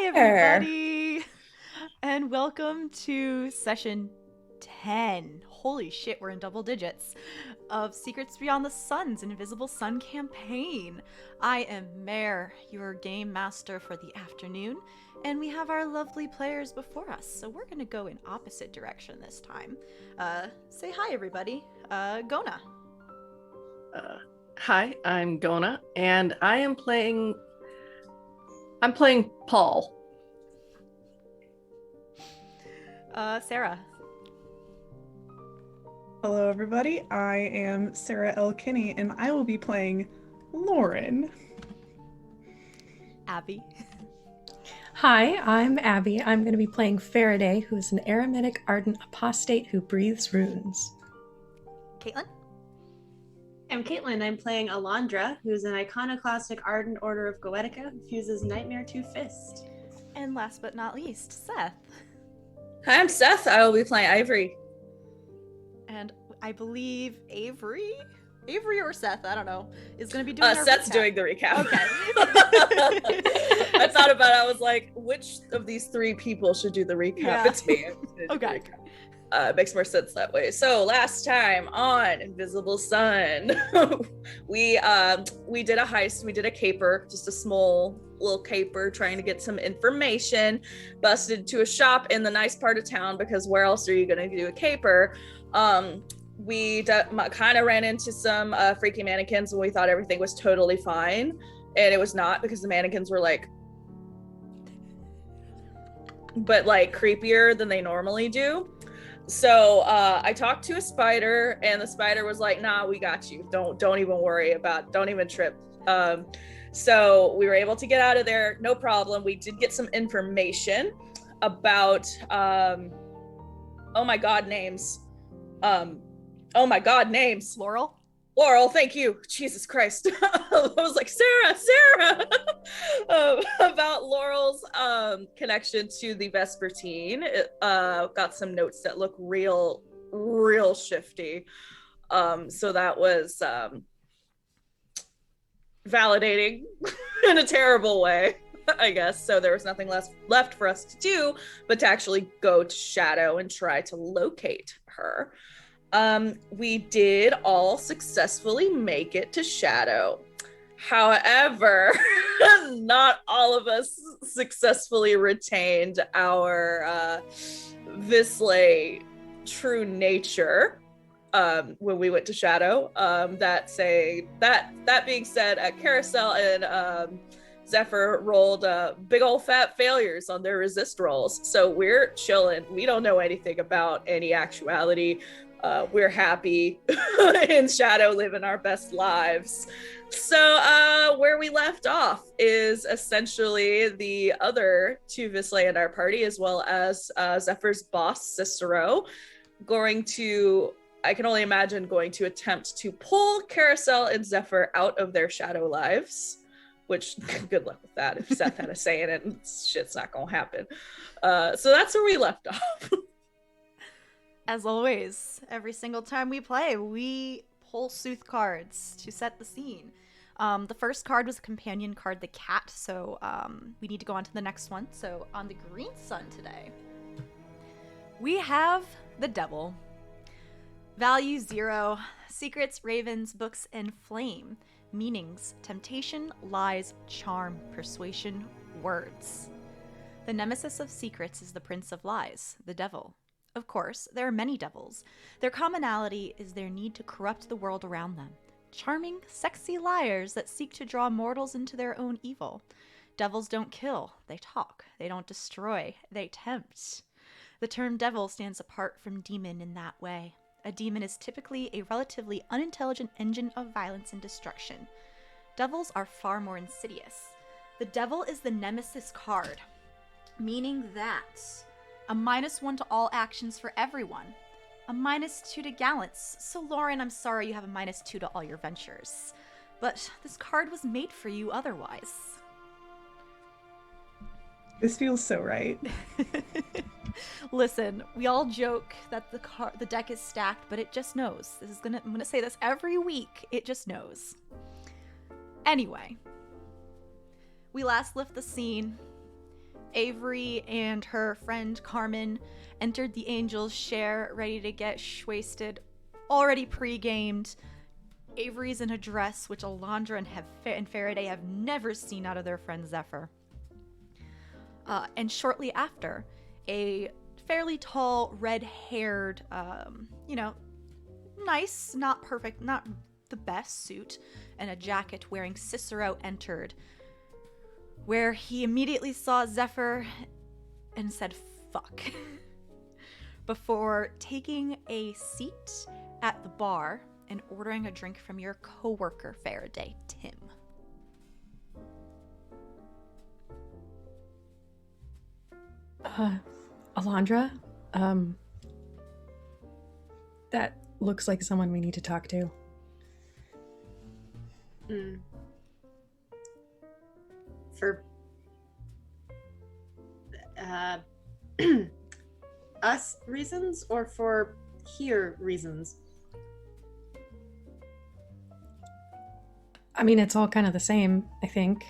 everybody, and welcome to session 10. Holy shit, we're in double digits of Secrets Beyond the Sun's Invisible Sun campaign. I am Mare, your game master for the afternoon, and we have our lovely players before us, so we're gonna go in opposite direction this time. Say hi, everybody. Gonah. Hi, I'm Gonah, and I'm playing Paul. Sarah. Hello, everybody. I am Sarah L. Kinney, and I will be playing Lauren. Abby. Hi, I'm Abby. I'm going to be playing Farideh, who is an Aromatic Ardent Apostate who breathes runes. Caitlin. I'm Caitlin. I'm playing Alondra, who's an iconoclastic Ardent Order of Goetica who fuses Nightmare to Fist. And last but not least, Seth. Hi, I'm Seth. I will be playing Avery. And I believe Avery or Seth, I don't know, is going to be doing Seth's recap. doing the recap. Okay. I thought about it. I was like, which of these three people should do the recap? Yeah. It's me. Okay. It makes more sense that way. So last time on Invisible Sun, we did a heist. We did a caper, just a small little caper, trying to get some information. Busted into a shop in the nice part of town, because where else are you going to do a caper? We kind of ran into some freaky mannequins, and we thought everything was totally fine, and it was not, because the mannequins were like creepier than they normally do. So I talked to a spider, and the spider was like, nah, we got you, don't even worry about it. Don't even trip. So we were able to get out of there, no problem. We did get some information about oh my god names. Laurel, thank you. Jesus Christ. I was like, Sarah. About Laurel's connection to the Vespertine. Got some notes that look real shifty. So that was validating in a terrible way, I guess. So there was nothing left for us to do but to actually go to Shadow and try to locate her. We did all successfully make it to Shadow. However, not all of us successfully retained our Visley true nature when we went to Shadow. That being said, Karosael and Zephyr rolled big old fat failures on their resist rolls. So we're chilling. We don't know anything about any actuality. We're happy in Shadow, living our best lives. So where we left off is essentially the other two Visley in our party, as well as Zephyr's boss, Cicero, I can only imagine, going to attempt to pull Karosael and Zephyr out of their Shadow lives. Which, good luck with that. If Seth had a say in it, shit's not gonna happen. So that's where we left off. As always, every single time we play, we pull Sooth cards to set the scene. The first card was a companion card, the cat, so we need to go on to the next one. So on the green sun today, we have the Devil. Value 0, secrets, ravens, books, and flame. Meanings: temptation, lies, charm, persuasion, words. The nemesis of secrets is the prince of lies, the devil. Of course, there are many devils. Their commonality is their need to corrupt the world around them. Charming, sexy liars that seek to draw mortals into their own evil. Devils don't kill, they talk. They don't destroy, they tempt. The term devil stands apart from demon in that way. A demon is typically a relatively unintelligent engine of violence and destruction. Devils are far more insidious. The devil is the nemesis card, meaning that a -1 to all actions for everyone, a -2 to gallants. So Lauren, I'm sorry you have a -2 to all your ventures, but this card was made for you otherwise. This feels so right. Listen, we all joke that the deck is stacked, but it just knows. I'm gonna say this every week. It just knows. Anyway, we last left the scene. Avery and her friend Carmen entered the Angel's Share, ready to get wasted, already pre-gamed. Avery's in a dress, which Alondra and Farideh have never seen out of their friend Zephyr. And shortly after, a fairly tall, red-haired, nice, not perfect, not the best suit, and a jacket wearing Cicero entered, where he immediately saw Zephyr and said, fuck, before taking a seat at the bar and ordering a drink from your coworker, Farideh, Tim. Alondra, that looks like someone we need to talk to. For us reasons or for here reasons? I mean, it's all kind of the same, I think.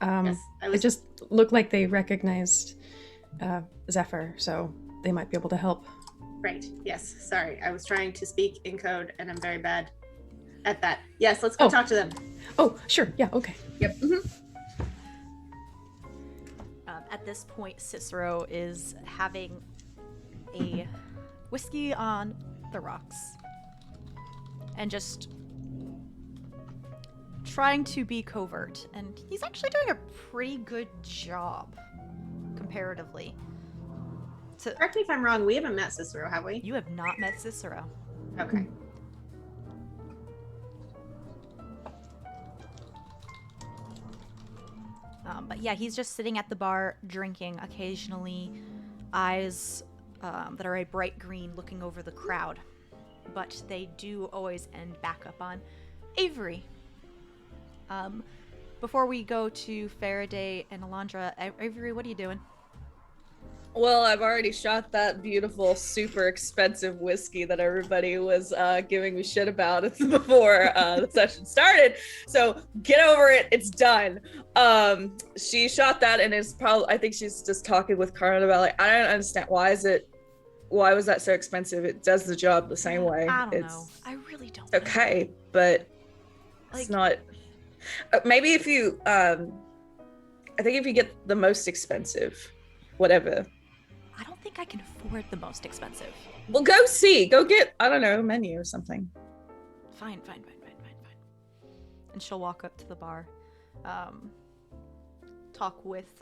Yes, It just looked like they recognized Zephyr, so they might be able to help. Right, yes, sorry. I was trying to speak in code and I'm very bad at that. Yes, let's go talk to them. Oh, sure, yeah, okay. Yep. At this point, Cicero is having a whiskey on the rocks and just trying to be covert, and he's actually doing a pretty good job comparatively. Correct me if I'm wrong, we haven't met Cicero, have we? You have not met Cicero. Okay. But yeah, he's just sitting at the bar drinking, occasionally eyes that are a bright green looking over the crowd. But they do always end back up on Avery. Before we go to Farideh and Alondra, Avery, what are you doing? Well, I've already shot that beautiful, super expensive whiskey that everybody was giving me shit about before the session started. So get over it. It's done. She shot that and is probably, I think she's just talking with Carmen about like, I don't understand. Why was that so expensive? It does the job the same way. I don't know. I really don't know. Okay, but it's not. Maybe if you, I think if you get the most expensive, whatever. I don't think I can afford the most expensive. Well, go get, I don't know, a menu or something. Fine. And she'll walk up to the bar, talk with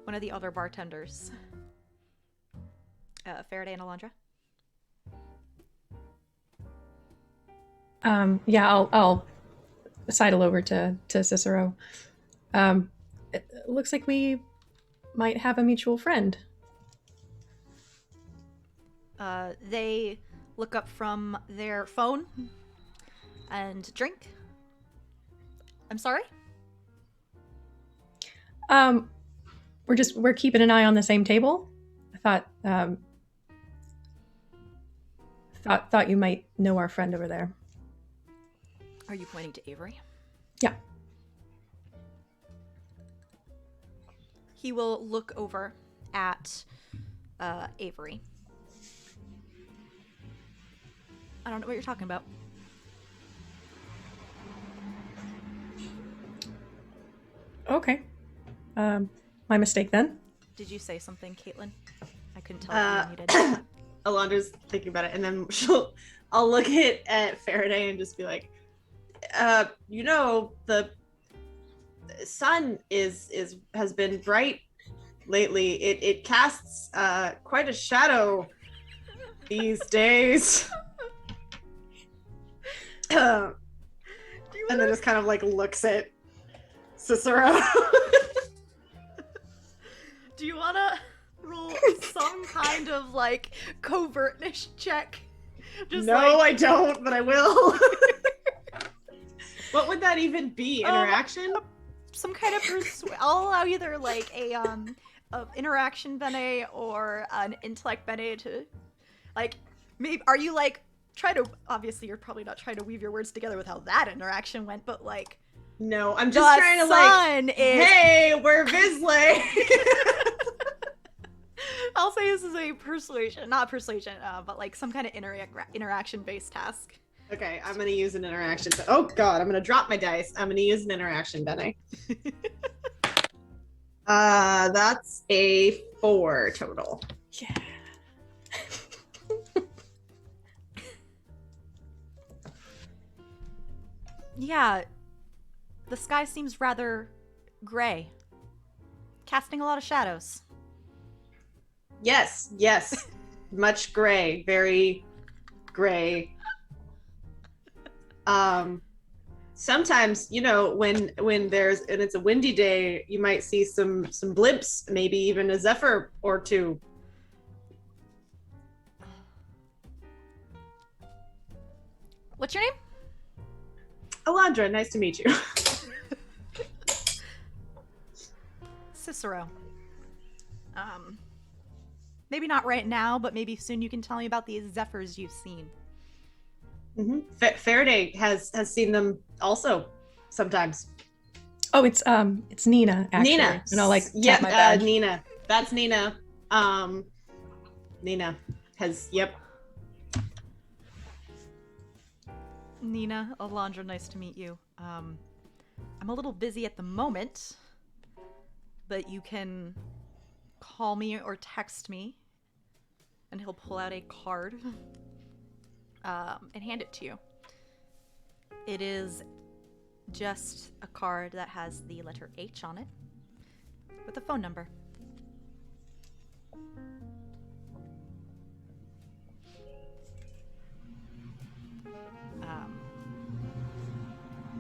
one of the other bartenders. Farideh and Alondra. Yeah, I'll sidle over to Cicero. It looks like we might have a mutual friend. They look up from their phone and drink. I'm sorry? We're keeping an eye on the same table. I thought you might know our friend over there. Are you pointing to Avery? Yeah. He will look over at Avery. I don't know what you're talking about. Okay. My mistake then. Did you say something, Caitlin? I couldn't tell if you needed. Alondra's thinking about it, and then I'll look at Farideh and just be like, the sun has been bright lately. It casts quite a shadow these days. And then just kind of like looks at Cicero. Do you want to roll some kind of like covertness check? No, I don't, but I will. What would that even be? Interaction? Some kind of I'll allow either like a interaction bene or an intellect bene to like maybe are you like obviously you're probably not trying to weave your words together with how that interaction went, but like No, I'm just trying to sun is. hey, we're Visley. I'll say this is a persuasion, not persuasion, but like some kind of interaction-based task. Okay, I'm gonna use an interaction. Oh god, I'm gonna drop my dice. I'm gonna use an interaction, Benny. That's a 4 total. Yeah. Yeah, the sky seems rather gray, casting a lot of shadows. Yes, yes. Much gray, very gray. Sometimes, you know, when there's and it's a windy day, you might see some blimps, maybe even a Zephyr or two. What's your name? Alondra, nice to meet you. Cicero. Maybe not right now, but maybe soon you can tell me about these Zephyrs you've seen. Mm-hmm. Farideh has seen them also sometimes. Oh, it's Nina. Actually. Nina. And I'll like yeah, tap my badge. Nina. That's Nina. Nina has Nina, Alondra, nice to meet you. I'm a little busy at the moment, but you can call me or text me, and he'll pull out a card and hand it to you. It is just a card that has the letter H on it with a phone number.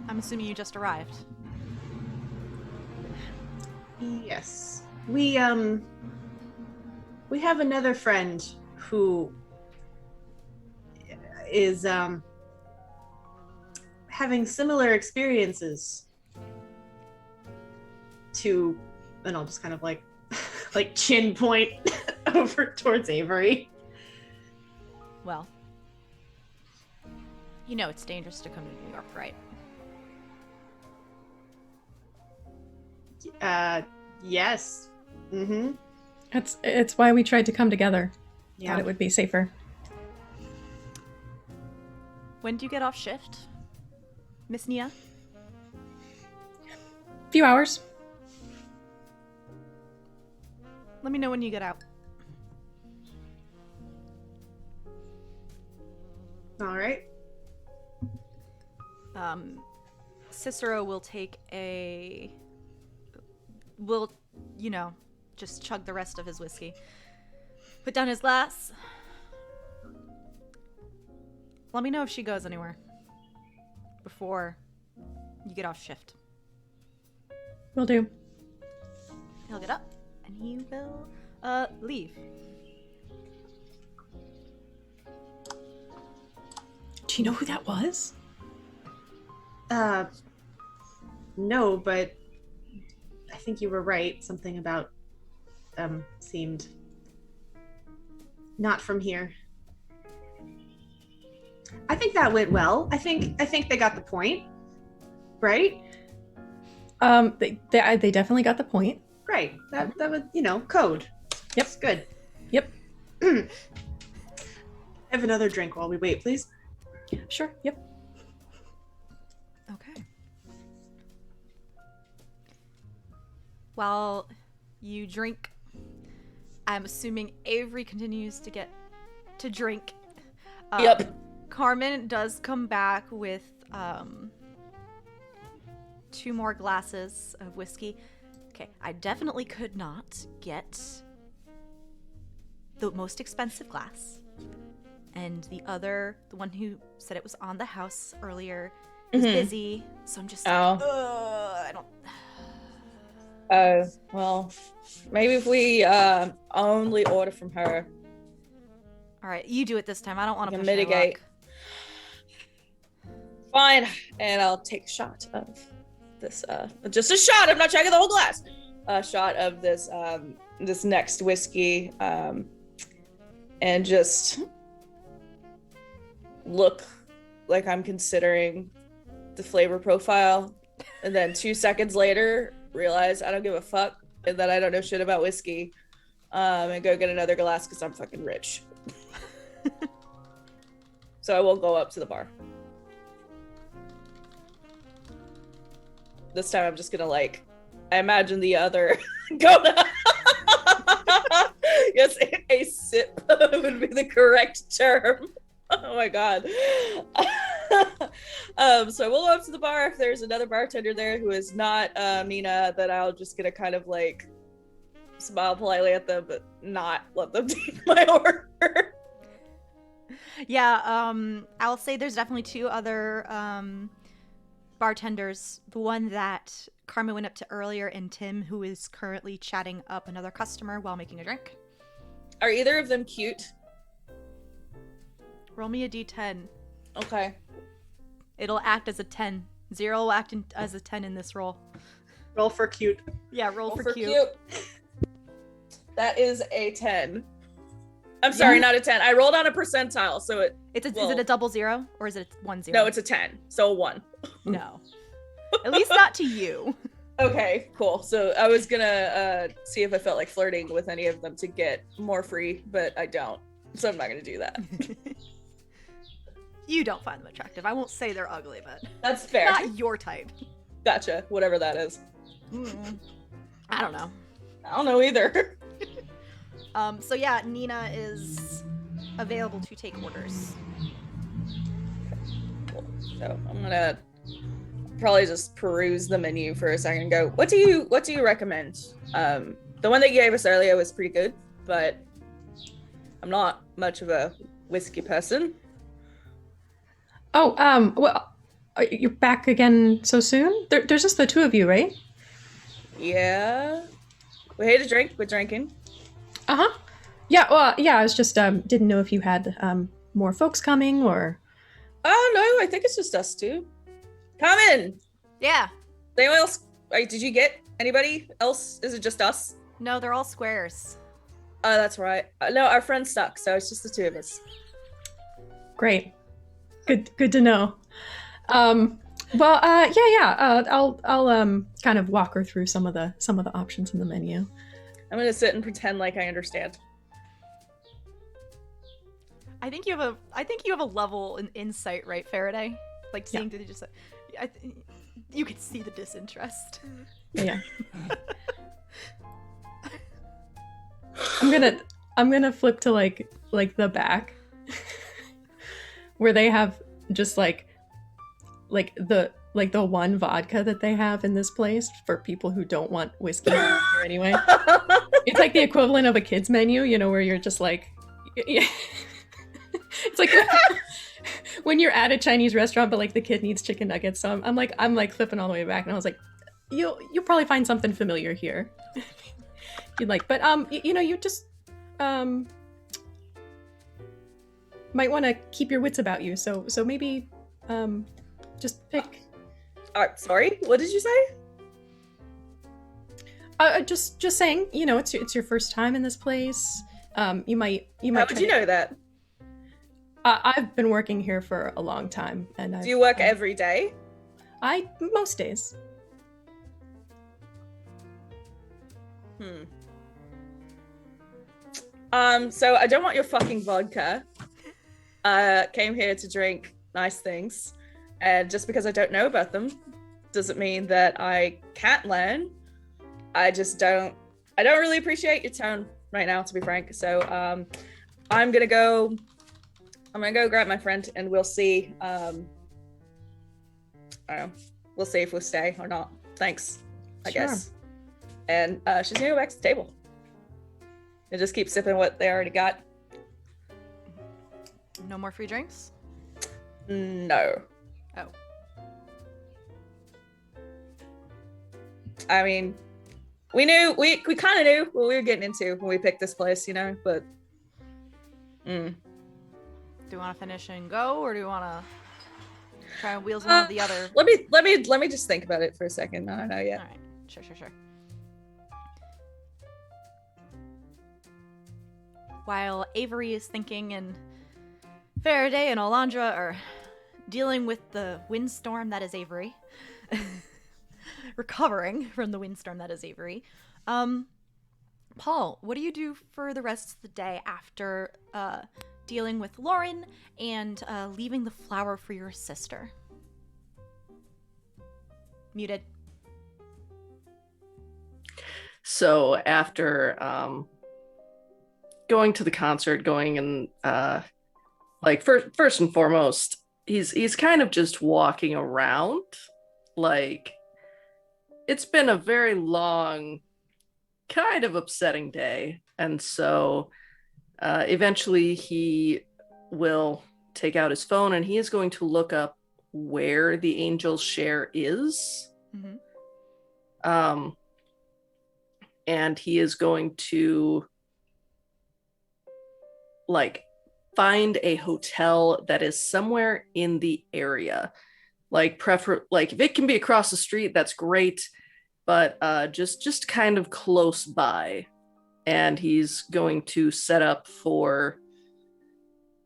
I'm assuming you just arrived. Yes. We have another friend who is having similar experiences to, and I'll just kind of like chin point over towards Avery. Well, you know it's dangerous to come to New York, right? Yes. Mm-hmm. It's why we tried to come together. Yeah. Thought it would be safer. When do you get off shift, Miss Nia? Few hours. Let me know when you get out. All right. Cicero will just chug the rest of his whiskey. Put down his glass. Let me know if she goes anywhere before you get off shift. Will do. He'll get up and he will leave. Do you know who that was? No, but I think you were right. Something about seemed not from here. I think that went well. I think they got the point, right? They definitely got the point. Right. That was code. Yep. It's good. Yep. Have another drink while we wait, please. Sure. Yep. Okay. While you drink, I'm assuming Avery continues to get to drink. Yep. Carmen does come back with 2 more glasses of whiskey. Okay, I definitely could not get the most expensive glass. And the one who said it was on the house earlier is busy, so I'm just I don't... Oh, well, maybe if we only order from her. All right, you do it this time. I don't want to can push mitigate. your luck. Fine, and I'll take a shot of this. Just a shot. I'm not checking the whole glass. A shot of this this next whiskey, and just look like I'm considering the flavor profile And then 2 seconds later, realize I don't give a fuck and that I don't know shit about whiskey. And go get another glass because I'm fucking rich. So I will go up to the bar. This time I'm just gonna I imagine the other Gonah. Yes, a sip would be the correct term. Oh my god. So I will go up to the bar. If there's another bartender there who is not Nina, then I'll just gonna kind of smile politely at them, but not let them take my order. Yeah, I'll say there's definitely 2 other bartenders. The one that Karma went up to earlier, and Tim, who is currently chatting up another customer while making a drink. Are either of them cute? Roll me a d10. Okay. It'll act as a 10. 0 will act as a 10 in this roll. Roll for cute. Yeah, roll for cute. That is a 10. I'm sorry, not a 10. I rolled on a percentile, so is it a double 0 or is it 1 0? No, it's a 10, so a 1. No. At least not to you. Okay, cool. So I was gonna see if I felt like flirting with any of them to get more free, but I don't. So I'm not gonna do that. You don't find them attractive. I won't say they're ugly, but That's fair. not your type. Gotcha. Whatever that is. I don't know. I don't know either. So yeah, Nina is available to take orders. Cool. So I'm gonna probably just peruse the menu for a second and go, what do you recommend? The one that you gave us earlier was pretty good, but I'm not much of a whiskey person. Oh, well, you're back again so soon? There's just the 2 of you, right? Yeah. We hate to drink, we're drinking. Uh-huh. Yeah, well, yeah, I was just, didn't know if you had, more folks coming, or... Oh, no, I think it's just us 2. Come in! Yeah. Anyone else? Did you get anybody else? Is it just us? No, they're all squares. Oh, that's right. No, our friend's stuck, so it's just the 2 of us. Great. Good to know. I'll kind of walk her through some of the options in the menu. I'm gonna sit and pretend like I understand. I think you have a level in insight, right, Farideh? Like seeing through just you could see the disinterest. Yeah. I'm gonna flip to like the back where they have just like the one vodka that they have in this place for people who don't want whiskey anyway. It's like the equivalent of a kids menu, where you're just like, yeah. It's like when you're at a Chinese restaurant, but like the kid needs chicken nuggets. So I'm like flipping all the way back, and I was like, you'll probably find something familiar here. You'd like, but you just might want to keep your wits about you. So maybe just pick. Sorry, what did you say? Just saying, it's your first time in this place. You might. How would you know that? I've been working here for a long time, and do you work every day? Most days. So I don't want your fucking vodka. Came here to drink nice things, and just because I don't know about them doesn't mean that I can't learn. I don't really appreciate your tone right now, to be frank. So I'm gonna go grab my friend, and we'll see. I don't know. We'll see if we'll stay or not. Thanks, I guess. And she's gonna go back to the table and just keep sipping what they already got. No more free drinks? No. Oh. I mean, we kind of knew what we were getting into when we picked this place, but. Do you want to finish and go, or do you want to try and wheels one of the other? Let me just think about it for a second. I don't know yet. All right. Sure. While Avery is thinking and Farideh and Alondra are dealing with the windstorm that is Avery, recovering from the windstorm that is Avery. Paul, what do you do for the rest of the day after dealing with Lauren and leaving the flower for your sister? Muted. So after going to the concert, going and like first and foremost, he's kind of just walking around. Like, it's been a very long, kind of upsetting day, and so eventually he will take out his phone and he is going to look up where the angel's share is. Mm-hmm. And he is going to like find a hotel that is somewhere in the area. Like if it can be across the street, that's great, but just kind of close by. And he's going to set up for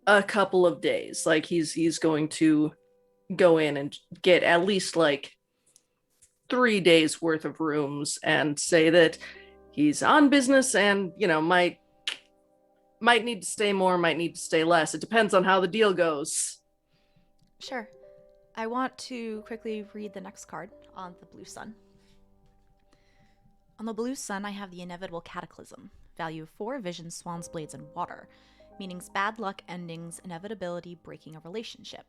a couple of days. Like he's going to go in and get at least like 3 days worth of rooms and say that he's on business and, might need to stay more, might need to stay less. It depends on how the deal goes. Sure. I want to quickly read the next card on the blue sun. On the blue sun, I have the inevitable cataclysm. Value of 4, vision, swan's blades, and water. Meanings bad luck, endings, inevitability, breaking a relationship.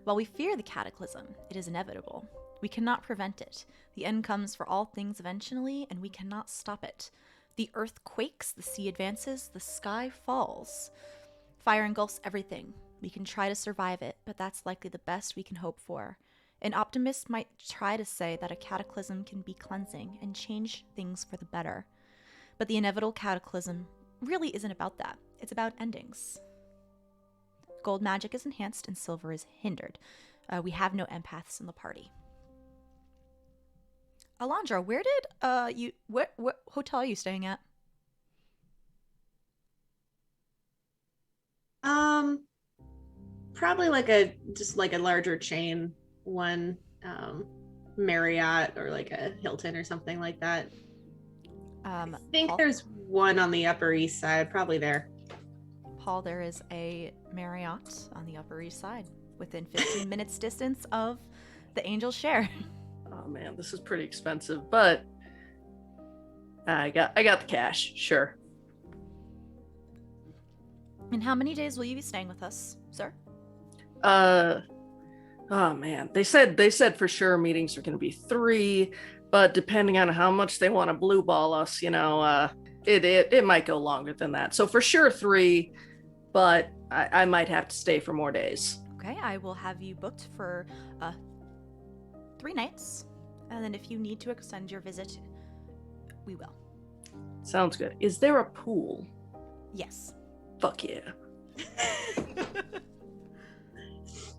While we fear the cataclysm, it is inevitable. We cannot prevent it. The end comes for all things eventually, and we cannot stop it. The earth quakes, the sea advances, the sky falls. Fire engulfs everything. We can try to survive it, but that's likely the best we can hope for. An optimist might try to say that a cataclysm can be cleansing and change things for the better. But the inevitable cataclysm really isn't about that. It's about endings. Gold magic is enhanced and silver is hindered. We have no empaths in the party. Alondra, where did what hotel are you staying at? Probably like a larger chain one, Marriott or like a Hilton or something like that. I think Paul? there's one on the Upper East Side, probably there. Paul, there is a Marriott on the Upper East Side, within 15 minutes distance of the Angel's Share. Oh man, this is pretty expensive, but I got the cash, sure. And how many days will you be staying with us, sir? Oh man, they said for sure meetings are going to be 3, but depending on how much they want to blue ball us, it might go longer than that. So for sure 3, but I might have to stay for more days. Okay, I will have you booked for 3 nights, and then if you need to extend your visit, we will. Sounds good. Is there a pool? Yes. Fuck yeah.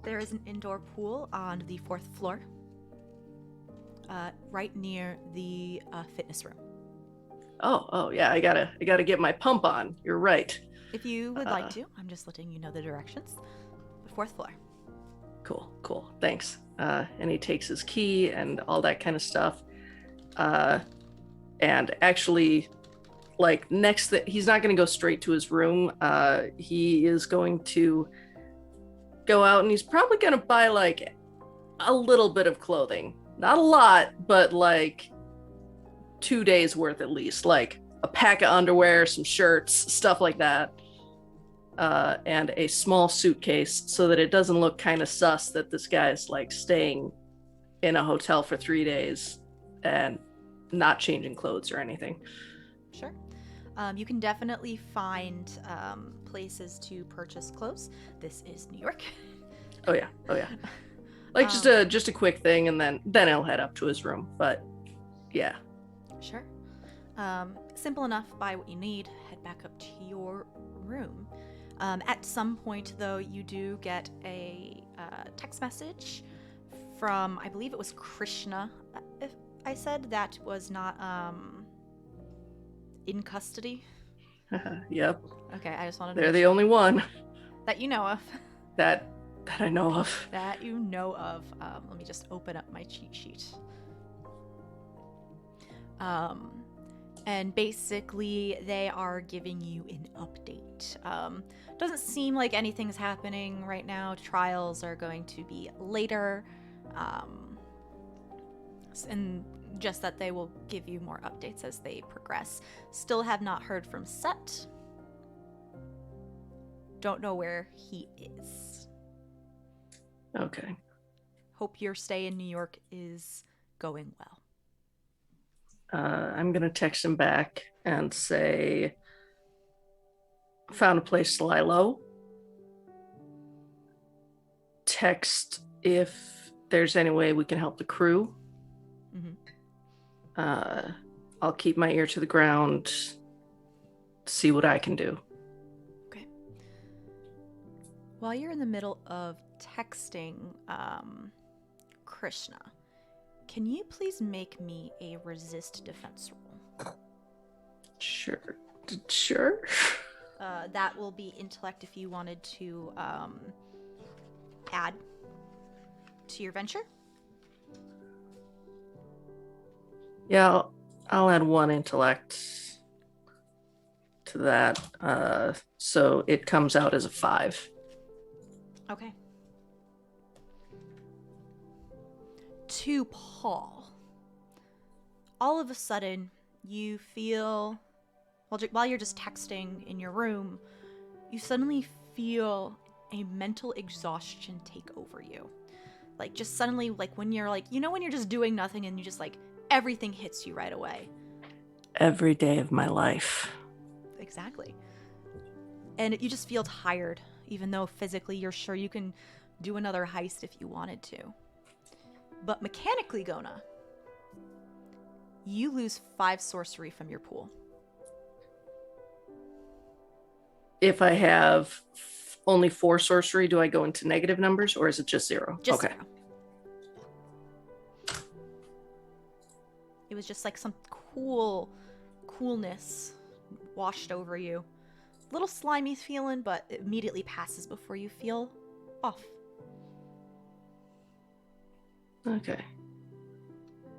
There is an indoor pool on the 4th floor, right near the fitness room. Oh yeah, I gotta get my pump on. You're right. If you would like to, I'm just letting you know the directions. The 4th floor. Cool. Thanks. And he takes his key and all that kind of stuff. And actually, like he's not going to go straight to his room. He is going to go out and he's probably going to buy like a little bit of clothing. Not a lot, but like 2 days worth at least. Like a pack of underwear, some shirts, stuff like that. And a small suitcase so that it doesn't look kind of sus that this guy's like staying in a hotel for 3 days and not changing clothes or anything. Sure. You can definitely find places to purchase clothes. This is New York. Oh yeah. Like just a quick thing, and then he'll head up to his room. But yeah. Sure. Simple enough. Buy what you need. Head back up to your room. At some point, though, you do get a text message from, I believe it was Krishna. If I said that was not in custody. Yep. Okay, I just wanted to They're the only one that you know of. that I know of. That you know of. Let me just open up my cheat sheet. And basically they are giving you an update. Doesn't seem like anything's happening right now. Trials are going to be later. And just that they will give you more updates as they progress. Still have not heard from Seth. Don't know where he is. Okay. Hope your stay in New York is going well. I'm gonna text him back and say, found a place to lie low. Text if there's any way we can help the crew. Mm-hmm. I'll keep my ear to the ground, see what I can do. Okay. While you're in the middle of texting Krishna, can you please make me a resist defense roll? Sure. That will be intellect if you wanted to add to your venture. Yeah, I'll add 1 intellect to that. So it comes out as a 5. Okay. To Paul, all of a sudden you feel, while you're just texting in your room, you suddenly feel a mental exhaustion take over you. Like, just suddenly, like, when you're like, when you're just doing nothing and you just, like, everything hits you right away. Every day of my life. Exactly. And you just feel tired, even though physically you're sure you can do another heist if you wanted to. But mechanically, Gonah, you lose 5 sorcery from your pool. If I have only 4 sorcery, do I go into negative numbers or is it just 0? Just okay. 0. It was just like some coolness washed over you. Little slimy feeling, but it immediately passes before you feel off. Okay.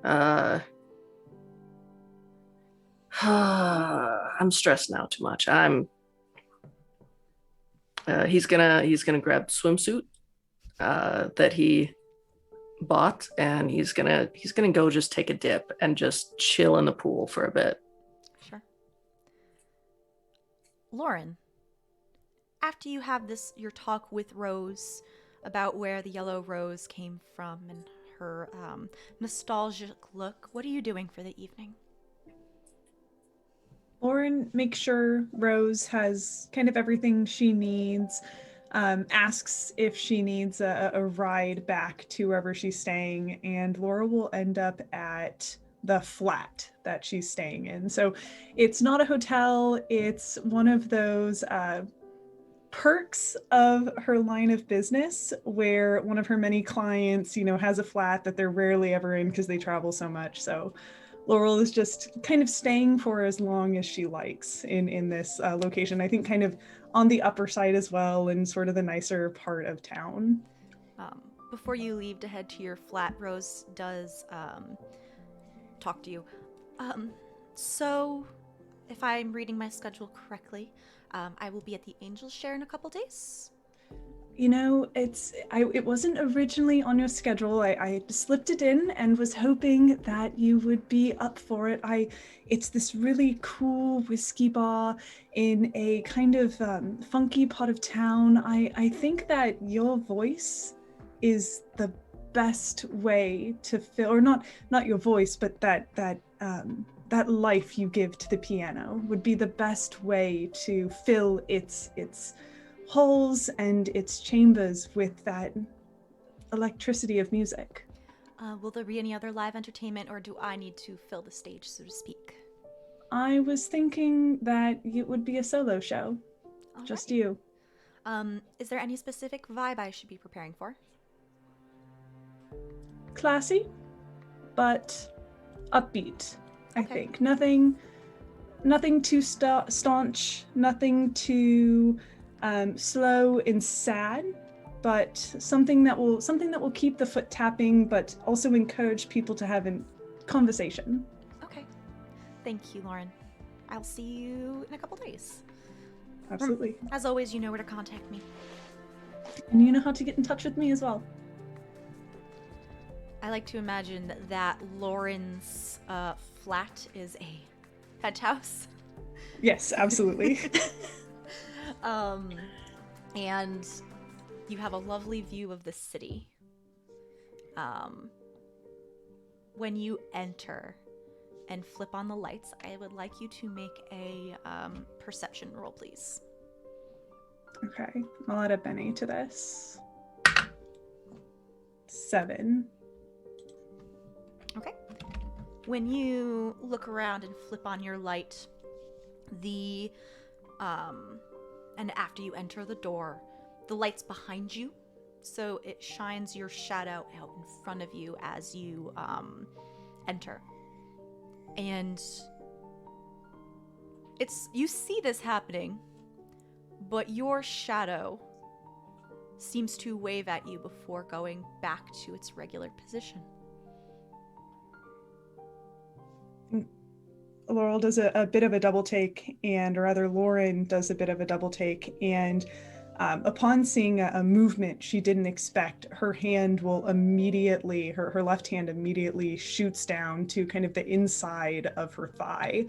I'm stressed now too much. He's gonna grab the swimsuit that he bought, and he's gonna go just take a dip and just chill in the pool for a bit. Sure. Lauren, after you have your talk with Rose about where the yellow rose came from and her nostalgic look, what are you doing for the evening? Lauren makes sure Rose has kind of everything she needs, asks if she needs a ride back to wherever she's staying, and Laura will end up at the flat that she's staying in. So it's not a hotel, it's one of those perks of her line of business where one of her many clients, has a flat that they're rarely ever in because they travel so much. So Laurel is just kind of staying for as long as she likes in this location. I think kind of on the upper side as well, and sort of the nicer part of town. Before you leave to head to your flat, Rose does talk to you. So, if I'm reading my schedule correctly, I will be at the Angel's Share in a couple days. It wasn't originally on your schedule. I slipped it in and was hoping that you would be up for it. It's this really cool whiskey bar in a kind of funky part of town. I think that your voice is the best way to fill, or not your voice, but that life you give to the piano would be the best way to fill its holes and its chambers with that electricity of music. Will there be any other live entertainment, or do I need to fill the stage, so to speak? I was thinking that it would be a solo show. All just right. you. Is there any specific vibe I should be preparing for? Classy, but upbeat, I Okay. think. Nothing too staunch, nothing too slow and sad, but something that will keep the foot tapping, but also encourage people to have a conversation. Okay. Thank you, Lauren. I'll see you in a couple days. Absolutely. As always, you know where to contact me. And you know how to get in touch with me as well. I like to imagine that Lauren's flat is a penthouse. Yes, absolutely. And you have a lovely view of the city. When you enter and flip on the lights, I would like you to make a perception roll, please. Okay, I'll add a Benny to this. 7. Okay. When you look around and flip on your light, and after you enter the door, the light's behind you, so it shines your shadow out in front of you as you enter. And you see this happening, but your shadow seems to wave at you before going back to its regular position. Laurel does a bit of a double take, or rather Lauren does a bit of a double take, and upon seeing a movement she didn't expect, her hand will immediately, her left hand immediately shoots down to kind of the inside of her thigh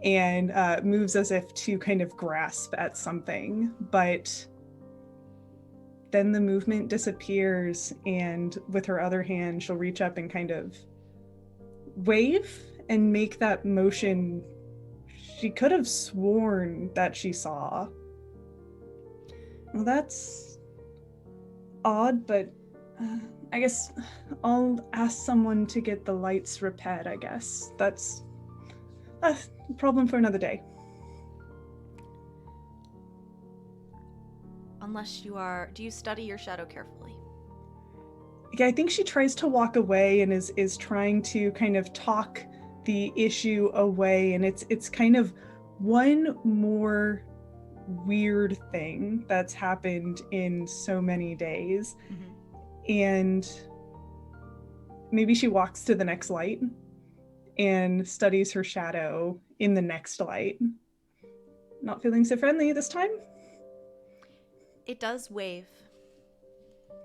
and moves as if to kind of grasp at something, but then the movement disappears, and with her other hand she'll reach up and kind of wave and make that motion she could have sworn that she saw. Well, that's odd, but I guess I'll ask someone to get the lights repaired, I guess. That's a problem for another day. Unless do you study your shadow carefully? Yeah, I think she tries to walk away and is trying to kind of talk the issue away, and it's kind of one more weird thing that's happened in so many days. Mm-hmm. And maybe she walks to the next light and studies her shadow in the next light. Not feeling so friendly this time. It does wave,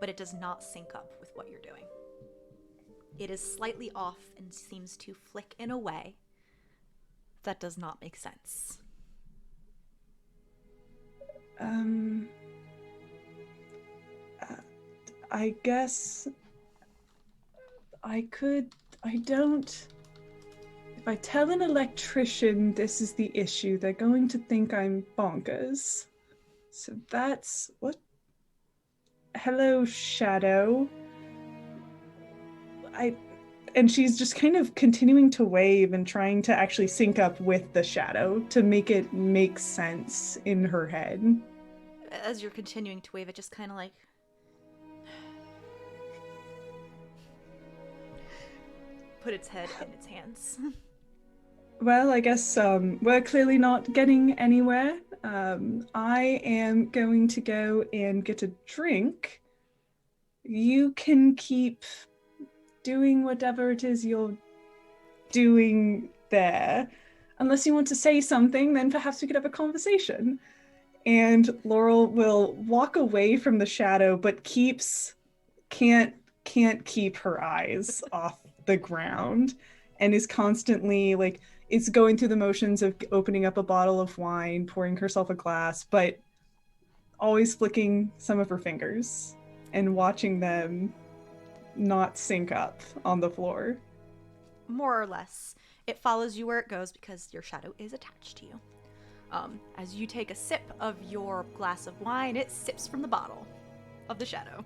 but it does not sync up with what you're doing. It is slightly off and seems to flick in a way that does not make sense. I guess if I tell an electrician this is the issue, they're going to think I'm bonkers. So that's what? Hello, Shadow. And she's just kind of continuing to wave and trying to actually sync up with the shadow to make it make sense in her head. As you're continuing to wave, it just kind of like put its head in its hands. Well, I guess we're clearly not getting anywhere. I am going to go and get a drink. You can keep doing whatever it is you're doing there. Unless you want to say something, then perhaps we could have a conversation. And Laurel will walk away from the shadow, but can't keep her eyes off the ground, and is constantly like, it's going through the motions of opening up a bottle of wine, pouring herself a glass, but always flicking some of her fingers and watching them not sync up on the floor. More or less. It follows you where it goes because your shadow is attached to you. As you take a sip of your glass of wine, it sips from the bottle of the shadow.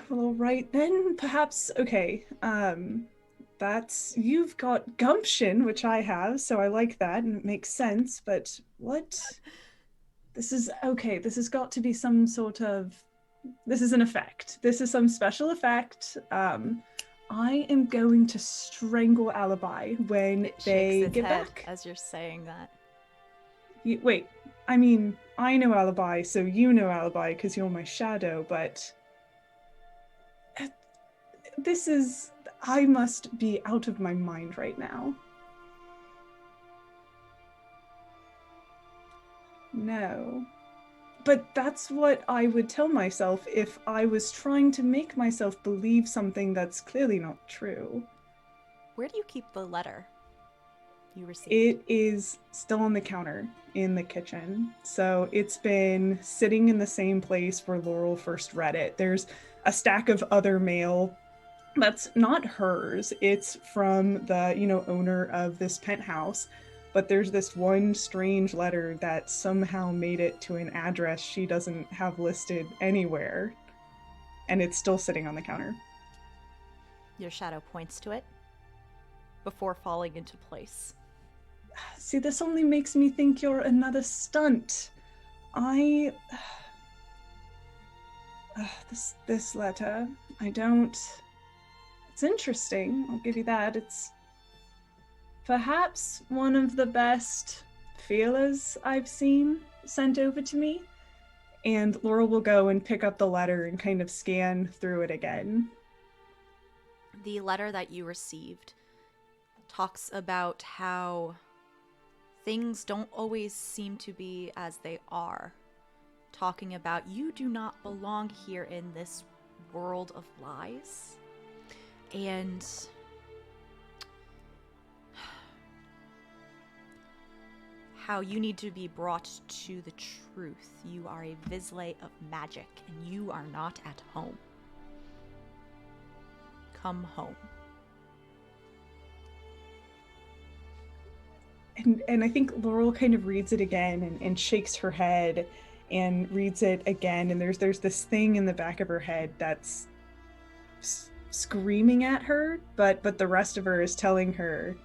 Well, all right then, perhaps, okay. You've got gumption, which I have, so I like that, and it makes sense, but what? This is got to be some sort of, this is an effect. This is some special effect. I am going to strangle Alibi when they get back. As you're saying that. Wait, I mean, I know Alibi, so you know Alibi because you're my shadow, but I must be out of my mind right now. No. But that's what I would tell myself if I was trying to make myself believe something that's clearly not true. Where do you keep the letter you received? It is still on the counter in the kitchen. So it's been sitting in the same place where Laurel first read it. There's a stack of other mail that's not hers. It's from the, owner of this penthouse. But there's this one strange letter that somehow made it to an address she doesn't have listed anywhere. And it's still sitting on the counter. Your shadow points to it before falling into place. See, this only makes me think you're another stunt. This letter, it's interesting, I'll give you that. It's perhaps one of the best feelers I've seen sent over to me. And Laurel will go and pick up the letter and kind of scan through it again. The letter that you received talks about how things don't always seem to be as they are. Talking about you do not belong here in this world of lies. And how you need to be brought to the truth. You are a Visley of magic, and you are not at home. Come home. And I think Laurel kind of reads it again and shakes her head and reads it again. And there's this thing in the back of her head that's screaming at her, but the rest of her is telling her,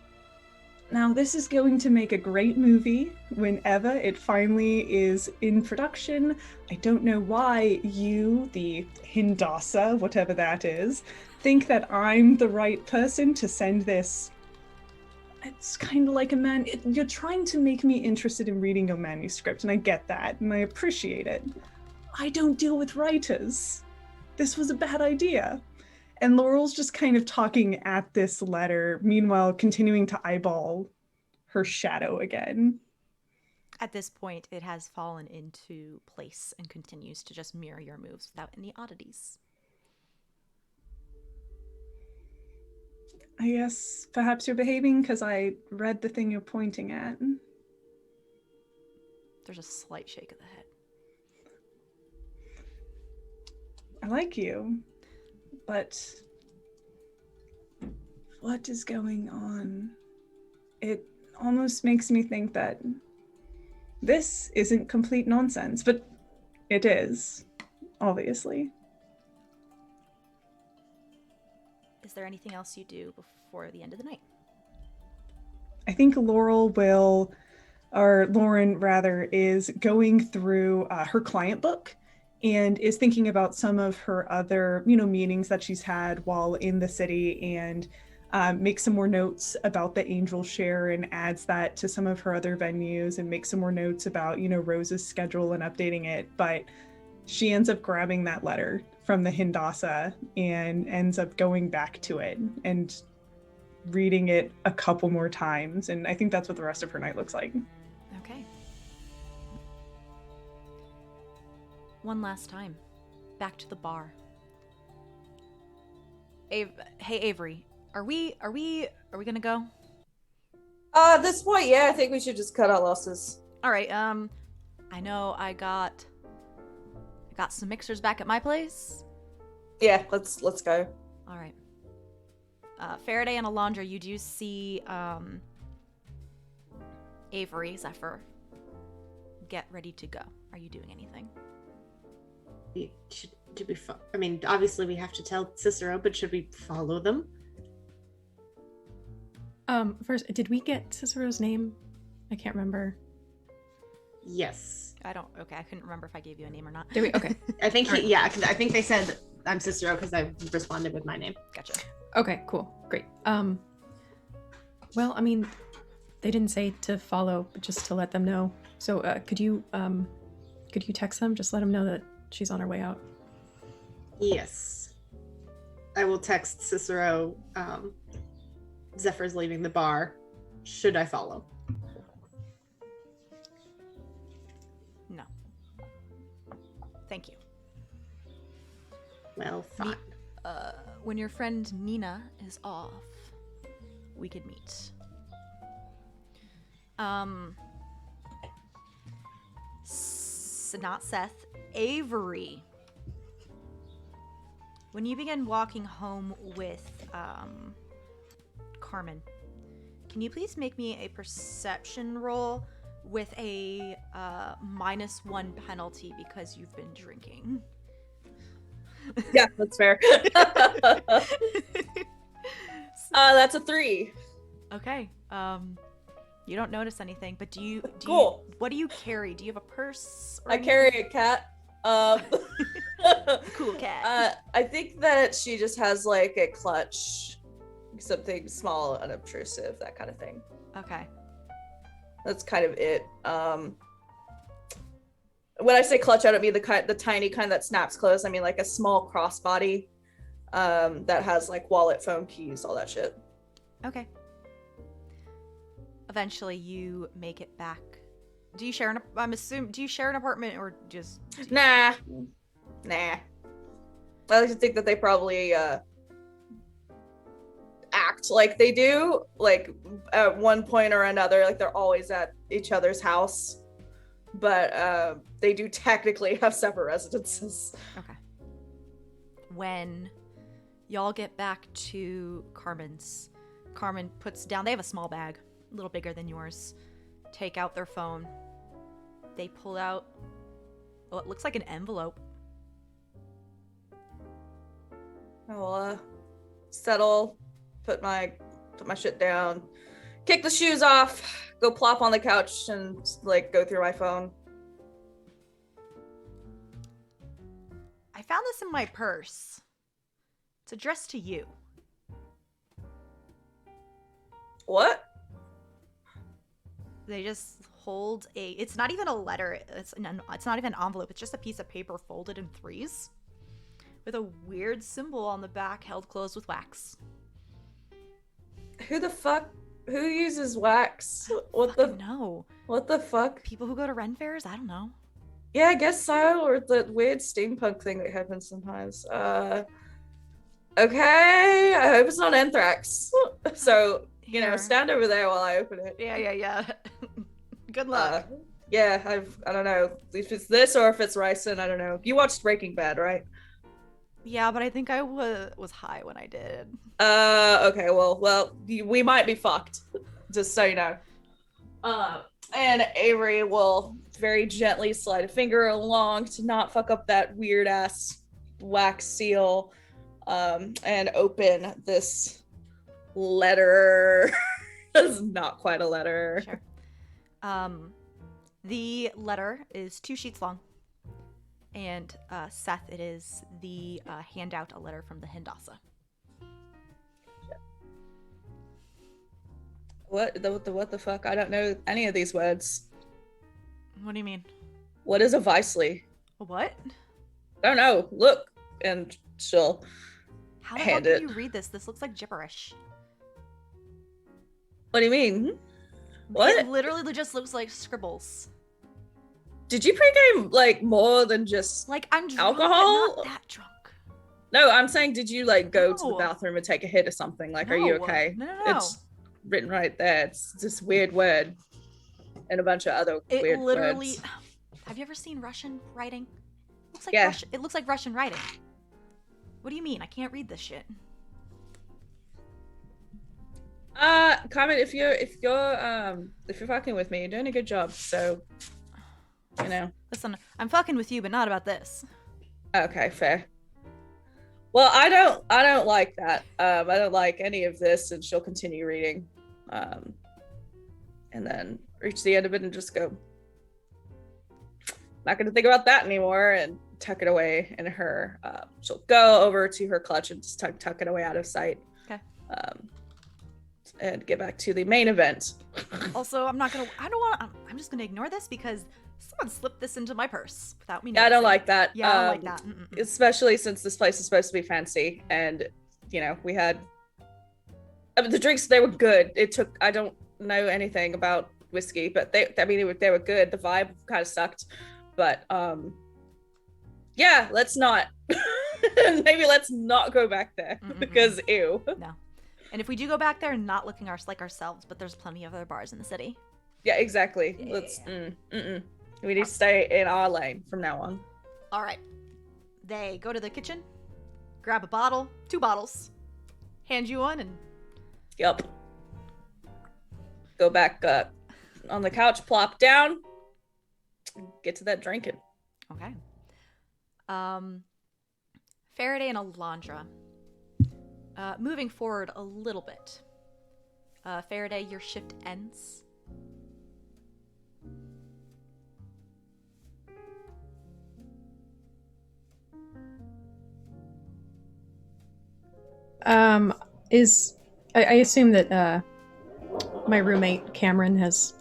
now this is going to make a great movie whenever it finally is in production. I don't know why you, the Hindasa, whatever that is, think that I'm the right person to send this. It's kind of like you're trying to make me interested in reading your manuscript, and I get that, and I appreciate it. I don't deal with writers. This was a bad idea. And Laurel's just kind of talking at this letter, meanwhile continuing to eyeball her shadow again. At this point, it has fallen into place and continues to just mirror your moves without any oddities. I guess perhaps you're behaving because I read the thing you're pointing at. There's a slight shake of the head. I like you, but what is going on? It almost makes me think that this isn't complete nonsense, but it is, obviously. Is there anything else you do before the end of the night? I think Lauren rather, is going through her client book and is thinking about some of her other, meetings that she's had while in the city, and makes some more notes about the Angel Share and adds that to some of her other venues, and makes some more notes about, Rose's schedule and updating it. But she ends up grabbing that letter from the Hindasa and ends up going back to it and reading it a couple more times. And I think that's what the rest of her night looks like. Okay. One last time. Back to the bar. Hey, Avery. Are we gonna go? At this point, yeah, I think we should just cut our losses. All right. I know I got some mixers back at my place. Yeah, let's go. All right. Farideh and Alondra, you do see Avery, Zephyr, get ready to go. Are you doing anything? Obviously we have to tell Cicero, but should we follow them? First, did we get Cicero's name? I can't remember. Yes. I couldn't remember if I gave you a name or not. Did we? Okay. I think because I think they said I'm Cicero because I responded with my name. Gotcha. Okay, cool. Great. Well, they didn't say to follow, but just to let them know. So, could you text them? Just let them know that she's on her way out. Yes. I will text Cicero. Zephyr's leaving the bar. Should I follow? No. Thank you. Well, fine. When your friend Nina is off, we could meet. Not Seth, Avery. When you begin walking home with Carmen, can you please make me a perception roll with a -1 penalty because you've been drinking? Yeah, that's fair. That's a 3. Okay. You don't notice anything, but do you Cool. What do you carry? Do you have a purse? Or I carry a cat. Cool cat. I think that she just has like a clutch, something small, unobtrusive, that kind of thing. Okay. That's kind of it. When I say clutch, I don't mean the tiny kind that snaps closed. I mean like a small crossbody that has like wallet, phone, keys, all that shit. Okay. Eventually, you make it back. Do you share an? Do you share an apartment or just? Nah. I like to think that they probably act like they do, like at one point or another, like they're always at each other's house, but they do technically have separate residences. Okay. When y'all get back to Carmen's, Carmen puts down. They have a small bag, a little bigger than yours. Take out their phone. They pull out what looks like an envelope. I'll settle, put my shit down, kick the shoes off, go plop on the couch, and like go through my phone. I found this in my purse. It's addressed to you. What? They just hold a. It's not even a letter. It's not even an envelope. It's just a piece of paper folded in threes, with a weird symbol on the back held closed with wax. Who the fuck? Who uses wax? No. What the fuck? People who go to Ren fairs? I don't know. Yeah, I guess so. Or the weird steampunk thing that happens sometimes. Okay. I hope it's not anthrax. So, Here. stand over there while I open it. Yeah. Good luck. Yeah, I don't know if it's this or if it's ricin. I don't know. You watched Breaking Bad, right? Yeah, but I think I was high when I did. Okay. Well, we might be fucked. Just so you know. And Avery will very gently slide a finger along to not fuck up that weird ass wax seal, and open this letter. It's not quite a letter. Sure. The letter is 2 sheets long. And Seth, it is the handout, a letter from the Hindasa. What the fuck? I don't know any of these words. What do you mean? What is a vicely? What? I don't know. Look, and she'll How the hand fuck it. do you read this? This looks like gibberish. What do you mean? What? It literally just looks like scribbles. Did you pregame like more than just Like I'm drunk, alcohol? but not that drunk. No, I'm saying, did you like go to the No. bathroom and take a hit or something? Like, are you No. okay? No. It's written right there. It's this weird word and a bunch of other It weird literally. words. Have you ever seen Russian writing? It looks like Yeah. Russian. It looks like Russian writing. What do you mean? I can't read this shit. Carmen, if you're fucking with me, you're doing a good job. So, Listen, I'm fucking with you, but not about this. Okay, fair. Well, I don't like that. I don't like any of this, and she'll continue reading, and then reach the end of it and just go, not gonna think about that anymore, and tuck it away in her. She'll go over to her clutch and just tuck it away out of sight. Okay. And get back to the main event. Also, I'm just gonna ignore this because someone slipped this into my purse without me Yeah, I don't noticing. like that. Yeah, I don't like that. Mm-mm-mm. Especially since this place is supposed to be fancy, and we had the drinks. They were good. I don't know anything about whiskey, but they were good. The vibe kind of sucked, but yeah, let's not. Maybe let's not go back there because ew. No. And if we do go back there, not looking like ourselves, but there's plenty of other bars in the city. Yeah, exactly. Yeah. Let's. We need to stay in our lane from now on. All right. They go to the kitchen, grab a bottle, 2 bottles, hand you one, and Yup. Go back on the couch, plop down, get to that drinking. okay. Faraday and Alondra. Moving forward a little bit. Faraday, your shift ends. I assume that my roommate Cameron has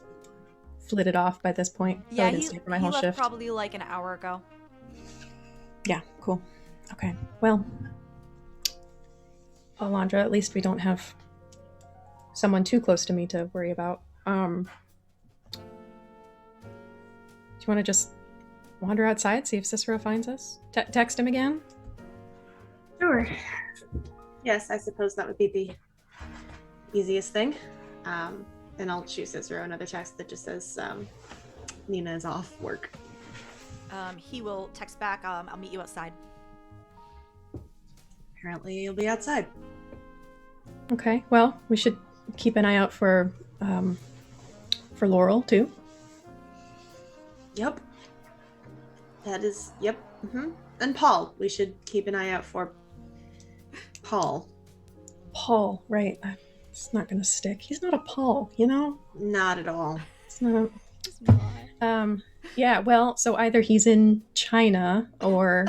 flitted off by this point. Yeah, didn't stay for my whole left shift. probably like an hour ago. Yeah, cool. Okay, well, Alondra, at least we don't have someone too close to me to worry about. Do you want to just wander outside, see if Cicero finds us? Text him again? Sure. Yes, I suppose that would be the easiest thing. And I'll shoot Cicero another text that just says Nina is off work. He will text back, I'll meet you outside. Apparently you'll be outside. Okay, well, we should keep an eye out for Laurel, too. Yep. That is, yep. And Paul. We should keep an eye out for Paul. Paul, right. It's not gonna stick. He's not a Paul, you know? Not at all. It's not yeah, well, so either he's in China or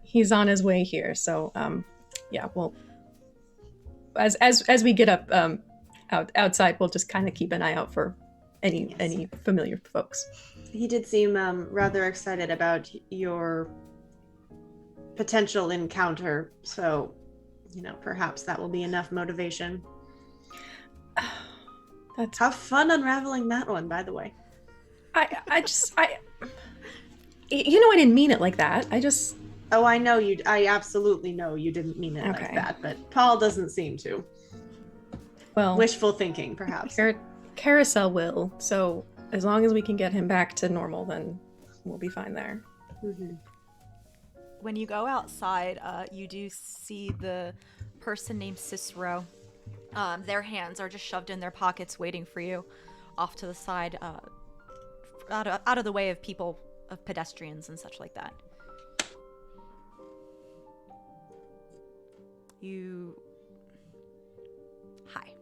he's on his way here. So yeah, well, as we get up outside, we'll just kind of keep an eye out for any familiar folks. He did seem rather excited about your potential encounter, so perhaps that will be enough motivation. Have fun unraveling that one, by the way. I didn't mean it like that. Oh, I know you. I absolutely know you didn't mean it like that, but Paul doesn't seem to. Well, wishful thinking, perhaps. Karosael will. So as long as we can get him back to normal, then we'll be fine there. Mm-hmm. When you go outside, you do see the person named Cicero. Their hands are just shoved in their pockets, waiting for you, off to the side, out of the way of people, of pedestrians and such like that. Hi.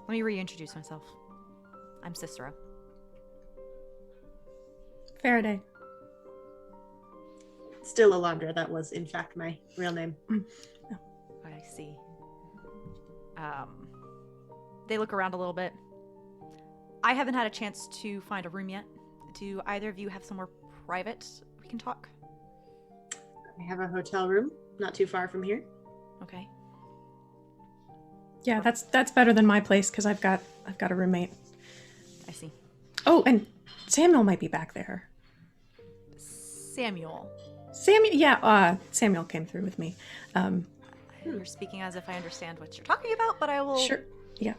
Let me reintroduce myself. I'm Cicero. Farideh. Still Alondra. That was, in fact, my real name. I see. They look around a little bit. I haven't had a chance to find a room yet. Do either of you have somewhere private we can talk? I have a hotel room not too far from here. Okay. Yeah, that's better than my place because I've got a roommate. I see. Oh, and Samuel might be back there. Samuel, Samuel came through with me. You're speaking as if I understand what you're talking about, but I will. Sure. Yeah.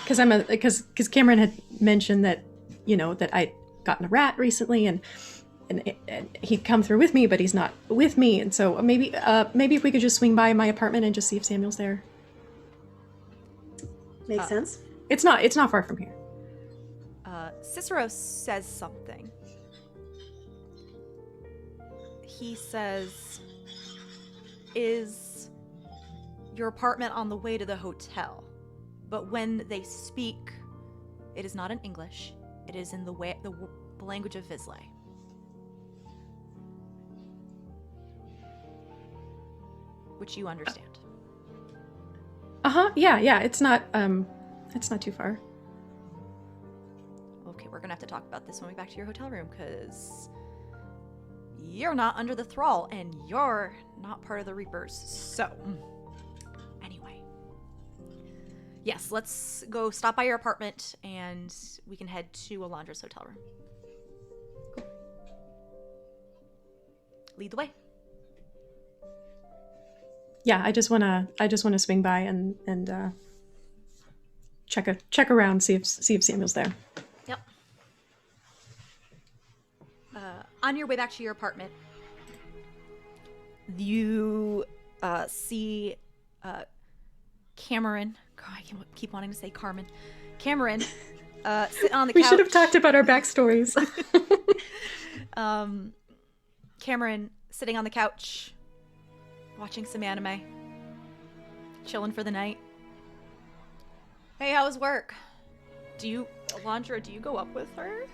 Because Cameron had mentioned that that I'd gotten a rat recently, and he'd come through with me, but he's not with me, and so maybe if we could just swing by my apartment and just see if Samuel's there. Makes sense. It's not far from here. Cicero says something. He says, "Is your apartment on the way to the hotel?" But when they speak, it is not in English. It is in the language of Vizsla. Which you understand. Yeah. It's not too far. Okay, we're gonna have to talk about this when we get back to your hotel room, because you're not under the thrall, and you're not part of the Reapers. So, anyway. Yes, let's go stop by your apartment, and we can head to Alondra's hotel room. Lead the way. Yeah, I just wanna swing by and check around, see if Samuel's there. Yep. On your way back to your apartment, you see Cameron. God, I keep wanting to say Carmen. Cameron sitting on the couch. We should have talked about our backstories. Cameron sitting on the couch, watching some anime, chilling for the night. Hey, how was work? Alondra, do you go up with her?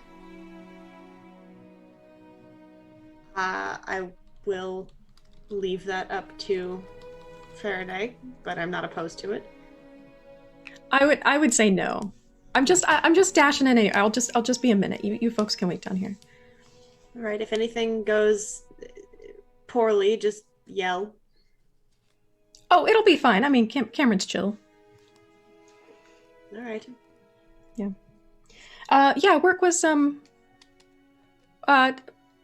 I will leave that up to Farideh, but I'm not opposed to it. I would say no. I'm just dashing in. I'll just be a minute. You folks can wait down here. All right, if anything goes poorly, just yell. Oh, it'll be fine. I mean, Cameron's chill. All right. Yeah, work was a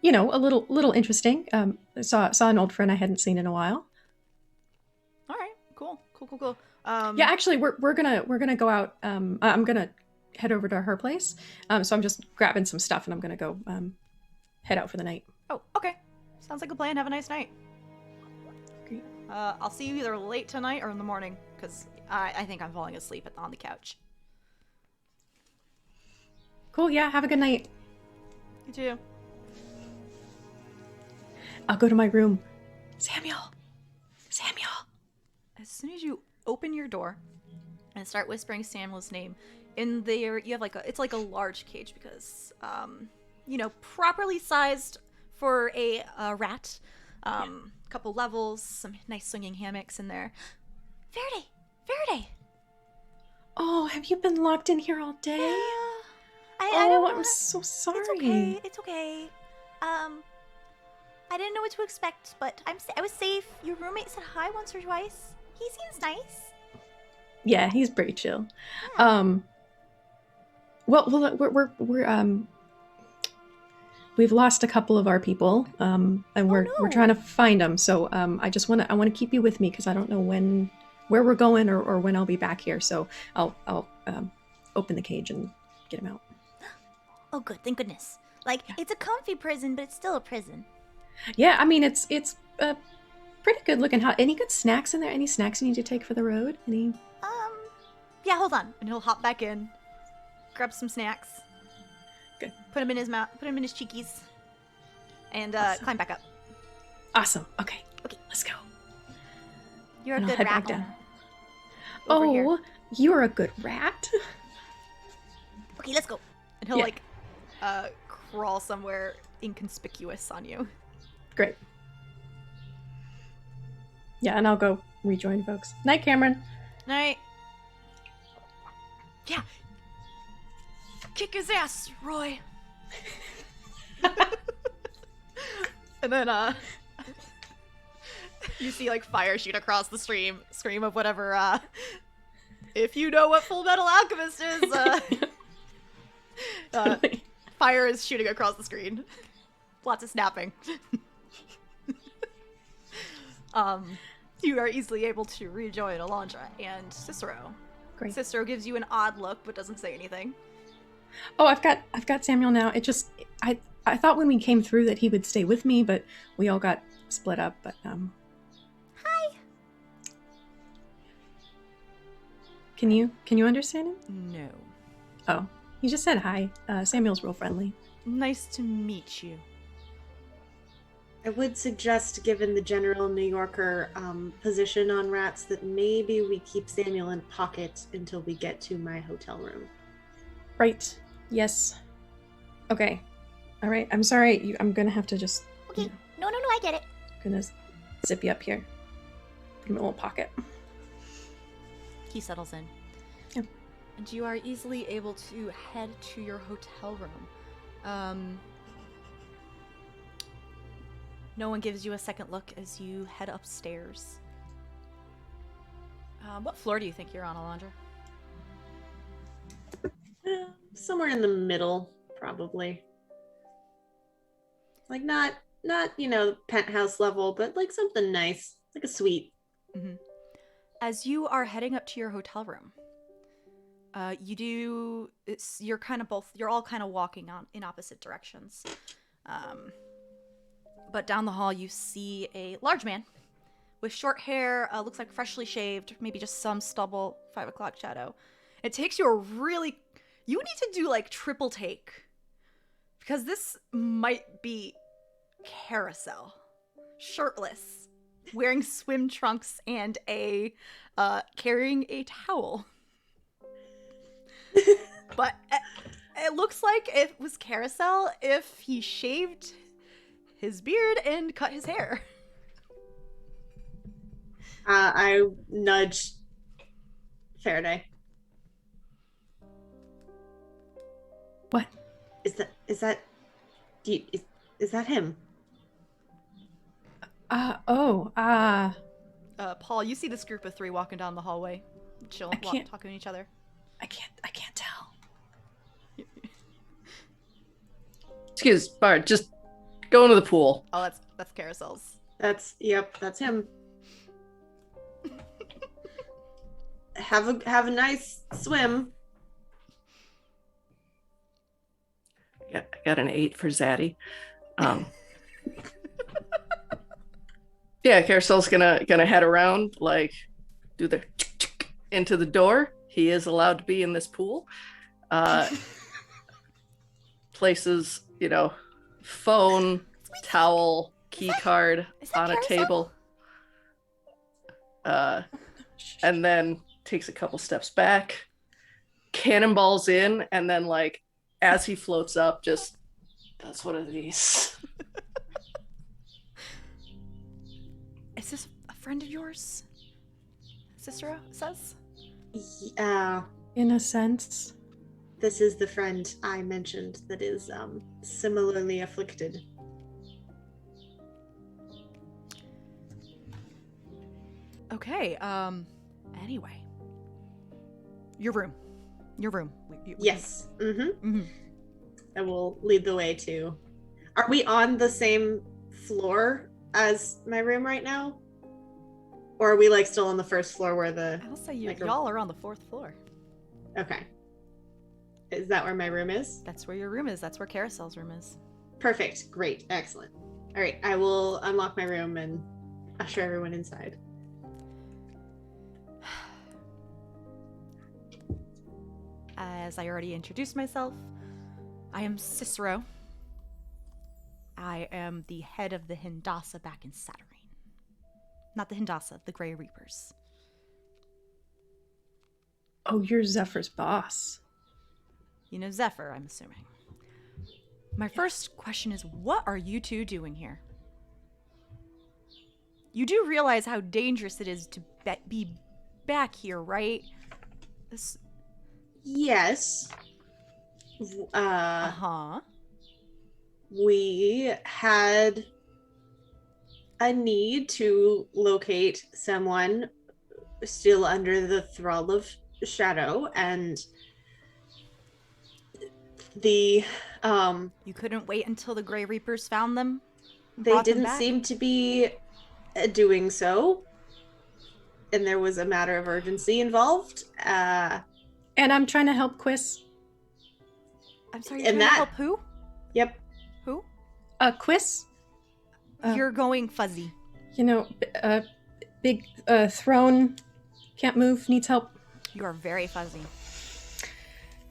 little interesting. Saw an old friend I hadn't seen in a while. All right, cool. Yeah, actually, we're gonna go out. I'm gonna head over to her place. So I'm just grabbing some stuff, and I'm gonna go head out for the night. Oh, okay. Sounds like a plan. Have a nice night. Great. I'll see you either late tonight or in the morning, because I think I'm falling asleep on the couch. Cool. Yeah. Have a good night. You too. I'll go to my room. Samuel. As soon as you open your door and start whispering Samuel's name, in there you have it's like a large cage because properly sized for a rat. Couple levels, some nice swinging hammocks in there. Farideh. Oh, have you been locked in here all day? Yeah. I don't I'm so sorry. It's okay. I didn't know what to expect, but I was safe. Your roommate said hi once or twice. He seems nice. Yeah, he's pretty chill. Yeah. Well, we've lost a couple of our people, and we're trying to find them. So I want to keep you with me because I don't know where we're going or when I'll be back here. So I'll open the cage and get him out. Oh, good. Thank goodness. It's a comfy prison, but it's still a prison. Yeah, I mean it's pretty good looking. Any good snacks in there? Any snacks you need to take for the road? Any? Yeah. Hold on, and he'll hop back in, grab some snacks. Good. Put him in his mouth. Put him in his cheekies, and Awesome. climb back up. Awesome. Okay, let's go. You're a And I'll good head rat back down. owner. Over here. Oh, you're a good rat. Okay, let's go. And he'll crawl somewhere inconspicuous on you. Great. Yeah, and I'll go rejoin folks. Night, Cameron. Night. Yeah. Kick his ass, Roy. And then you see fire shoot across the scream of whatever if you know what Full Metal Alchemist is, fire is shooting across the screen. Lots of snapping. You are easily able to rejoin Alondra and Cicero. Great. Cicero gives you an odd look but doesn't say anything. Oh, I've got Samuel now. It just I thought when we came through that he would stay with me, but we all got split up. But Hi. Can you understand him? No. Oh, he just said hi. Samuel's real friendly. Nice to meet you. I would suggest, given the general New Yorker position on rats, that maybe we keep Samuel in pocket until we get to my hotel room. Right. Yes. Okay. All right. I'm sorry. I'm gonna have to just. Okay. No, I get it. Gonna zip you up here. Put him in a little pocket. He settles in. Yep. And you are easily able to head to your hotel room. No one gives you a second look as you head upstairs. What floor do you think you're on, Alondra? Somewhere in the middle, probably. Like not penthouse level, but like something nice, like a suite. Mm-hmm. As you are heading up to your hotel room, you're all kind of walking in opposite directions. But down the hall you see a large man with short hair, looks like freshly shaved, maybe just some stubble, 5 o'clock shadow. It takes you you need to do like triple take, because this might be Karosael, shirtless, wearing swim trunks and carrying a towel. But it looks like it was Karosael if he shaved his beard and cut his hair. I nudge Farideh. What? Is that him? Paul, you see this group of 3 walking down the hallway, talking to each other. I can't tell. Excuse, Bard, just go into the pool. Oh, that's Karosael's. That's him. Have a nice swim. Yeah, I got an 8 for Zaddy. Yeah, Karosael's gonna head around, like do the into the door. He is allowed to be in this pool. Places, phone, towel, key card on a table. And then takes a couple steps back, cannonballs in, and then like as he floats up, just does one of these. Is this a friend of yours? Cicero says? In a sense. This is the friend I mentioned that is similarly afflicted. Okay, anyway. Your room. Yes. I will lead the way to... Are we on the same floor as my room right now? Or are we like still on the first floor where the... I'll say y'all are on the 4th floor. Okay. Is that where my room is? That's where your room is. That's where Karosael's room is. Perfect. Great. Excellent. All right. I will unlock my room and usher everyone inside. As I already introduced myself, I am Cicero. I am the head of the Hindasa back in Saturnine. Not the Hindasa, the Grey Reapers. Oh, you're Zephyr's boss. You know Zephyr, I'm assuming. My first question is, what are you 2 doing here? You do realize how dangerous it is to be back here, right? Yes. We had a need to locate someone still under the thrall of shadow, and you couldn't wait until the Grey Reapers found them? They didn't seem to be doing so, and there was a matter of urgency involved. And I'm trying to help Quiz. I'm sorry, you're trying to help who? Yep. Who? Quiz. You're going fuzzy. Big throne, can't move, needs help. You are very fuzzy.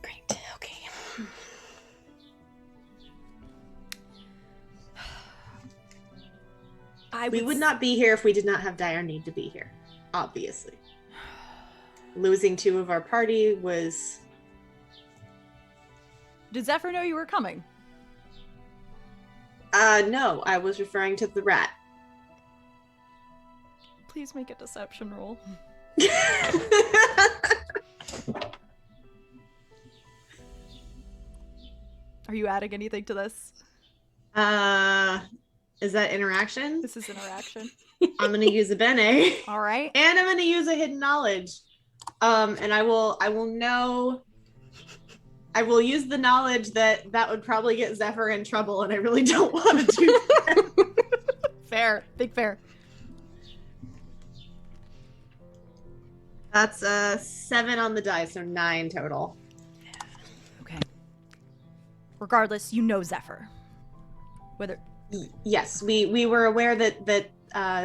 Great, okay. We would not be here if we did not have dire need to be here, obviously. Losing 2 of our party was... Did Zephyr know you were coming? No, I was referring to the rat. Please make a deception roll. Are you adding anything to this? Is that interaction? This is interaction. I'm gonna use a bene. All right. And I'm gonna use a hidden knowledge. And I will use the knowledge that would probably get Zephyr in trouble, and I really don't want to do that. Fair. Big fair. That's a 7 on the die, so 9 total. Okay. Regardless, you know Zephyr. Whether Yes, we were aware that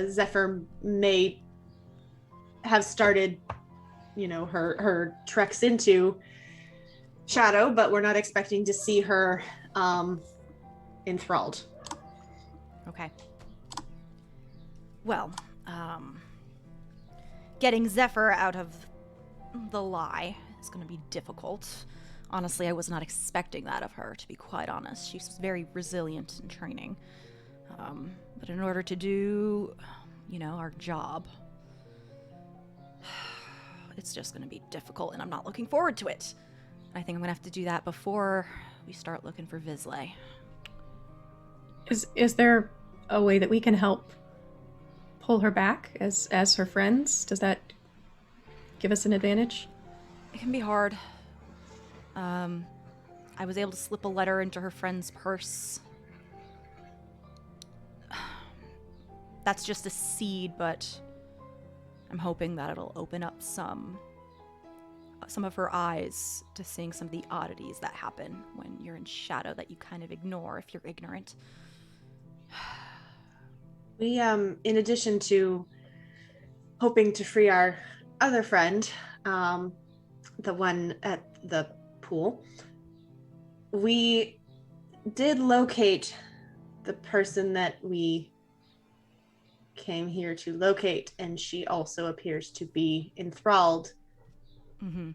Zephyr may have started, her treks into Shadow, but we're not expecting to see her enthralled. Okay. Well, getting Zephyr out of the lie is going to be difficult. Honestly, I was not expecting that of her, to be quite honest. She's very resilient in training. But in order to do, our job, it's just going to be difficult, and I'm not looking forward to it. I think I'm going to have to do that before we start looking for Vizsla. Is there a way that we can help pull her back as her friends? Does that give us an advantage? It can be hard. I was able to slip a letter into her friend's purse. That's just a seed, but I'm hoping that it'll open up some of her eyes to seeing some of the oddities that happen when you're in Shadow that you kind of ignore if you're ignorant. We, in addition to hoping to free our other friend, the one at the pool, we did locate the person that we came here to locate, and she also appears to be enthralled. Mm-hmm.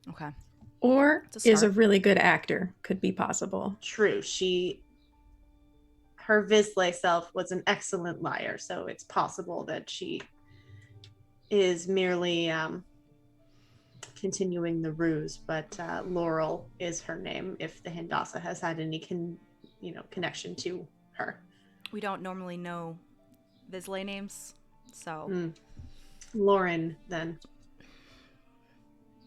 Okay. Or is a really good actor. Could be possible. True. Her Vizsla self was an excellent liar, so it's possible that she is merely continuing the ruse, but Laurel is her name if the Hindasa has had any connection to her. We don't normally know Vizsla names, so... Lauren, then.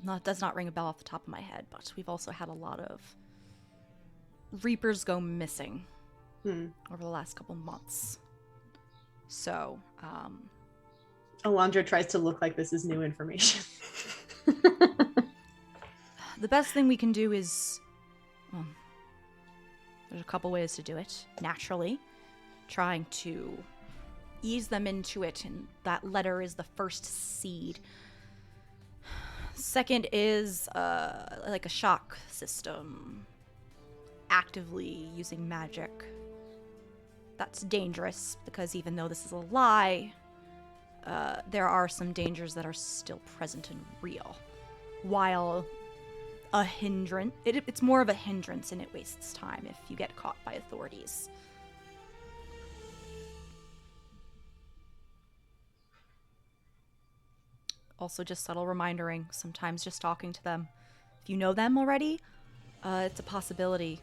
No, it does not ring a bell off the top of my head, but we've also had a lot of Reapers go missing over the last couple months. So, Alondra tries to look like this is new information. The best thing we can do is, there's a couple ways to do it. Naturally, trying to ease them into it, and that letter is the first seed. Second is like a shock system, actively using magic. That's dangerous because even though this is a lie, there are some dangers that are still present and real. While a hindrance, it's more of a hindrance, and it wastes time if you get caught by authorities. Also, just subtle remindering, sometimes just talking to them. If you know them already, it's a possibility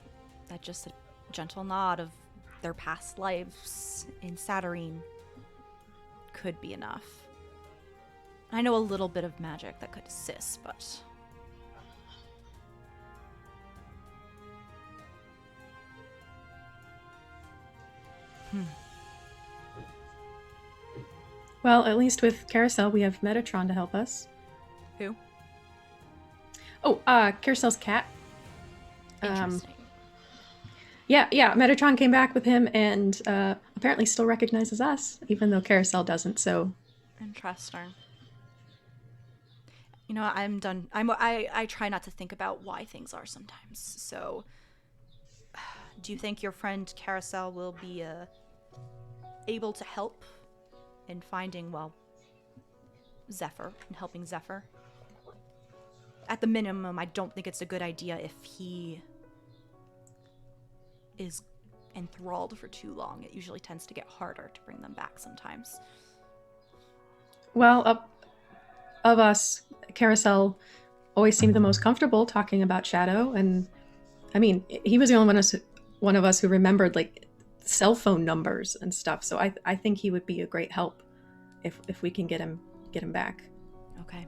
that just a gentle nod of their past lives in Saturnine could be enough. I know a little bit of magic that could assist, but... Well, at least with Karosael, we have Metatron to help us. Who? Oh, Karosael's cat. Interesting. Yeah, Metatron came back with him and apparently still recognizes us, even though Karosael doesn't, so... Interesting. I'm done. I try not to think about why things are sometimes, so... Do you think your friend Karosael will be able to help in finding, Zephyr, and helping Zephyr? At the minimum, I don't think it's a good idea if he is enthralled for too long. It usually tends to get harder to bring them back sometimes. Well, of us, Karosael always seemed the most comfortable talking about Shadow, and I mean, he was the only one of us who remembered like cell phone numbers and stuff. So I think he would be a great help if we can get him back. Okay.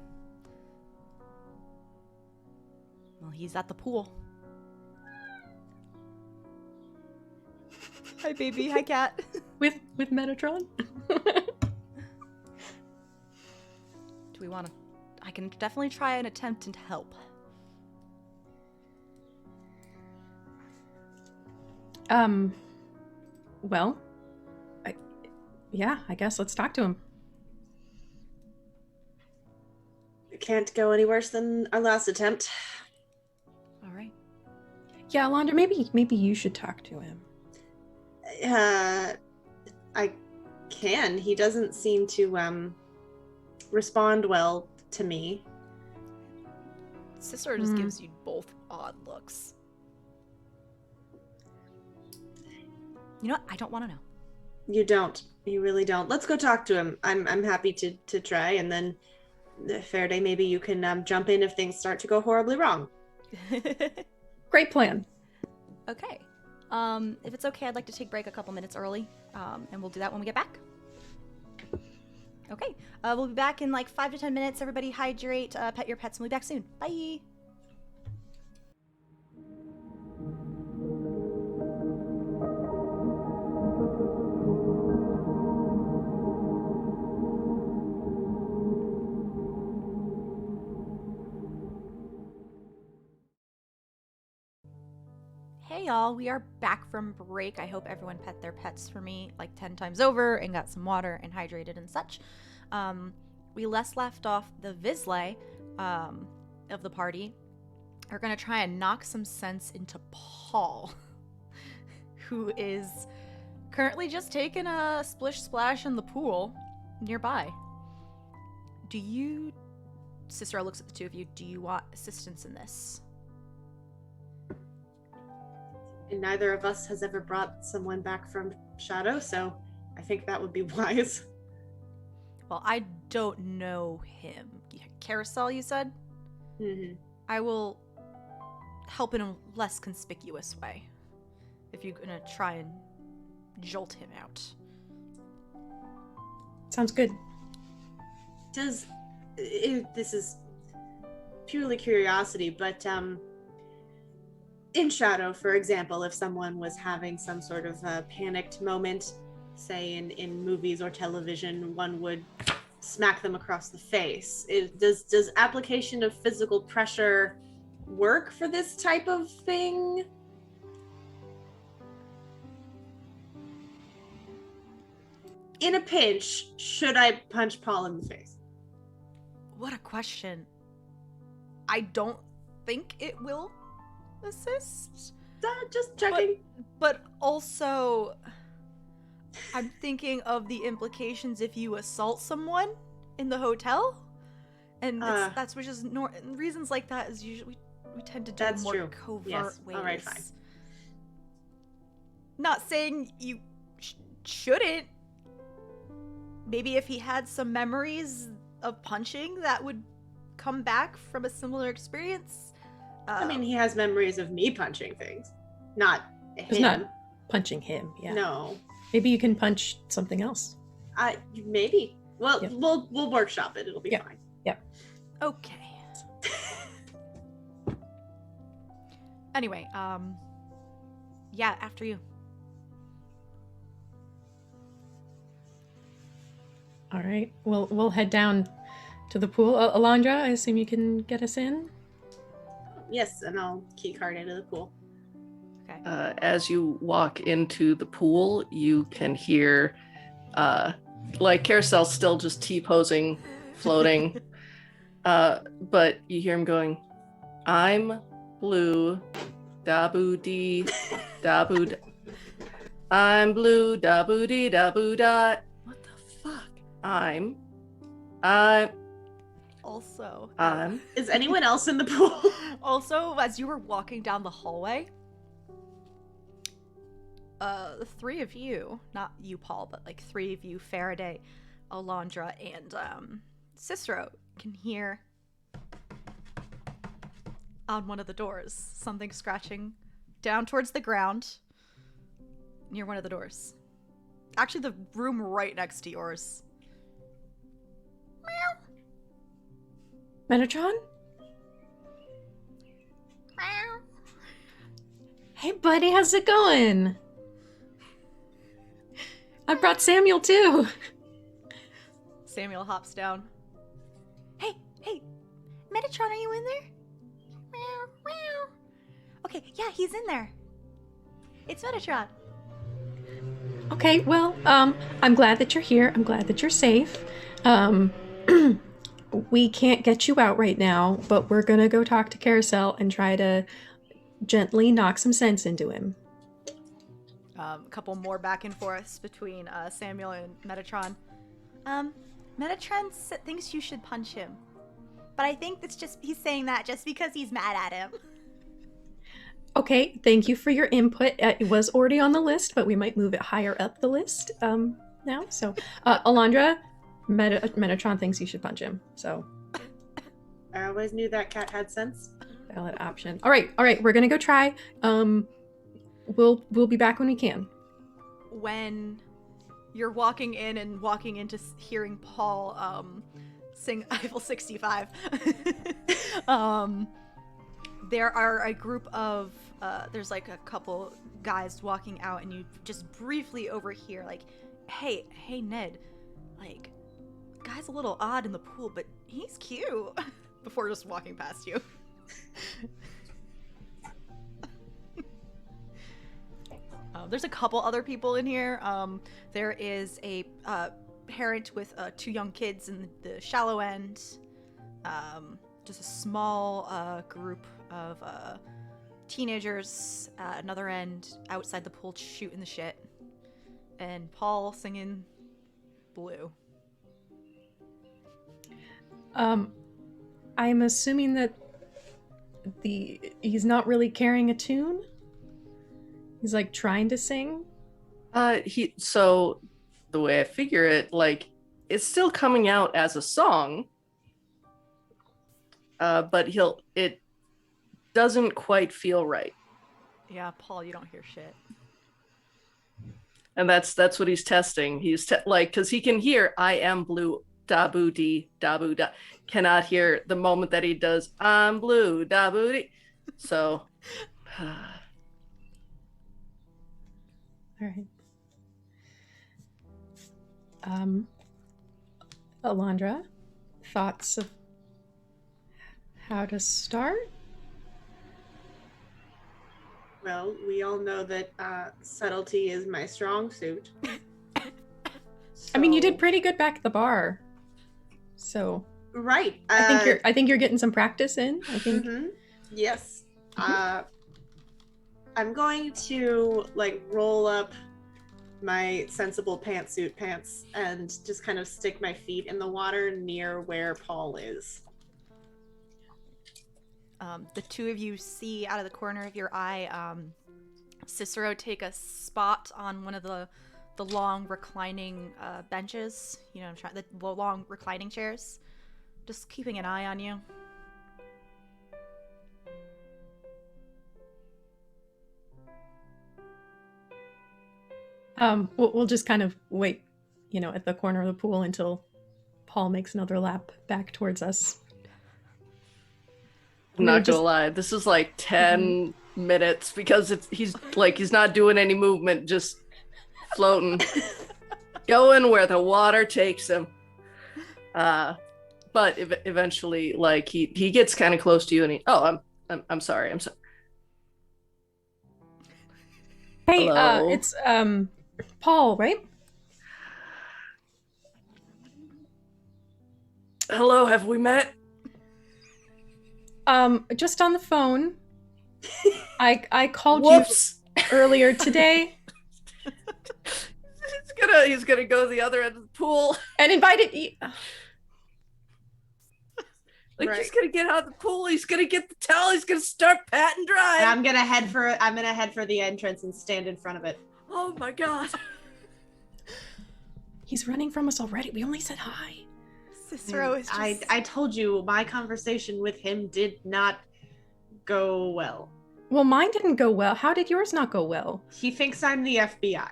Well, he's at the pool. Hi, baby. Hi, cat. With Metatron? Do we want to? I can definitely try an attempt to help. Well, I guess let's talk to him. It can't go any worse than our last attempt. All right. Yeah, Alondra, maybe you should talk to him. I can. He doesn't seem to respond well to me. Sister just gives you both odd looks. You know what? I don't want to know. You don't. You really don't. Let's go talk to him. I'm happy to try, and then Farideh, maybe you can jump in if things start to go horribly wrong. Great plan. Okay. If it's okay, I'd like to take break a couple minutes early, and we'll do that when we get back. Okay. We'll be back in like 5 to 10 minutes. Everybody hydrate, pet your pets, and we'll be back soon. Bye! Hey y'all, we are back from break. I hope everyone pet their pets for me like 10 times over and got some water and hydrated and such. We left off the Vizsla of the party are going to try and knock some sense into Paul, who is currently just taking a splish splash in the pool nearby. Cicero looks at the two of you, do you want assistance in this? And neither of us has ever brought someone back from Shadow, so I think that would be wise. Well, I don't know him. Karosael, you said? Mm-hmm. I will help in a less conspicuous way if you're gonna try and jolt him out. Sounds good. This is purely curiosity, but in Shadow, for example, if someone was having some sort of a panicked moment, say in movies or television, one would smack them across the face. Does application of physical pressure work for this type of thing? In a pinch, should I punch Paul in the face? What a question. I don't think it will assist. Just checking. But also, I'm thinking of the implications if you assault someone in the hotel, and that's which is reasons like that is usually we tend to do That's more true. covert Yes. ways. All right, fine. Not saying you shouldn't. Maybe if he had some memories of punching that would come back from a similar experience. I mean, he has memories of me punching things, not him. It's not punching him. Yeah. No. Maybe you can punch something else. Maybe. Well, Yep. we'll workshop it. It'll be Yep. fine. Okay. Anyway, yeah, after you. All right. We'll head down to the pool. Alondra, I assume you can get us in? Yes, and I'll key card into the pool. Okay. As you walk into the pool, you can hear, like Karosael's still just T-posing, floating, but you hear him going, "I'm blue, dabu dee, dabu. I'm blue, dabu dee, dabu da. What the fuck? I'm. Also, Is anyone else in the pool? also, as you were walking down the hallway, the three of you, not you, Paul, but like three of you, Farideh, Alondra, and Cicero, can hear on one of the doors something scratching down towards the ground, near one of the doors. Actually, the room right next to yours. Metatron? Hey, buddy, how's it going? I brought Samuel, too. Samuel hops down. Hey, Metatron, are you in there? Okay, yeah, he's in there. It's Metatron. Okay, well, I'm glad that you're here. I'm glad that you're safe. We can't get you out right now, but we're gonna go talk to Karosael and try to gently knock some sense into him. A couple more back and forths between Samuel and Metatron. Metatron thinks you should punch him. But I think he's saying that just because he's mad at him. Okay, thank you for your input. It was already on the list, but we might move it higher up the list now. So, Alondra, Metatron thinks you should punch him. So, I always knew that cat had sense. valid option. All right, we're gonna go try. We'll be back when we can. When you're walking in and walking into hearing Paul sing Eiffel 65, there are a group of there's like a couple guys walking out, and you just briefly overhear like, hey Ned, like, guy's a little odd in the pool, but he's cute, before just walking past you. There's a couple other people in here. There is a parent with 2 young kids in the shallow end. Just a small group of teenagers at another end, outside the pool shooting the shit. And Paul singing Blue. I'm assuming that he's not really carrying a tune. He's like trying to sing. So the way I figure it, like, it's still coming out as a song, but it doesn't quite feel right. Yeah, Paul, you don't hear shit. And that's what he's testing. He's because he can hear "I am blue, da boo dee, da boo da." Cannot hear the moment that he does "I'm blue, da boo dee." So. All right. Alondra, thoughts of how to start? Well, we all know that subtlety is my strong suit. I mean, you did So- pretty good back at the bar. So right. I think you're getting some practice in. I think. Mhm. Yes. I'm going to like roll up my sensible pantsuit pants and just kind of stick my feet in the water near where Paul is. The two of you see out of the corner of your eye Cicero take a spot on one of the long reclining benches, the long reclining chairs, just keeping an eye on you. We'll just kind of wait, at the corner of the pool until Paul makes another lap back towards us. I'm not gonna lie, this is like 10 minutes because he's not doing any movement, just floating, going where the water takes him. But eventually, like he gets kind of close to you, and I'm sorry. Hey, Hello? it's Paul, right? Hello, have we met? Just on the phone. I called Whoops. you earlier today He's gonna go to the other end of the pool. and invited you. Like Right. he's gonna get out of the pool. He's gonna get the towel. He's gonna start pat and dry. And I'm gonna head for the entrance and stand in front of it. Oh my god. He's running from us already. We only said hi. Cicero is just... I told you my conversation with him did not go well. Well, mine didn't go well. How did yours not go well? He thinks I'm the FBI.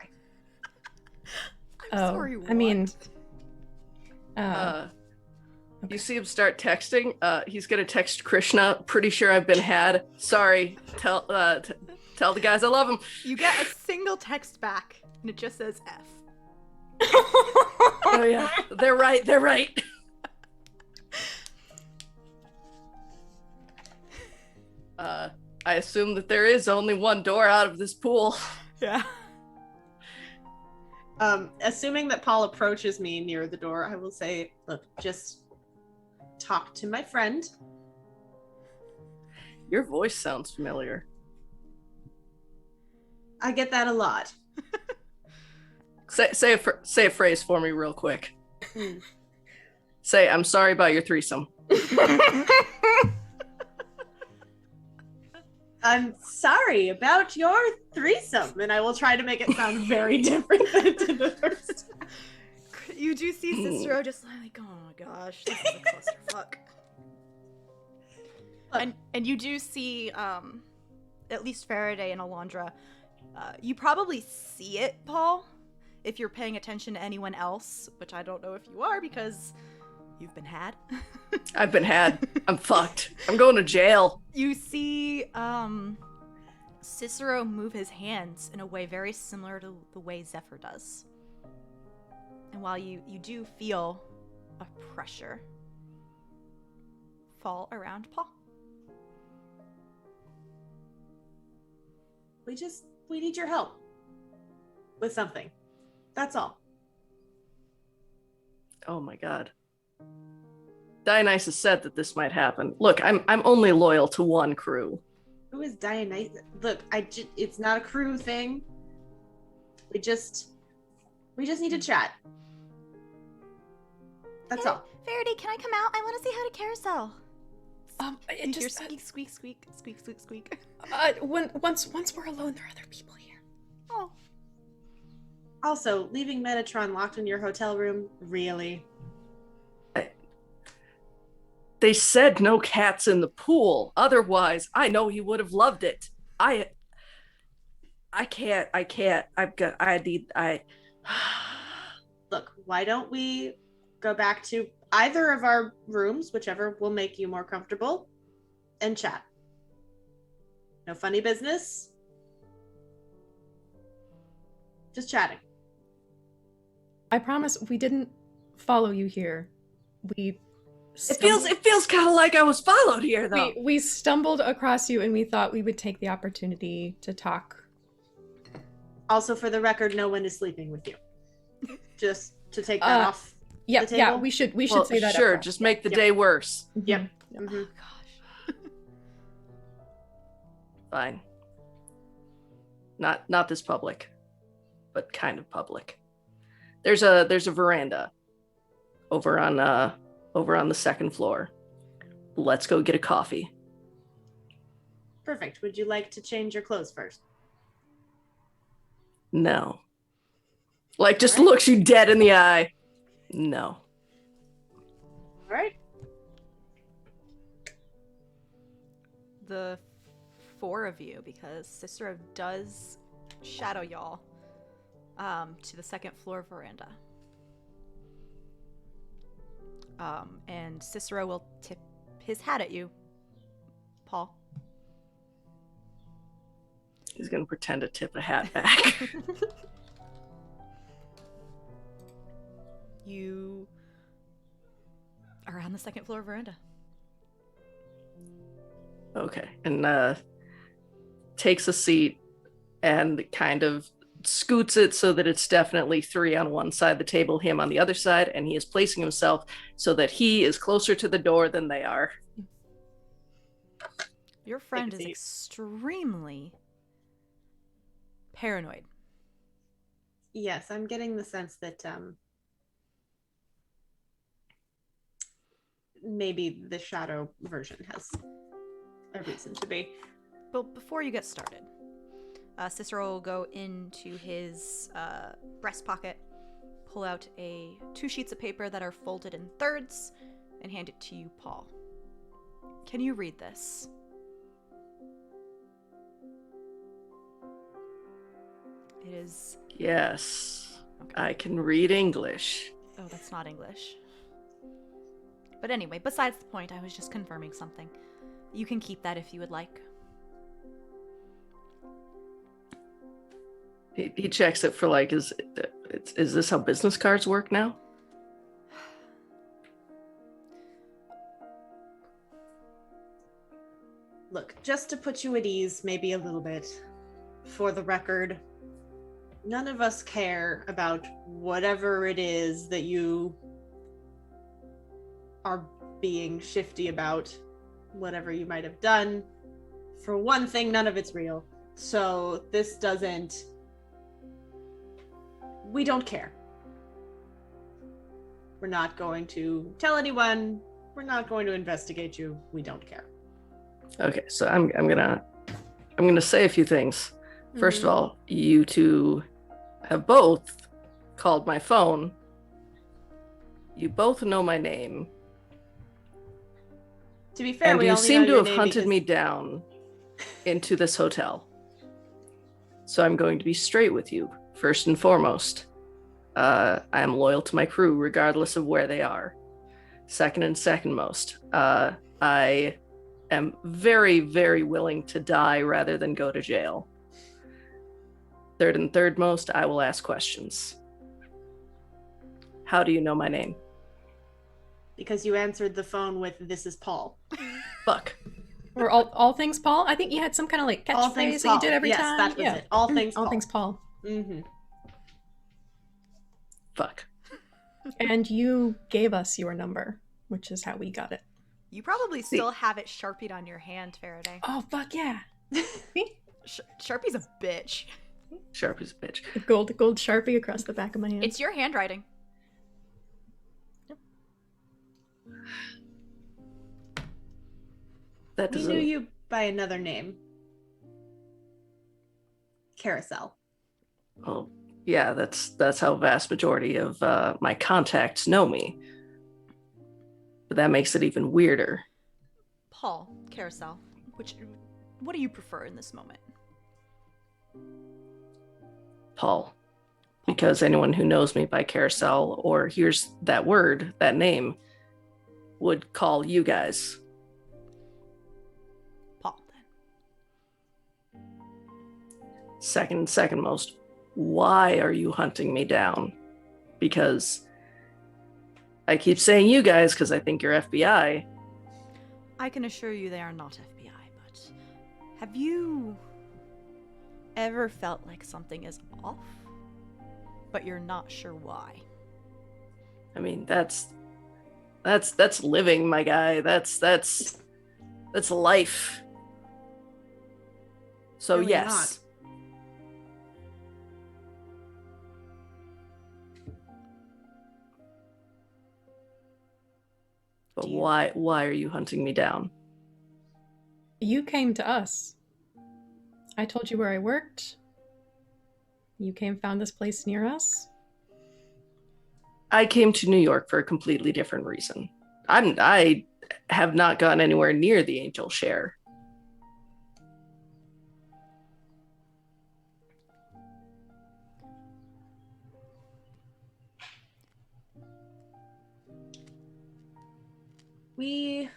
I'm sorry, I mean, You okay. see him start texting. He's gonna text Krishna. Pretty sure I've been had. Sorry. Tell the guys I love them. You get a single text back, and it just says F. Oh yeah, they're right. They're right. I assume that there is only one door out of this pool. Yeah. Assuming that Paul approaches me near the door, I will say, look, just talk to my friend. Your voice sounds familiar. I get that a lot. Say a phrase for me real quick. Say, I'm sorry about your threesome. I'm sorry about your threesome, and I will try to make it sound very different than it did the first time. You do see Cicero just like, oh my gosh, this is a clusterfuck. And you do see, at least Farideh and Alondra, you probably see it, Paul, if you're paying attention to anyone else, which I don't know if you are because you've been had. I've been had. I'm fucked. I'm going to jail. You see Cicero move his hands in a way very similar to the way Zephyr does. And while you do feel a pressure fall around Paul. We need your help with something. That's all. Oh my god. Dionysus said that this might happen. Look, I'm only loyal to one crew. Who is Dionysus? Look, it's not a crew thing. We just need to chat. That's all. Farideh, can I come out? I want to say hi to Karosael. It You just hear squeak, squeak, squeak, squeak, squeak. once we're alone, there are other people here. Oh. Also, leaving Metatron locked in your hotel room, really? They said no cats in the pool. Otherwise, I know he would have loved it. I can't. Look, why don't we go back to either of our rooms, whichever will make you more comfortable, and chat. No funny business. Just chatting. I promise we didn't follow you here. It feels kind of like I was followed here, though. We stumbled across you and we thought we would take the opportunity to talk. Also, for the record, no one is sleeping with you. Just to take that off. Yeah, the table? we should Well, say that. sure, up front. just make the day worse. Yep. Oh gosh. Fine. Not this public, but kind of public. There's a veranda over on the second floor. Let's go get a coffee. Perfect. Would you like to change your clothes first? No. Like, just looks you dead in the eye. No. All right. The four of you, because Cicero does shadow y'all to the second floor veranda. And Cicero will tip his hat at you, Paul. He's gonna pretend to tip a hat back. You are on the second floor veranda. Okay. And takes a seat and kind of scoots it so that it's definitely three on one side of the table, him on the other side, and he is placing himself so that he is closer to the door than they are. Your friend is extremely paranoid. Yes, I'm getting the sense that maybe the shadow version has a reason to be. But before you get started, Cicero will go into his breast pocket, pull out two sheets of paper that are folded in thirds, and hand it to you, Paul. Can you read this? It is... Yes. Okay. I can read English. Oh, that's not English. But anyway, besides the point, I was just confirming something. You can keep that if you would like. He checks it for like, is this how business cards work now? Look, just to put you at ease, maybe a little bit, for the record, none of us care about whatever it is that you are being shifty about, whatever you might have done. For one thing, none of it's real. So this doesn't... We don't care. We're not going to tell anyone. We're not going to investigate you. We don't care. Okay, so I'm gonna say a few things. First of all, you two have both called my phone. You both know my name. To be fair, And we you only seem know to your have name hunted because- me down into this hotel. So I'm going to be straight with you. First and foremost, I am loyal to my crew regardless of where they are. Second and second most, I am very, very willing to die rather than go to jail. Third and third most, I will ask questions. How do you know my name? Because you answered the phone with "This is Paul." Fuck. Or all things Paul? I think you had some kind of like All things catchphrase that you did Paul. every Yes, time. that was it. All things All Paul. things Paul. Mm-hmm. Fuck. And you gave us your number, which is how we got it. You probably still have it Sharpied on your hand, Farideh. Oh, fuck yeah. Sharpie's a bitch. Sharp as a bitch. The gold Sharpie across the back of my hand. It's your handwriting. That We doesn't... knew you by another name. Karosael. Well, yeah, that's how vast majority of my contacts know me. But that makes it even weirder. Paul, Karosael. What do you prefer in this moment? Paul. Because anyone who knows me by Karosael or hears that word, that name, would call you guys. Paul, then. Second most, why are you hunting me down? Because I keep saying you guys because I think you're FBI. I can assure you they are not FBI, but have you ever felt like something is off, but you're not sure why? I mean, that's living, my guy. That's life. So Really yes. But why are you hunting me down? You came to us. I told you where I worked. You came, found this place near us. I came to New York for a completely different reason. I have not gone anywhere near the Angel Share. We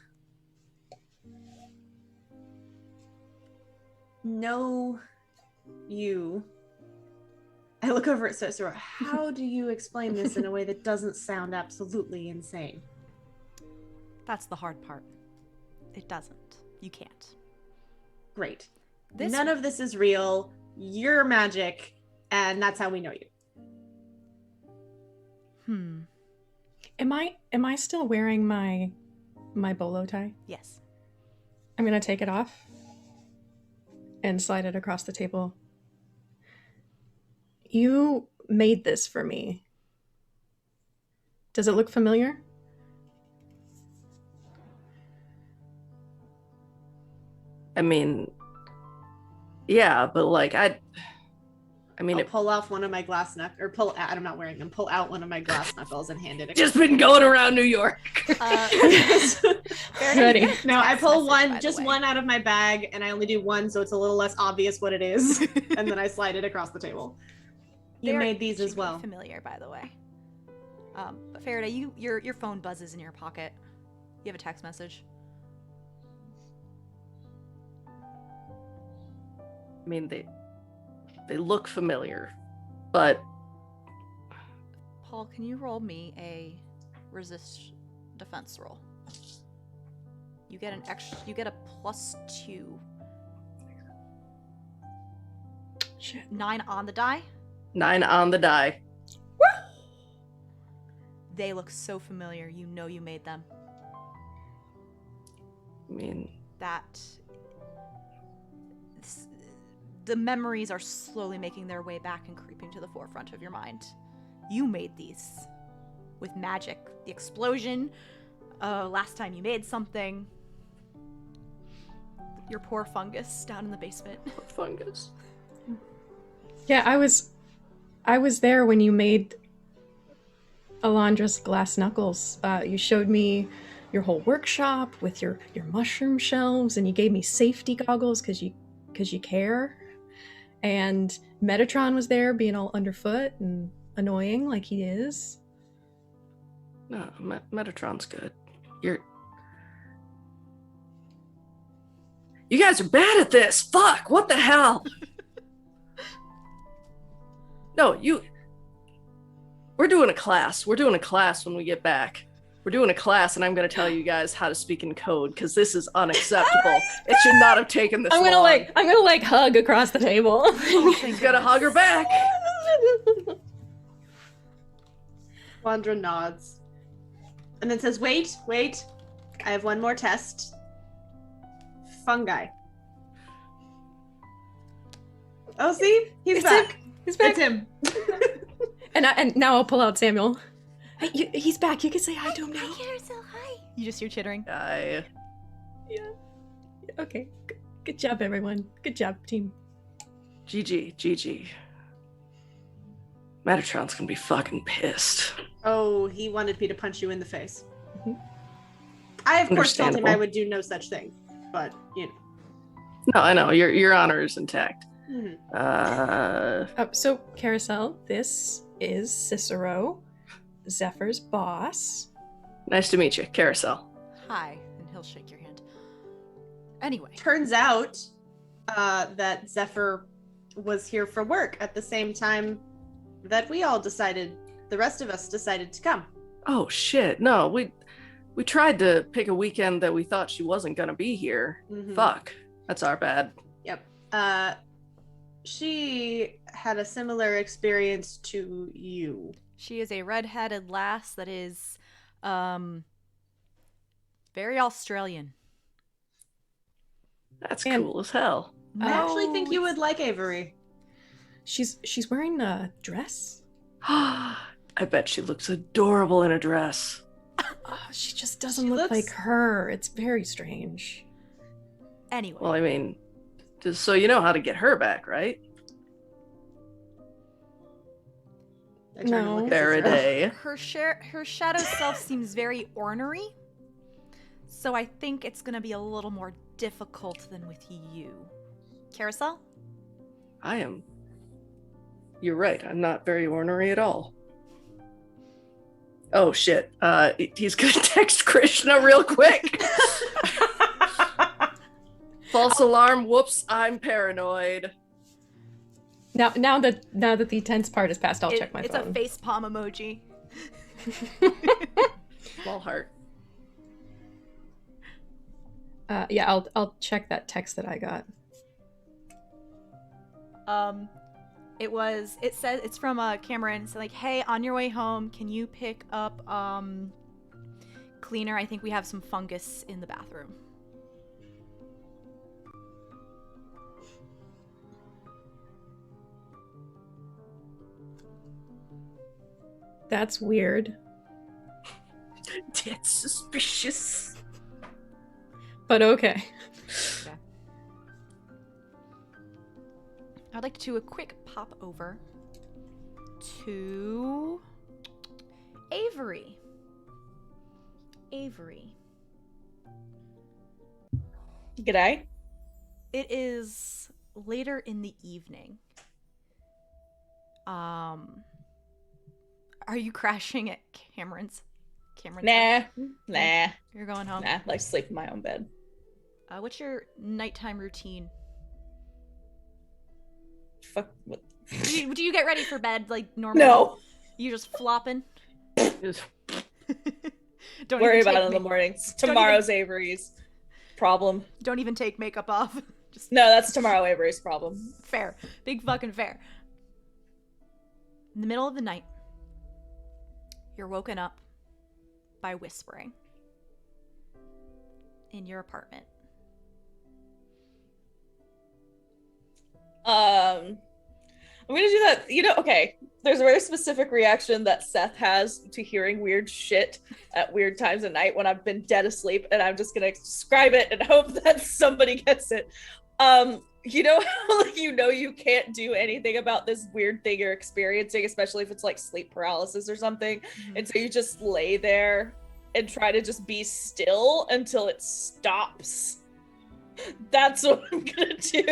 know you. I look over at Sora. How do you explain this in a way that doesn't sound absolutely insane? That's the hard part. It doesn't. You can't. Great. This- None of this is real. You're magic, and that's how we know you. Am I still wearing my bolo tie? Yes. I'm gonna take it off and slide it across the table. You made this for me. Does it look familiar? I mean, yeah, but like I mean, I'll it pull off one of my glass knuckles, or pull out, I'm not wearing them, pull out one of my glass knuckles and hand it. just been going around New York. Ready. No, I pull Message, by one, the just way. one out of my bag, and I only do one, so it's a little less obvious what it is, and then I slide it across the table. You They're made these as extremely well. Familiar, by the way. But Farideh, your phone buzzes in your pocket. You have a text message. I mean, they look familiar, but Paul, can you roll me a resist defense roll? You get you get a +2. Shit. 9 on the die. 9 on the die. They look so familiar. You know you made them. I mean, the memories are slowly making their way back and creeping to the forefront of your mind. You made these with magic. The explosion, last time you made something. Your poor fungus down in the basement. fungus. Yeah, I was there when you made Alondra's glass knuckles. You showed me your whole workshop with your mushroom shelves, and you gave me safety goggles because you care. And Metatron was there being all underfoot and annoying like he is. No, Metatron's good. You guys are bad at this. Fuck, what the hell? No, we're doing a class. We're doing a class when we get back. We're doing a class, and I'm going to tell you guys how to speak in code because this is unacceptable. It should not have taken this I'm gonna long. hug across the table. He's gonna hug her back. Alondra nods. And then says, wait. I have one more test. Fungi. Oh, see? He's back. He's back. It's him. And now I'll pull out Samuel. Hey, he's back. You can say hi to him now. Hi, Karosael, hi. You just hear chittering. Yeah. Okay. Good job, everyone. Good job, team. GG. Metatron's gonna be fucking pissed. Oh, he wanted me to punch you in the face. Mhm. I, of course, told him Understandable. I would do no such thing. But, you know. No, I know. Your honor is intact. Mhm. So, Karosael, this is Cicero, Zephyr's boss. Nice to meet you, Karosael. Hi, and he'll shake your hand. Anyway. Turns out that Zephyr was here for work at the same time that the rest of us decided to come. Oh shit! No, we tried to pick a weekend that we thought she wasn't gonna be here. Mhm. Fuck, that's our bad. Yep. She had a similar experience to you. She is a red-headed lass that is very Australian. That's And- cool as hell. I actually think you it's- would like Avery. She's wearing a dress. I bet she looks adorable in a dress. Oh, she just doesn't She look looks- like her. It's very strange. Anyway. Well, I mean, just so you know how to get her back, right? I turn and No. look at Cicero. Farideh. Her shadow self seems very ornery, so I think it's gonna be a little more difficult than with you. Karosael? I am. You're right. I'm not very ornery at all. Oh shit. He's gonna text Krishna real quick. False alarm. Whoops. I'm paranoid. Now that the tense part is past, I'll check my it's phone. a facepalm emoji. Small heart. Yeah, I'll check that text that I got. It says it's from Cameron. It's like, hey, on your way home, can you pick up cleaner? I think we have some fungus in the bathroom. That's weird. That's suspicious. But okay. I'd like to do a quick pop over to Avery. G'day. It is later in the evening. Are you crashing at Cameron's? Nah. house? Nah. You're going home. Nah. Like sleep in my own bed. What's your nighttime routine? Fuck. What? Do you get ready for bed like normal? No. You just flopping? Just- Don't Worry even about take it in the ma- mornings. Don't even- Tomorrow's Avery's problem. Don't even take makeup off. Just No, that's tomorrow Avery's problem. fair. Big fucking fair. In the middle of the night, you're woken up by whispering in your apartment. I'm gonna do that. Okay. There's a very specific reaction that Seth has to hearing weird shit at weird times of night when I've been dead asleep, and I'm just gonna describe it and hope that somebody gets it. How you can't do anything about this weird thing you're experiencing, especially if it's like sleep paralysis or something, and so you just lay there and try to just be still until it stops. That's what I'm gonna do,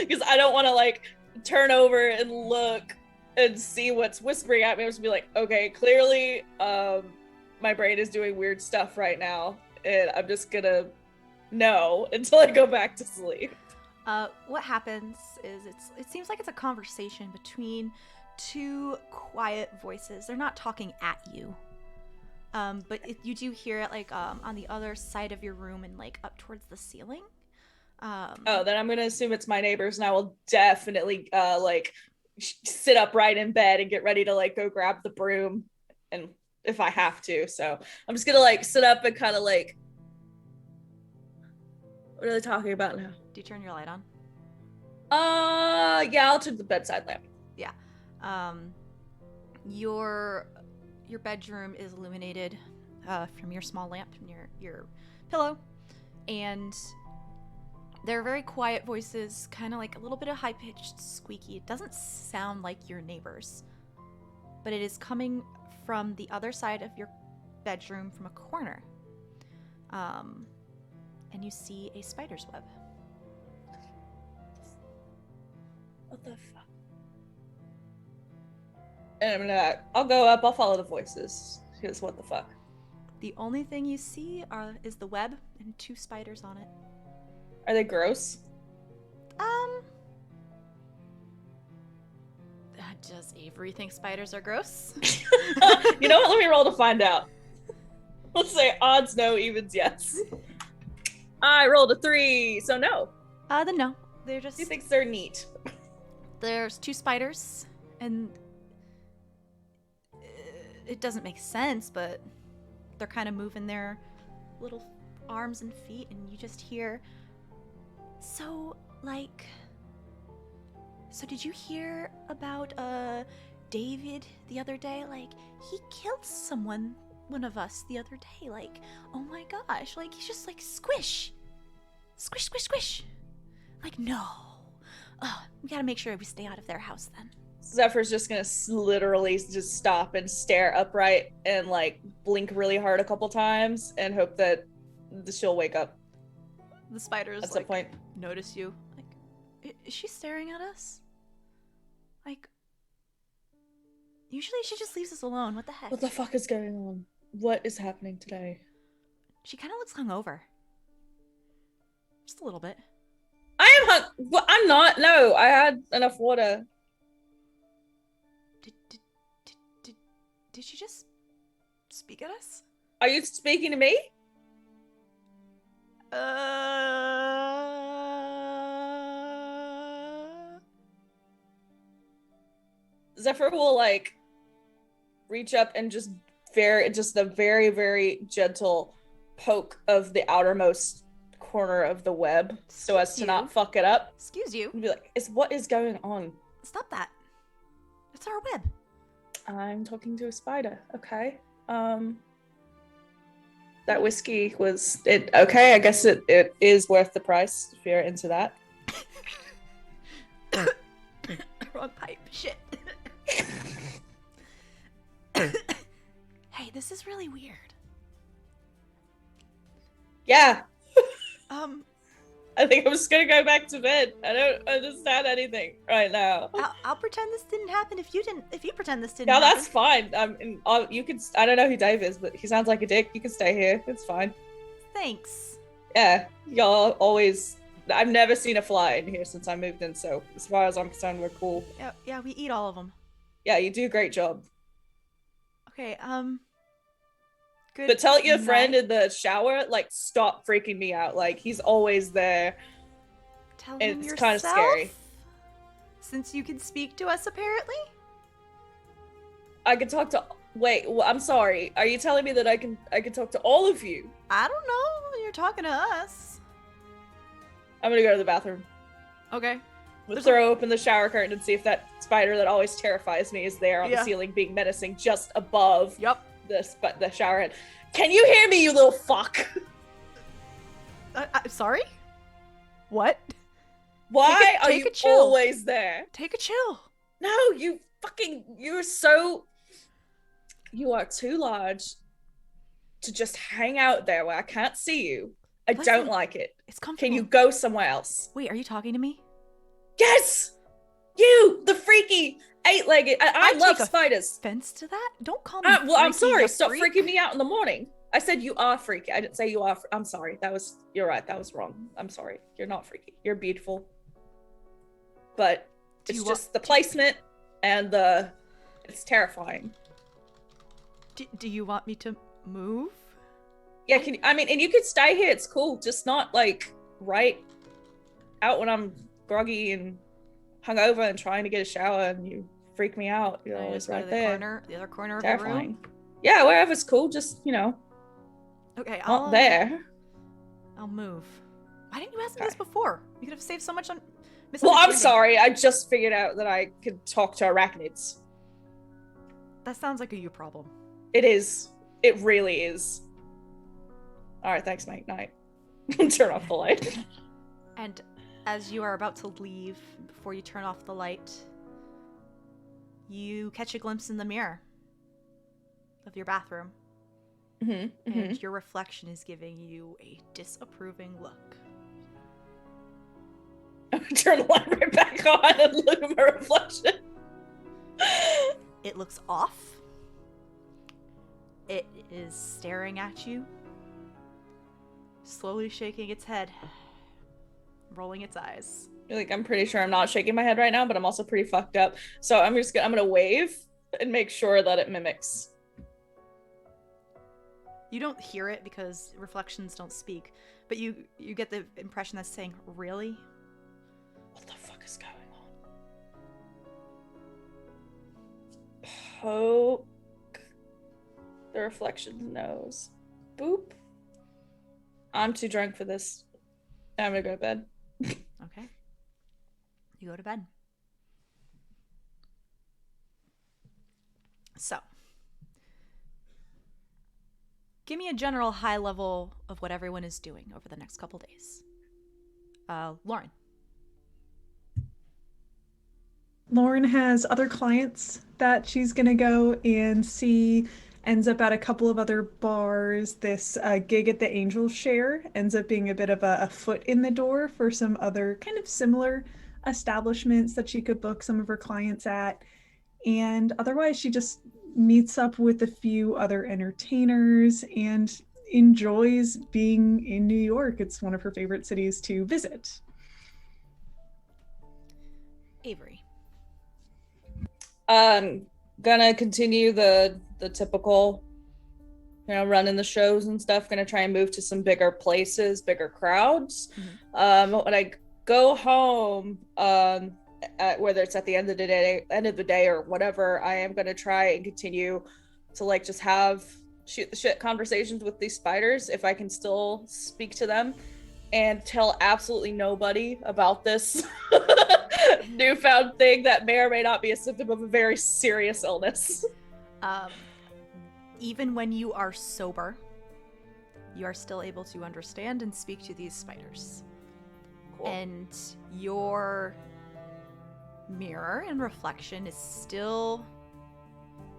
because I don't want to like turn over and look and see what's whispering at me. I'm just gonna be like, okay, clearly my brain is doing weird stuff right now, and I'm just gonna know until I go back to sleep. What happens is it seems like it's a conversation between two quiet voices. They're not talking at you. But you do hear it like on the other side of your room and like up towards the ceiling. Then I'm gonna assume it's my neighbors, and I will definitely sit upright in bed and get ready to like go grab the broom, and if I have to. So I'm just gonna like sit up and kind of like, what are they talking about now? Do you turn your light on? Yeah, I'll turn the bedside lamp. Yeah. Your bedroom is illuminated from your small lamp and your pillow, and there are very quiet voices, kind of like a little bit of high-pitched squeaky. It doesn't sound like your neighbors, but it is coming from the other side of your bedroom from a corner. And you see a spider's web. What the fuck? And I'll go up, I'll follow the voices, because what the fuck? The only thing you see is the web and two spiders on it. Are they gross? Does Avery think spiders are gross? You know what? Let me roll to find out. Let's say odds no, evens yes. I rolled a 3, so no. Then no. They're just... He thinks they're neat. There's two spiders, and it doesn't make sense, but they're kind of moving their little arms and feet, and you just hear, so did you hear about David the other day? Like, he killed one of us the other day. Like, oh my gosh, like, he's just like, squish, squish, squish, squish. Like, no. We gotta make sure we stay out of their house then. Zephyr's just gonna literally just stop and stare upright and like blink really hard a couple times and hope that she'll wake up The spiders at some point. notice you. Like, is she staring at us? Like, usually she just leaves us alone. What the heck? What the fuck is going on? What is happening today? She kind of looks hungover. Just a little bit. Well, I'm not. No, I had enough water. Did she just speak at us? Are you speaking to me? Zephyr will like reach up and just a very, very gentle poke of the outermost corner of the web so as to not fuck it up. Excuse you. And be like, what is going on? Stop that. It's our web. I'm talking to a spider. Okay. That whiskey was it. Okay, I guess it is worth the price if you're into that. Wrong pipe. Shit. Hey, this is really weird. Yeah. I think I'm just gonna go back to bed. I don't understand anything right now. I'll pretend this didn't happen if you didn't. If you pretend this didn't No, happen. that's fine. You can. I don't know who Dave is, but he sounds like a dick. You can stay here. It's fine. Thanks. Yeah, y'all always. I've never seen a fly in here since I moved in, so as far as I'm concerned, we're cool. Yeah, we eat all of them. Yeah, you do a great job. Okay, good. But tell your night. friend in the shower, like, stop freaking me out. Like, he's always there. Tell and him it's yourself. kind of scary. Since you can speak to us, apparently. I can talk to. Wait, I'm sorry. Are you telling me that I can talk to all of you? I don't know. You're talking to us. I'm gonna go to the bathroom. Okay. We'll throw open the shower curtain and see if that spider that always terrifies me is there on the ceiling, being menacing just above. Yep. The shower head. Can you hear me, you little fuck? Sorry? What? Why are take you a chill. always there? Take a chill. No, you are too large to just hang out there where I can't see you. I Listen, don't like it. It's comfortable. Can you go somewhere else? Wait, are you talking to me? Yes! You, the freaky eight-legged. I love take spiders. Offense to that? Don't call me Well, I'm freaky, sorry. you Stop freak. freaking me out in the morning. I said you are freaky. I didn't say you are. I'm sorry. You're right. That was wrong. I'm sorry. You're not freaky. You're beautiful. But it's just the placement and it's terrifying. Do you want me to move? Yeah, and you could stay here. It's cool. Just not like right out when I'm groggy and hungover and trying to get a shower and you freak me out. You're always right there. The other corner Terrifying. of the room. Yeah, wherever's cool. Just Okay, not there. I'll move. Why didn't you ask me this before? You could have saved so much on. Well, I'm sorry. I just figured out that I could talk to arachnids. That sounds like a you problem. It is. It really is. All right, thanks, mate. Night. Turn off the light. And as you are about to leave, before you turn off the light, you catch a glimpse in the mirror of your bathroom. And your reflection is giving you a disapproving look. Turn the light right back on and look at my reflection. It looks off. It is staring at you, slowly shaking its head, rolling its eyes. Like, I'm pretty sure I'm not shaking my head right now, but I'm also pretty fucked up. So I'm gonna wave and make sure that it mimics. You don't hear it because reflections don't speak, but you get the impression that's saying, "Really? What the fuck is going on?" Poke the reflection's nose. Boop. I'm too drunk for this. I'm gonna go to bed. Okay. You go to bed. So, give me a general high level of what everyone is doing over the next couple days. Lauren. Lauren has other clients that she's gonna go and see. Ends up at a couple of other bars. This gig at the Angel Share ends up being a bit of a foot in the door for some other kind of similar establishments that she could book some of her clients at. And otherwise, she just meets up with a few other entertainers and enjoys being in New York. It's one of her favorite cities to visit. Avery. Gonna continue the typical, running the shows and stuff. Gonna try and move to some bigger places, bigger crowds. When I go home, whether it's at the end of the day or whatever, I am gonna try and continue to just have shoot the shit conversations with these spiders if I can still speak to them, and tell absolutely nobody about this newfound thing that may or may not be a symptom of a very serious illness. Even when you are sober, you are still able to understand and speak to these spiders. Cool. And your mirror and reflection is still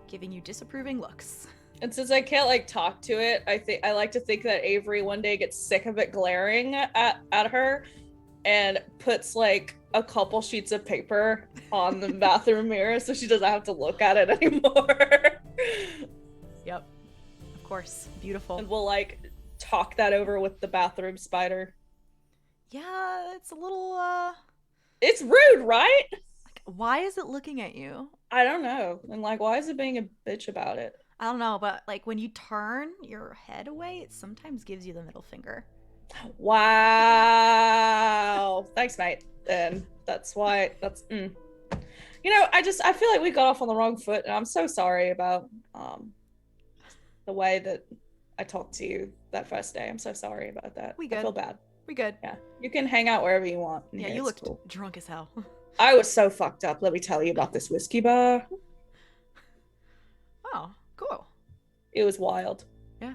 giving you disapproving looks. And since I can't talk to it, I like to think that Avery one day gets sick of it glaring at her and puts like a couple sheets of paper on the bathroom mirror so she doesn't have to look at it anymore. Yep. Of course. Beautiful. And we'll like talk that over with the bathroom spider. Yeah, it's a little, It's rude, right? like, why is it looking at you? I don't know. And like, why is it being a bitch about it? I don't know, but like when you turn your head away, it sometimes gives you the middle finger. Wow. Thanks, mate. And that's why You know, I feel like we got off on the wrong foot, and I'm so sorry about the way that I talked to you that first day. I'm so sorry about that. We good. I feel bad. We good. Yeah. You can hang out wherever you want. Yeah, you looked drunk as hell. I was so fucked up. Let me tell you about this whiskey bar. Oh, cool. It was wild. Yeah.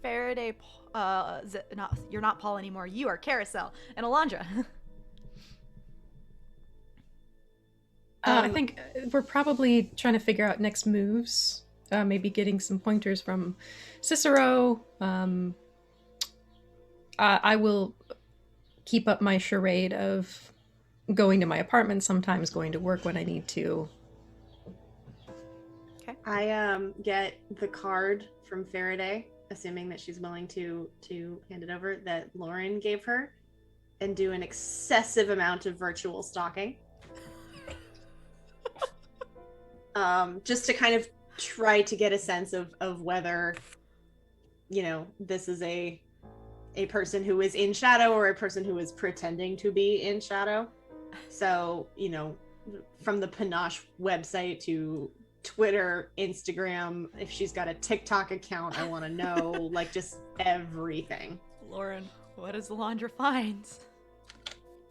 Farideh, you're not Paul anymore. You are Karosael and Alondra. I think we're probably trying to figure out next moves. Maybe getting some pointers from Cicero. I will keep up my charade of going to my apartment sometimes, going to work when I need to. Okay. I get the card from Farideh, assuming that she's willing to hand it over, that Lauren gave her, and do an excessive amount of virtual stalking. Just to kind of try to get a sense of whether, you know, this is a person who is in shadow or a person who is pretending to be in shadow. So, you know, from the Panache website to Twitter, Instagram, if she's got a TikTok account, I want to know, like, just everything. Lauren, what does Alondra find?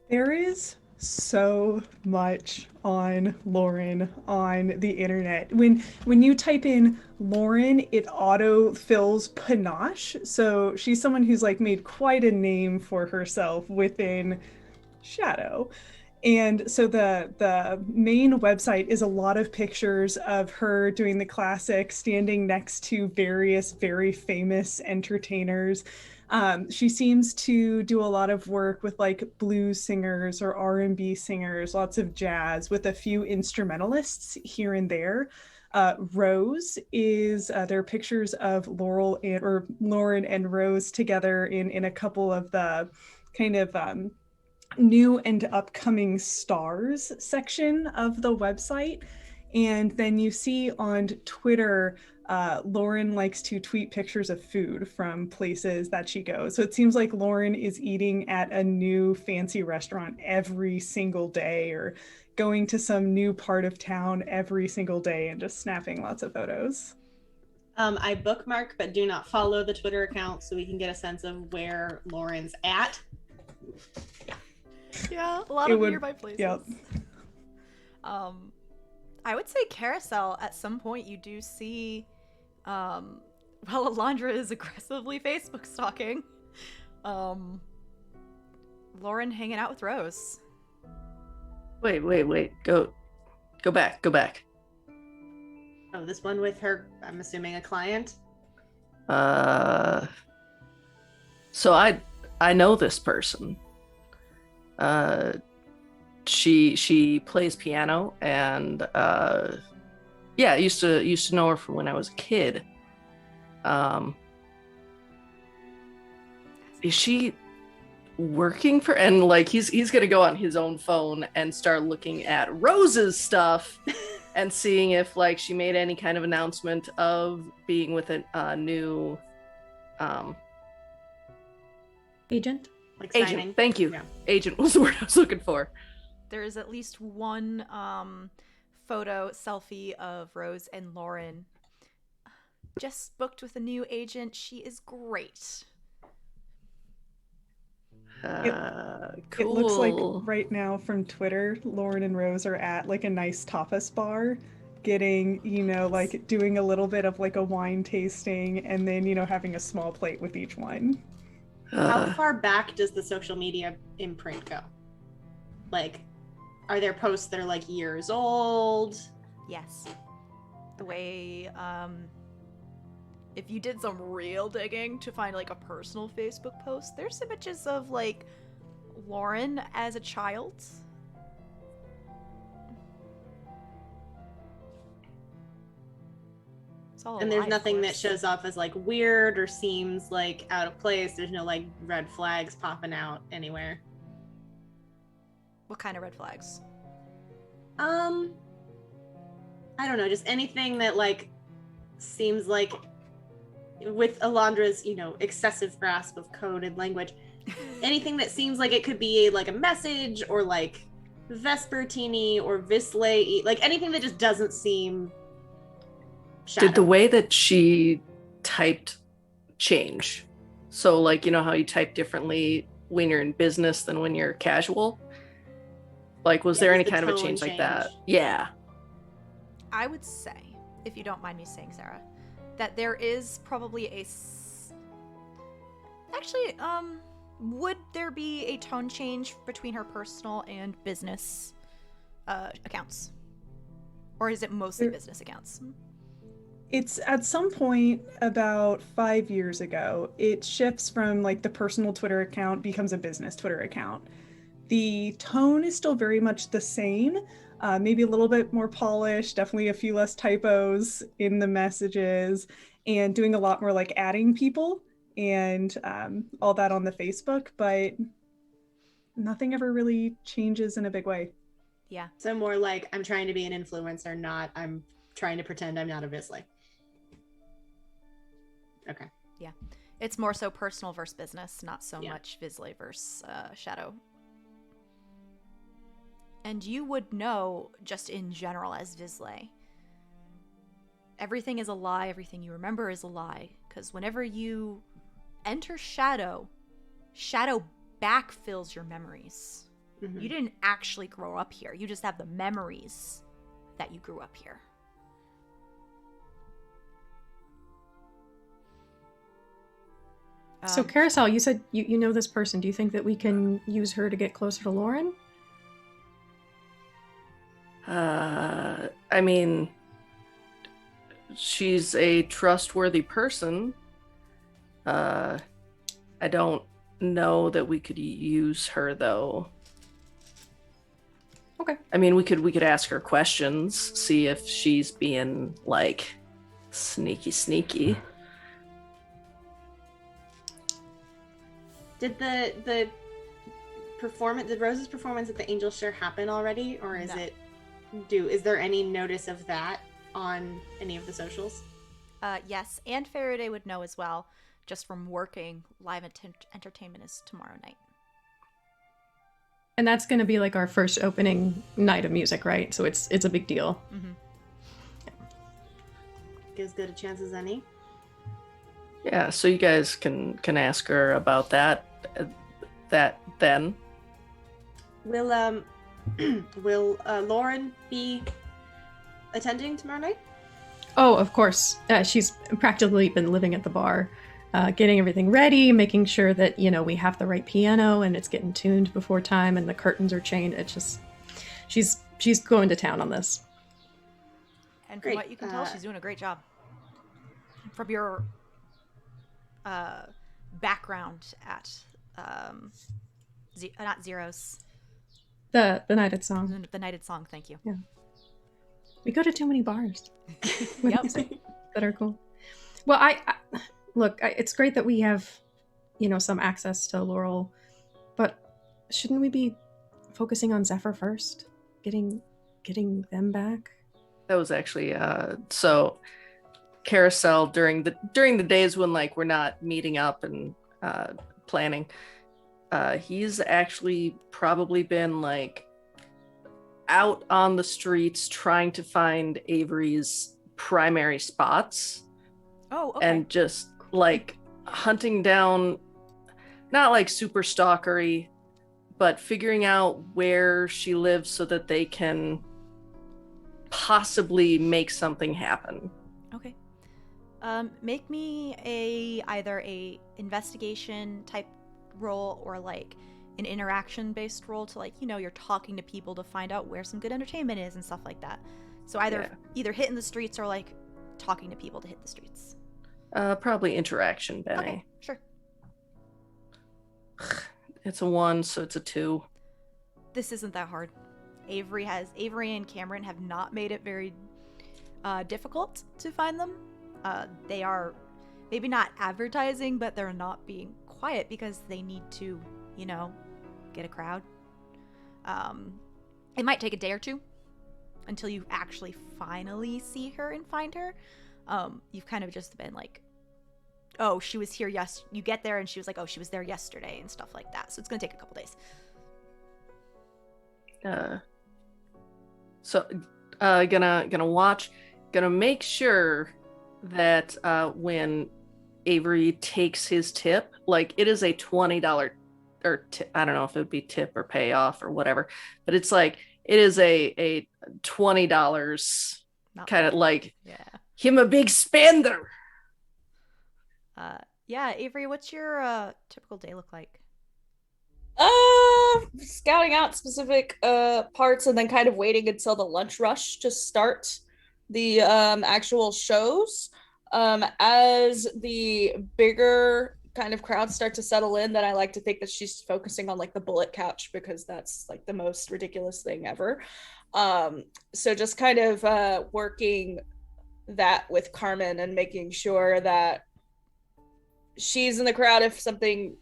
There is so much on Lauren on the internet. When you type in Lauren, it auto fills Panache. So she's someone who's like made quite a name for herself within Shadow. And so the main website is a lot of pictures of her doing the classic, standing next to various very famous entertainers. She seems to do a lot of work with like blues singers or R&B singers, lots of jazz, with a few instrumentalists here and there. Rose is there are pictures of Lauren and Rose together in a couple of the kind of new and upcoming stars section of the website. And then you see on Twitter, Lauren likes to tweet pictures of food from places that she goes. So it seems like Lauren is eating at a new fancy restaurant every single day, or going to some new part of town every single day and just snapping lots of photos. I bookmark but do not follow the Twitter account so we can get a sense of where Lauren's at. Yeah, a lot of nearby places. Yep. I would say Karosael, at some point you do see, well, Alondra is aggressively Facebook stalking. Lauren hanging out with Rose. Wait. Go back. Oh, this one with her, I'm assuming a client? So I know this person. She plays piano, and yeah, I used to know her from when I was a kid. Is she working for? And like he's gonna go on his own phone and start looking at Rose's stuff and seeing if like she made any kind of announcement of being with a new Agent? Like signing? agent. Thank you. Yeah. Agent was the word I was looking for. There is at least one photo selfie of Rose and Lauren. Just booked with a new agent. She is great. Cool. It looks like right now from Twitter, Lauren and Rose are at like a nice tapas bar, getting, you know, like doing a little bit of like a wine tasting, and then, you know, having a small plate with each one. How far back does the social media imprint go? Like, are there posts that are like years old? Yes. The way if you did some real digging to find like a personal Facebook post, there's images of like Lauren as a child. It's all And a lie, there's of nothing that course. shows off as like weird or seems like out of place. There's no like red flags popping out anywhere. What kind of red flags? I don't know, just anything that like seems like, with Alondra's, excessive grasp of code and language, anything that seems like it could be like a message or like Vespertini or Visley, like anything that just doesn't seem shadow. Did the way that she typed change? So like, you know how you type differently when you're in business than when you're casual? Like, was there any the kind of a tone change like that? change. Yeah. I would say, if you don't mind me saying, Sarah, that there is probably actually, would there be a tone change between her personal and business accounts? Or is it mostly There- business accounts? It's at some point about 5 years ago, it shifts from like the personal Twitter account becomes a business Twitter account. The tone is still very much the same, maybe a little bit more polished, definitely a few less typos in the messages, and doing a lot more like adding people and all that on the Facebook, but nothing ever really changes in a big way. Yeah. So more like, I'm trying to be an influencer, not I'm trying to pretend I'm not a Visley. Okay. It's more so personal versus business, not so Yeah. much Visley versus Shadow. And you would know, just in general as Visley, everything is a lie, everything you remember is a lie. Because whenever you enter Shadow, Shadow backfills your memories. Mhm. You didn't actually grow up here. You just have the memories that you grew up here. So, Karosael, you said you know this person. Do you think that we can use her to get closer to Lauren? I mean, she's a trustworthy person. I don't know that we could use her though. Okay. I mean, we could ask her questions, see if she's being like sneaky. Did the performance, did Rose's performance at the Angel Share happen already, or is No. is there any notice of that on any of the socials? Yes, and Farideh would know as well, just from working. Live entertainment is tomorrow night. And that's going to be like our first opening night of music, right? So it's a big deal. Mm-hmm. As good a chance as any. Yeah, so you guys can ask her about that then. Will Lauren be attending tomorrow night? Oh, of course. She's practically been living at the bar, getting everything ready, making sure that, we have the right piano and it's getting tuned before time and the curtains are chained. It's just, she's going to town on this. And from Great. what you can tell, she's doing a great job. From your background at not Zeros, The Nighted Song. the Nighted Song. Thank you. We go to too many bars with Yep. music that are cool. Well, I look, it's great that we have, some access to Laurel, but shouldn't we be focusing on Zephyr first? Getting them back? That was actually so Karosael during the days when like we're not meeting up and planning, he's actually probably been like out on the streets trying to find Avery's primary spots. Oh, okay. And just like hunting down, not like super stalkery, but figuring out where she lives so that they can possibly make something happen. Okay. Make me either a investigation type role or like an interaction based role to like, you're talking to people to find out where some good entertainment is and stuff like that. So either hitting the streets or like talking to people to hit the streets. Probably interaction, Benny. Okay, sure. It's a 1, so it's a 2. This isn't that hard. Avery and Cameron have not made it very difficult to find them. They are maybe not advertising, but they're not being quiet because they need to, get a crowd. It might take a day or two until you actually finally see her and find her. You've kind of just been like, oh, she was here. Yes, you get there and she was like, oh, she was there yesterday and stuff like that. So it's gonna take a couple days. Gonna watch, gonna make sure that when Avery takes his tip, like it is a $20 or I don't know if it would be tip or payoff or whatever, but it's like it is a $20 kind of like him a big spender. Yeah, Avery, what's your typical day look like? Scouting out specific parts and then kind of waiting until the lunch rush to start the actual shows. As the bigger kind of crowds start to settle in, then I like to think that she's focusing on like the bullet couch because that's like the most ridiculous thing ever. So just kind of working that with Carmen and making sure that she's in the crowd if something,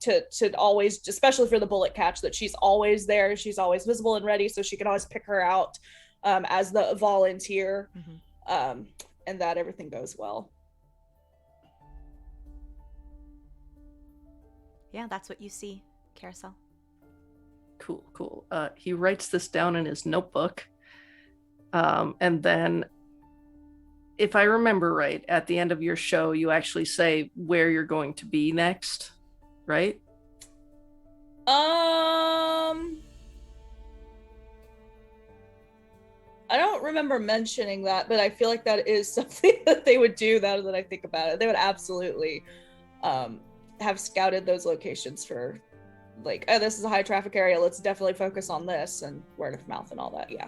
to always, especially for the bullet catch, that she's always there, she's always visible and ready, so she can always pick her out as the volunteer, and that everything goes well. Yeah, that's what you see, Karosael. Cool. He writes this down in his notebook, and then if I remember right, at the end of your show, you actually say where you're going to be next, right? I don't remember mentioning that, but I feel like that is something that they would do now that I think about it. They would absolutely have scouted those locations for like, oh, this is a high traffic area. Let's definitely focus on this, and word of mouth and all that. Yeah,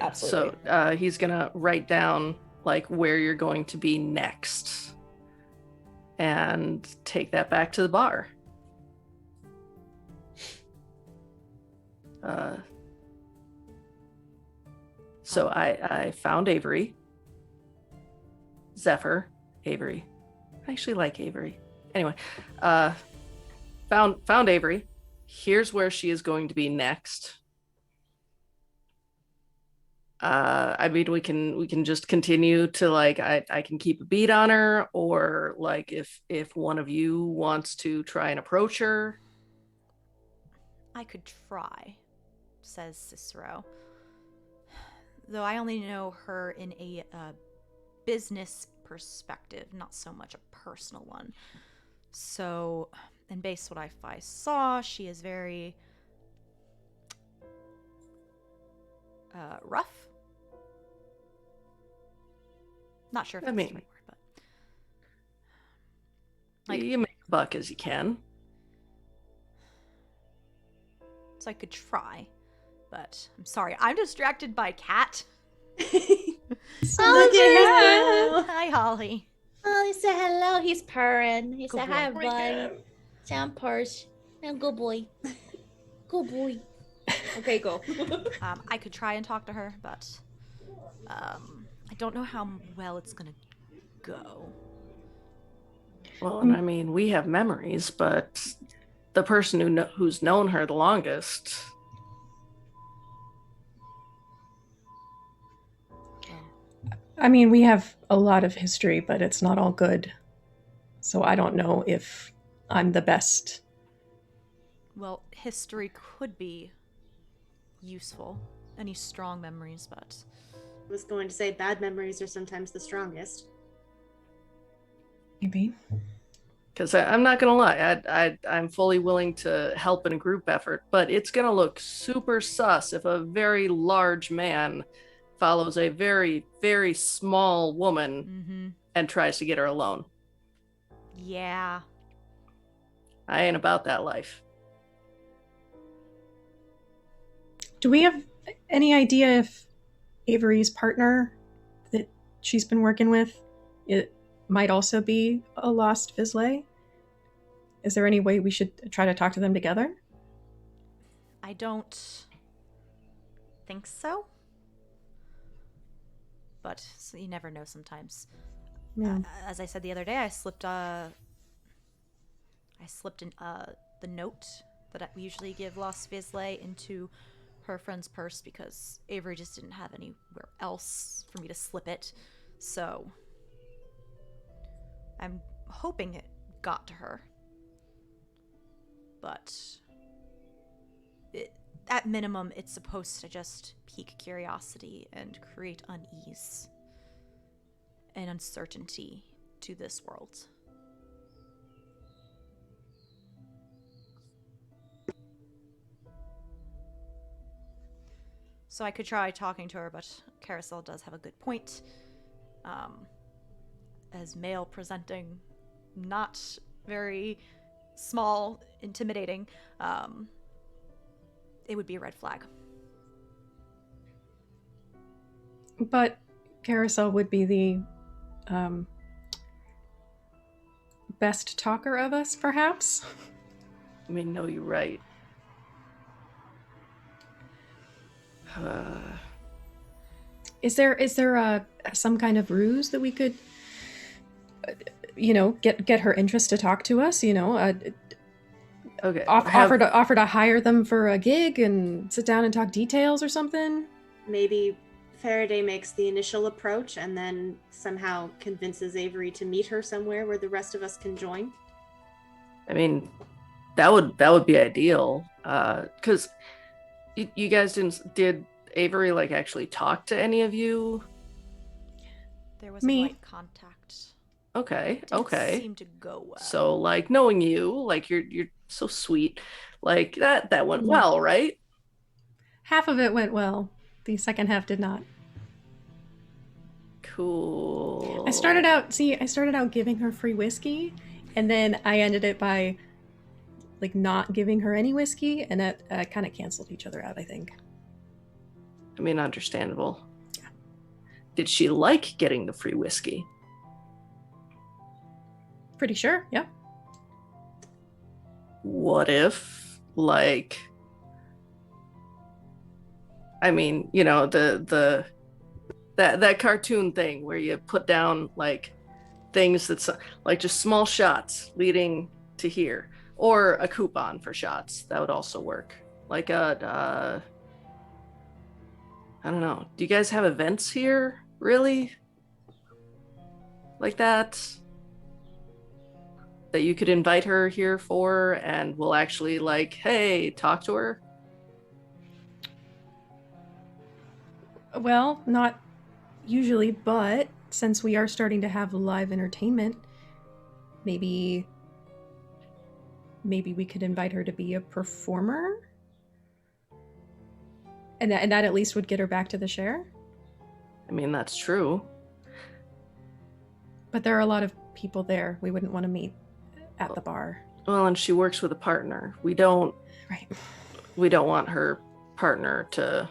absolutely. So he's going to write down like where you're going to be next and take that back to the bar. So I found Avery, Zephyr, Avery. I actually like Avery. Anyway, found Avery. Here's where she is going to be next. I mean, we can just continue to like I can keep a beat on her, or like if one of you wants to try and approach her. I could try, says Cicero. Though I only know her in a business perspective, not so much a personal one. So, and based on what I saw, she is very rough. Not sure if that's the right word, but like you make a buck as you can. So I could try, but I'm sorry, I'm distracted by Cat. Hi, Holly. Oh, he said hello. He's purring. He Good said boy. hi, buddy. Sound purse. And good boy. Good boy. Okay, go. I could try and talk to her, but I don't know how well it's gonna go. Well, I mean, we have memories, but the person who's known her the longest. I mean, we have a lot of history, but it's not all good. So I don't know if I'm the best. Well, history could be useful. Any strong memories, but I was going to say bad memories are sometimes the strongest. Maybe. Because I'm not gonna lie, I'm fully willing to help in a group effort, but it's gonna look super sus if a very large man follows a very, very small woman and tries to get her alone. Yeah. I ain't about that life. Do we have any idea if Avery's partner that she's been working with it might also be a lost Vizsla. Is there any way we should try to talk to them together? I don't think so. But so you never know sometimes. Yeah. As I said the other day, I slipped in the note that we usually give Lost Vizsla into her friend's purse because Avery just didn't have anywhere else for me to slip it. So I'm hoping it got to her. But at minimum, it's supposed to just pique curiosity and create unease and uncertainty to this world. So I could try talking to her, but Karosael does have a good point. As male presenting, not very small, intimidating, it would be a red flag. But Karosael would be the best talker of us, perhaps? I mean, no, you're right. Is there some kind of ruse that we could, get her interest to talk to us? Okay. Offer to hire them for a gig and sit down and talk details or something. Maybe Farideh makes the initial approach and then somehow convinces Avery to meet her somewhere where the rest of us can join. I mean, that would be ideal. Because you guys did Avery actually talk to any of you? There was Me. a light contact. Okay. Didn't seem to go well. So knowing you, you're so sweet. That went well, right? Half of it went well. The second half did not. Cool. I started out giving her free whiskey, and then I ended it by not giving her any whiskey, and that kind of canceled each other out, I think. I mean, understandable. Yeah. Did she like getting the free whiskey? Pretty sure, yeah. What if, I mean, that cartoon thing where you put down things that's just small shots leading to here, or a coupon for shots that would also work. I don't know. Do you guys have events here, really? Like that you could invite her here for, and we'll actually hey, talk to her? Well, not usually, but since we are starting to have live entertainment, maybe we could invite her to be a performer? And that at least would get her back to the share? I mean, that's true. But there are a lot of people there we wouldn't want to meet at the bar. Well, and she works with a partner. We don't want her partner to...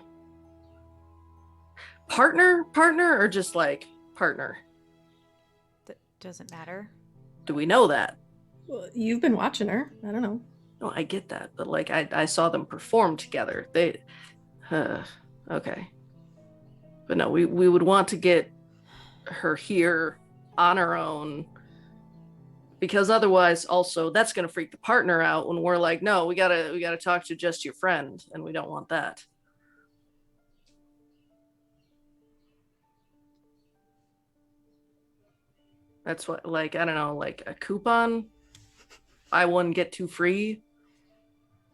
Partner, or just partner? That doesn't matter. Do we know that? Well, you've been watching her. I don't know. No, I get that, but I saw them perform together. They... okay. But no, we would want to get her here on her own, because otherwise also that's going to freak the partner out when we're no, we gotta talk to just your friend, and we don't want that. That's what, I don't know, a coupon, buy one get two free,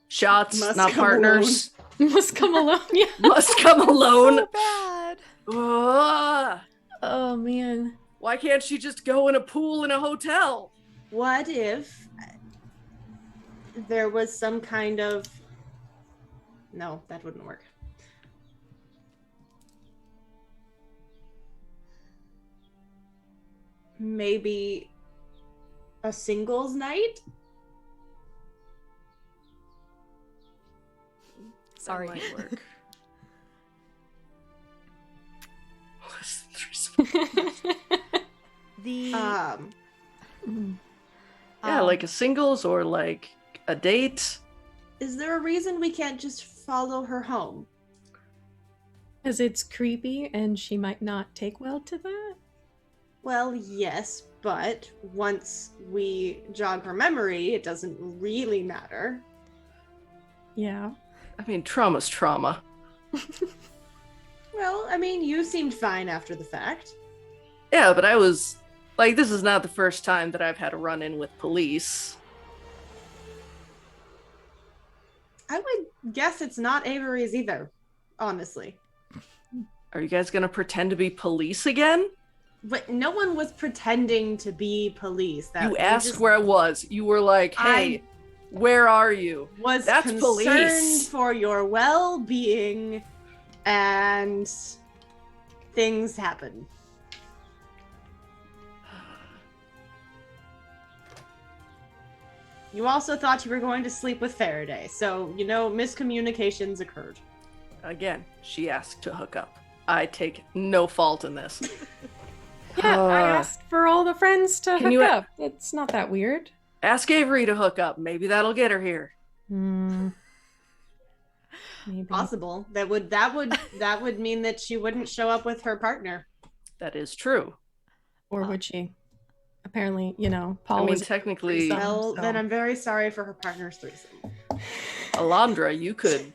shots, not partners. Must come alone. Yeah. Must come alone. So bad. Oh man. Why can't she just go in a pool in a hotel? What if there was some kind of... No, that wouldn't work. Maybe a singles night? Sorry. That might work. The Yeah, like a singles or like a date. Is there a reason we can't just follow her home? Because it's creepy and she might not take well to that. Well, yes, but once we jog her memory, it doesn't really matter. Yeah. I mean, trauma's trauma. Well, I mean, you seemed fine after the fact. Yeah, but I was like, this is not the first time that I've had a run-in with police. I would guess it's not Avery's either, honestly. Are you guys gonna pretend to be police again? But no one was pretending to be police. You asked where I was. You were like, hey, where are you? Was That's concerned police. for your well-being, and things happen. You also thought you were going to sleep with Farideh, so, miscommunications occurred. Again, she asked to hook up. I take no fault in this. Yeah, I asked for all the friends to hook up. It's not that weird. Ask Avery to hook up. Maybe that'll get her here. Maybe. Possible. That would mean that she wouldn't show up with her partner. That is true. Or would she? Apparently, Paul I mean, was technically, Well, then I'm very sorry for her partner's threesome. Alondra, you could,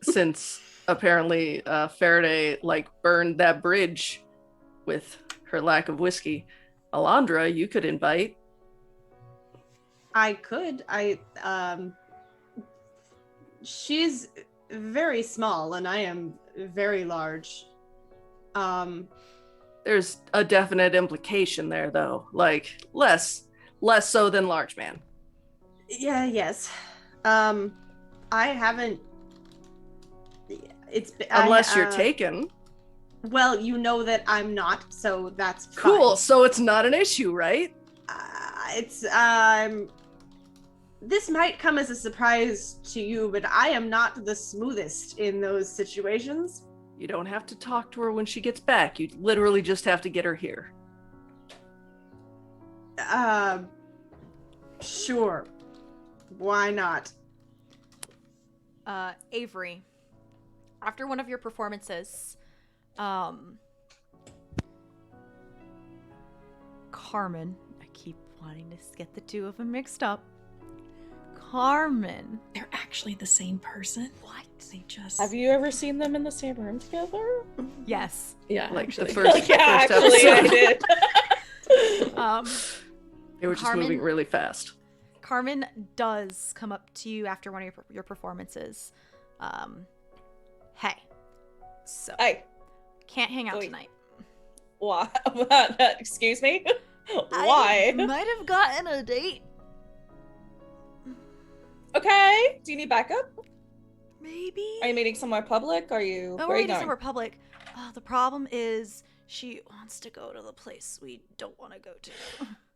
since apparently Farideh burned that bridge with her lack of whiskey. Alondra, you could invite. I could. She's very small and I am very large. There's a definite implication there, though. Less so than large man. Yeah, yes. I haven't. Unless you're taken. Well, you know that I'm not, so that's fine. Cool. So it's not an issue, right? This might come as a surprise to you, but I am not the smoothest in those situations. You don't have to talk to her when she gets back. You literally just have to get her here. Sure. Why not? Avery, after one of your performances, Carmen, I keep wanting to get the two of them mixed up. Carmen. They're actually the same person. What? They just. Have you ever seen them in the same room together? Yes. Yeah, the actually. first, Yeah, first actually, I episode. did. They were just Carmen- moving really fast. Carmen does come up to you after one of your performances. Hey. So. Hey, Can't hang out Wait. tonight. why? Excuse me? Why? I might have gotten a date. Okay. Do you need backup? Maybe. Are you meeting somewhere public? Are you? No, where we're are you meeting going? somewhere public. The problem is she wants to go to the place we don't want to go to.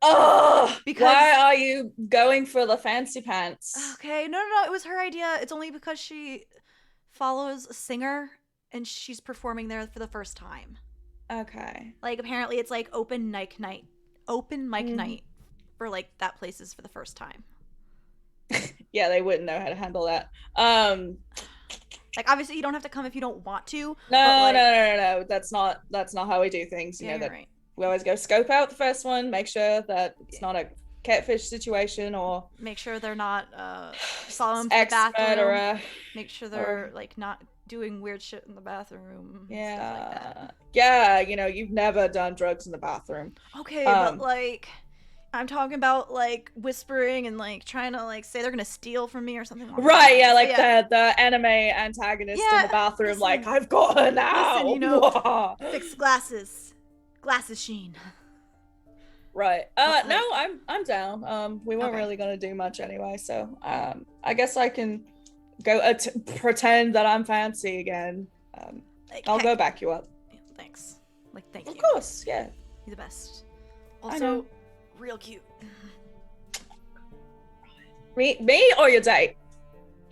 Oh, Because- why are you going for the fancy pants? Okay, no, it was her idea. It's only because she follows a singer and she's performing there for the first time. Okay. Apparently it's open mic night Mm. for that place is for the first time. Yeah, they wouldn't know how to handle that. Obviously you don't have to come if you don't want to. No, but, no. That's not how we do things. You Yeah, know you're that right. we always go scope out the first one, make sure that it's not a catfish situation or Make sure they're not follow them to the ex-murderer. bathroom. Make sure they're not doing weird shit in the bathroom. Stuff like that. Yeah, you've never done drugs in the bathroom. Okay, but I'm talking about whispering and trying to say they're gonna steal from me or something. along those Right, yeah, lines. the anime antagonist in Yeah, the bathroom, listen. I've got her now. Listen, fix glasses sheen. Right. No, I'm down. We weren't Okay. really gonna do much anyway, so I guess I can go pretend that I'm fancy again. I'll Hey, go back you up. yeah, thanks. Thank Of you. course, yeah. You're the best. I Also, know. real cute. Me or your date?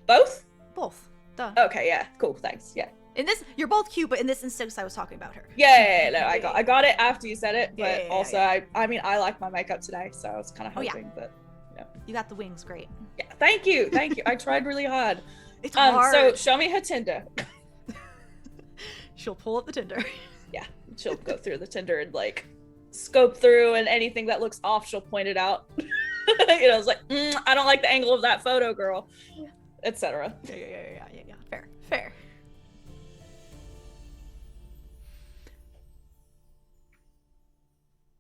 Both? Both. Duh. Okay, yeah, cool, thanks. Yeah. In this, you're both cute, but in this instance, I was talking about her. Yeah, no, I got it after you said it, but Yeah. also I mean I like my makeup today, so I was kind of hoping that. You got the wings, great. Yeah, thank you. I tried really hard. It's hard. So show me her Tinder. She'll pull up the Tinder. Yeah, she'll go through the Tinder and like scope through, and anything that looks off, she'll point it out. It's like, I don't like the angle of that photo, girl, etc. Yeah. Fair.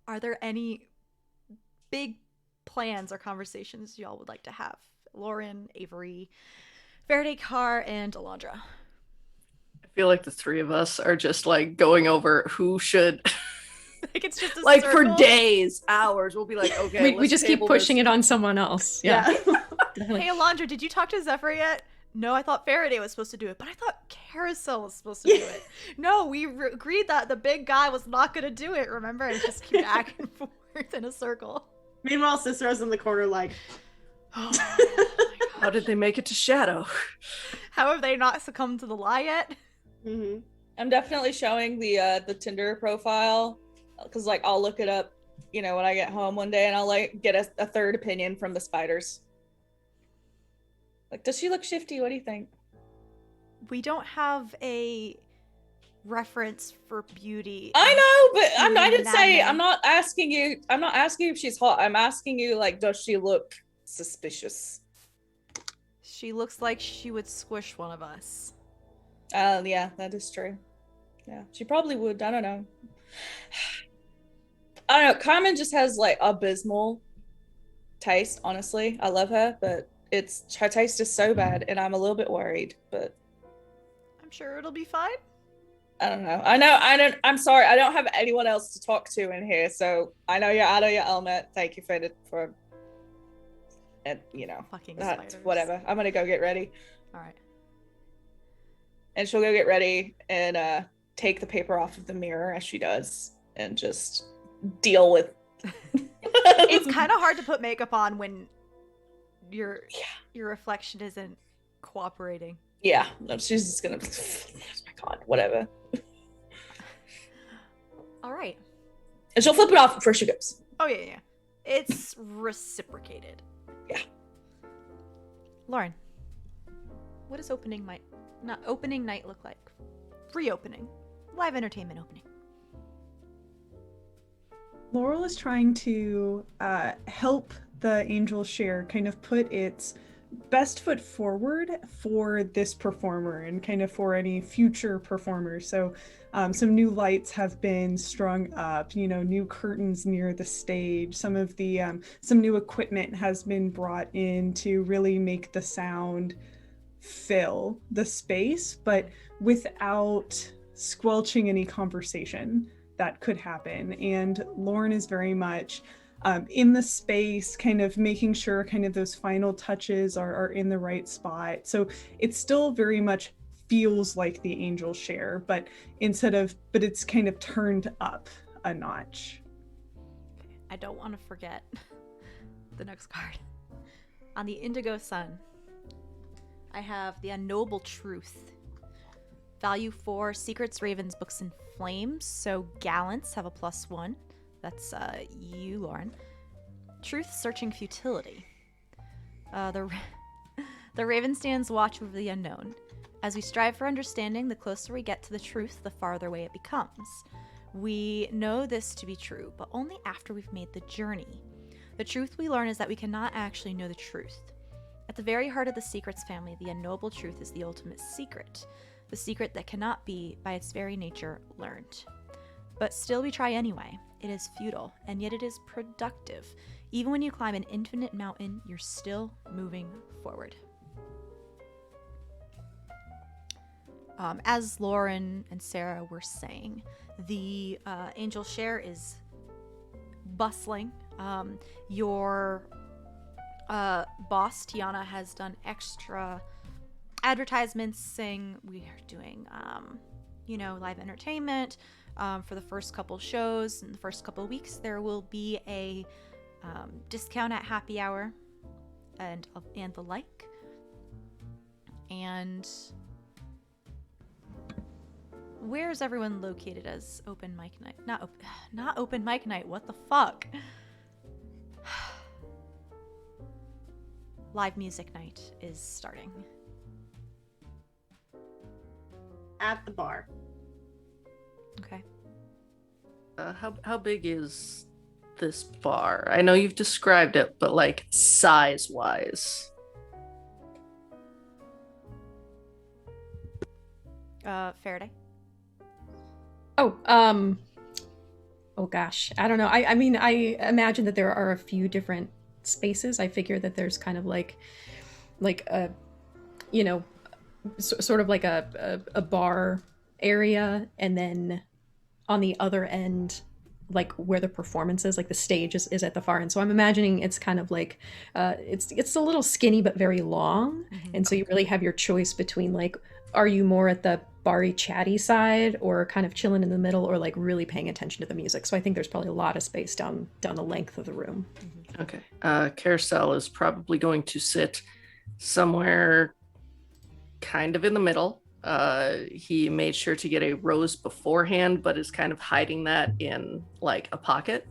Are there any big plans or conversations y'all would like to have? Lauren, Avery, Farideh, Carr, and Alondra. I feel like the three of us are just like going over who should Like it's just a like circle. for days, hours. We'll be like, okay, we just keep pushing it on someone else. Yeah. Hey, Alondra, did you talk to Zephyr yet? No, I thought Farideh was supposed to do it, but I thought Karosael was supposed to do it. No, we agreed that the big guy was not going to do it, remember? And just keep back and forth in a circle. Meanwhile, Cicero's in the corner like, Oh my How gosh. did they make it to Shadow? How have they not succumbed to the lie yet? mm-hmm. I'm definitely showing the Tinder profile, because like I'll look it up, when I get home one day, and I'll like get a third opinion from the spiders. Like, does she look shifty? What do you think? We don't have a reference for beauty. I know, but I didn't say. Maddening. I'm not asking you if she's hot. I'm asking you, like, does she look suspicious? She looks like she would squish one of us. Yeah, that is true. Yeah, she probably would. I don't know. I don't know. Carmen just has like abysmal taste. Honestly, I love her, but her taste is so bad, and I'm a little bit worried. But I'm sure it'll be fine. I don't know. I'm sorry. I don't have anyone else to talk to in here, so I know you're out of your element. Thank you for and Fucking that's spiders. whatever. I'm gonna go get ready, All right. and she'll go get ready and take the paper off of the mirror as she does, and just deal with. It's kind of hard to put makeup on when your reflection isn't cooperating. Yeah, no, she's just gonna. Oh my god, whatever. All right. And she'll flip it off before she goes. Oh yeah. It's reciprocated. Yeah. Lauren, what does opening night look like? Reopening, live entertainment opening. Laurel is trying to help the Angel Share kind of put its best foot forward for this performer and kind of for any future performers. So some new lights have been strung up, new curtains near the stage. Some of the some new equipment has been brought in to really make the sound fill the space, but without squelching any conversation that could happen. And Lauren is very much in the space, kind of making sure kind of those final touches are in the right spot. So it still very much feels like the Angel Share, but it's kind of turned up a notch. I don't want to forget the next card. On the Indigo Sun, I have the Unknowable Truth. Value 4, Secrets, Ravens, Books, and Flames. So Gallants have a +1. That's you, Lauren. Truth, Searching Futility. The Raven stands watch over the unknown. As we strive for understanding, the closer we get to the truth, the farther away it becomes. We know this to be true, but only after we've made the journey. The truth we learn is that we cannot actually know the truth. At the very heart of the Secrets family, the unknowable truth is the ultimate secret. The secret that cannot be, by its very nature, learned. But still we try anyway. It is futile, and yet it is productive. Even when you climb an infinite mountain, you're still moving forward. As Lauren and Sarah were saying, the Angel Share is bustling. Your boss, Tiana, has done extra advertisements saying we are doing, live entertainment. For the first couple shows in the first couple of weeks, there will be a discount at happy hour and the like. And Where's everyone located as open mic night? Not open mic night. What the fuck? Live music night is starting. At the bar. Okay. How big is this bar? I know you've described it, but like size-wise. Farideh. Oh gosh, I don't know. I mean, I imagine that there are a few different spaces. I figure that there's kind of like a, you know, sort of like a bar area, and then on the other end, like where the performance is, like the stage is at the far end. So I'm imagining it's kind of like it's a little skinny but very long, and so you really have your choice between like, are you more at the bari chatty side, or kind of chilling in the middle, or like really paying attention to the music. So I think there's probably a lot of space down the length of the room. Okay. Karosael is probably going to sit somewhere kind of in the middle. He made sure to get a rose beforehand, but is kind of hiding that in like a pocket.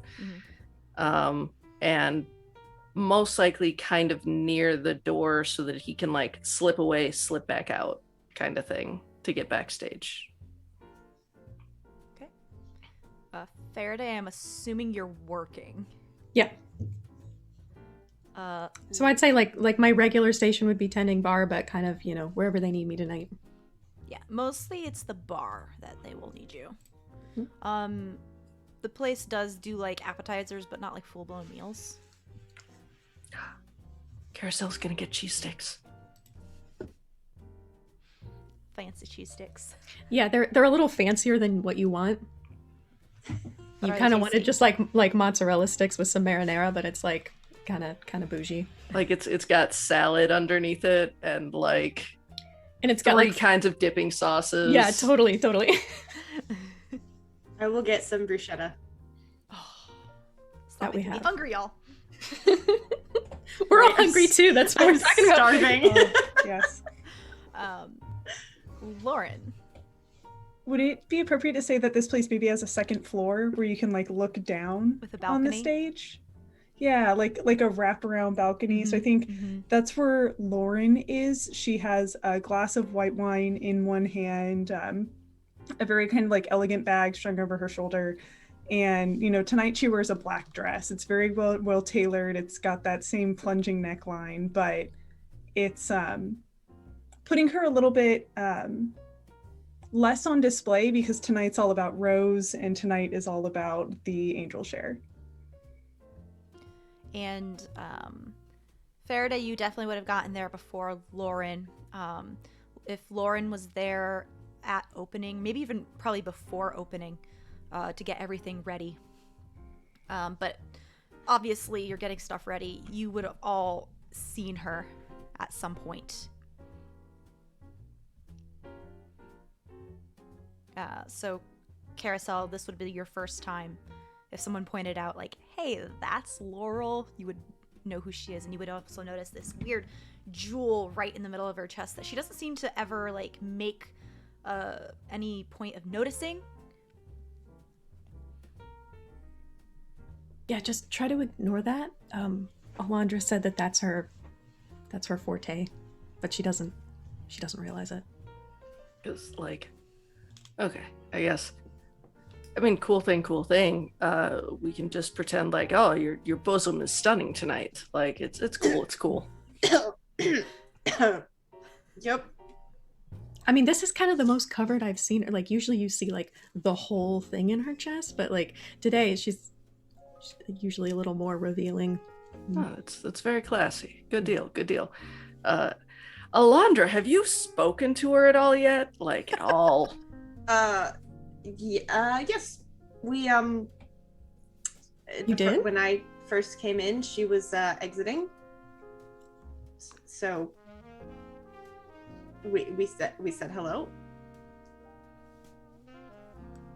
And most likely kind of near the door so that he can like slip away, slip back out kind of thing to get backstage. Okay. Farideh, I'm assuming you're working. Yeah. So I'd say like my regular station would be tending bar, but kind of, you know, wherever they need me tonight. Yeah, mostly it's the bar that they will need you. The place does do like appetizers, but not like full-blown meals. Karosael's gonna get cheese sticks. Fancy cheese sticks. Yeah, they're a little fancier than what you want. But You are kind they of wanted tasty? just like mozzarella sticks with some marinara, but it's like kind of bougie. Like it's got salad underneath it and like And it's got three like kinds of dipping sauces. yeah, totally. I will get some bruschetta. Stop That we making me have. hungry, y'all. We're all Yes. hungry too. That's what I'm we're talking about. starving. Yes. Lauren. Would it be appropriate to say that this place maybe has a second floor where you can like look down With a on the balcony? stage? Yeah, like a wraparound balcony. So I think that's where Lauren is. She has a glass of white wine in one hand, a very kind of like elegant bag strung over her shoulder. And, you know, tonight she wears a black dress. It's very well tailored. It's got that same plunging neckline, but it's putting her a little bit less on display because tonight's all about Rose and tonight is all about the angel share. And Farideh, you definitely would have gotten there before Lauren. If Lauren was there at opening, maybe even probably before opening, to get everything ready. But obviously you're getting stuff ready. You would have all seen her at some point. So Karosael, this would be your first time. If someone pointed out like, hey, that's Laurel, you would know who she is. And you would also notice this weird jewel right in the middle of her chest that she doesn't seem to ever like make any point of noticing. Yeah, just try to ignore that. Alondra said that that's her forte, but she doesn't realize it. Because like, okay, I guess. I mean, cool thing. We can just pretend like, oh, your bosom is stunning tonight. Like, it's cool. It's cool. Yep. I mean, this is kind of the most covered I've seen her. Like, usually you see like the whole thing in her chest, but like today she's usually a little more revealing. Oh, that's very classy. Good deal. Alondra, have you spoken to her at all yet? Like at all? Yes. We You did? when I first came in, she was exiting. So we said hello.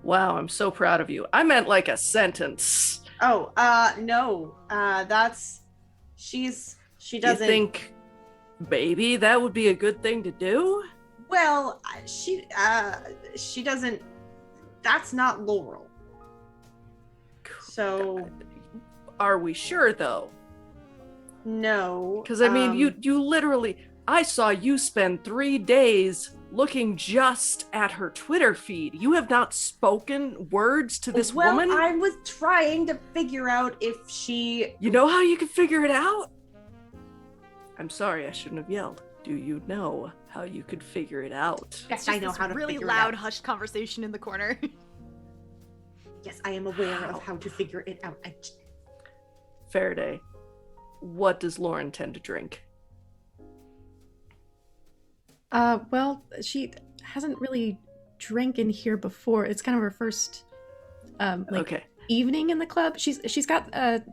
Wow, I'm so proud of you. I meant like a sentence. Oh, no. She You doesn't think maybe that would be a good thing to do? Well, she doesn't. That's not Laurel. So, are we sure though? no. Because I mean, you literally, I saw you spend 3 days looking just at her Twitter feed. You have not spoken words to this woman? Well, I was trying to figure out if she... You know how you can figure it out? I'm sorry, I shouldn't have yelled. Do you know how you could figure it out? Yes, I know how to really figure loud, it out. hushed conversation in the corner. Yes, I am aware of how to figure it out. Farideh, what does Lauren tend to drink? Well, she hasn't really drank in here before. It's kind of her first, Okay. evening in the club. She's got a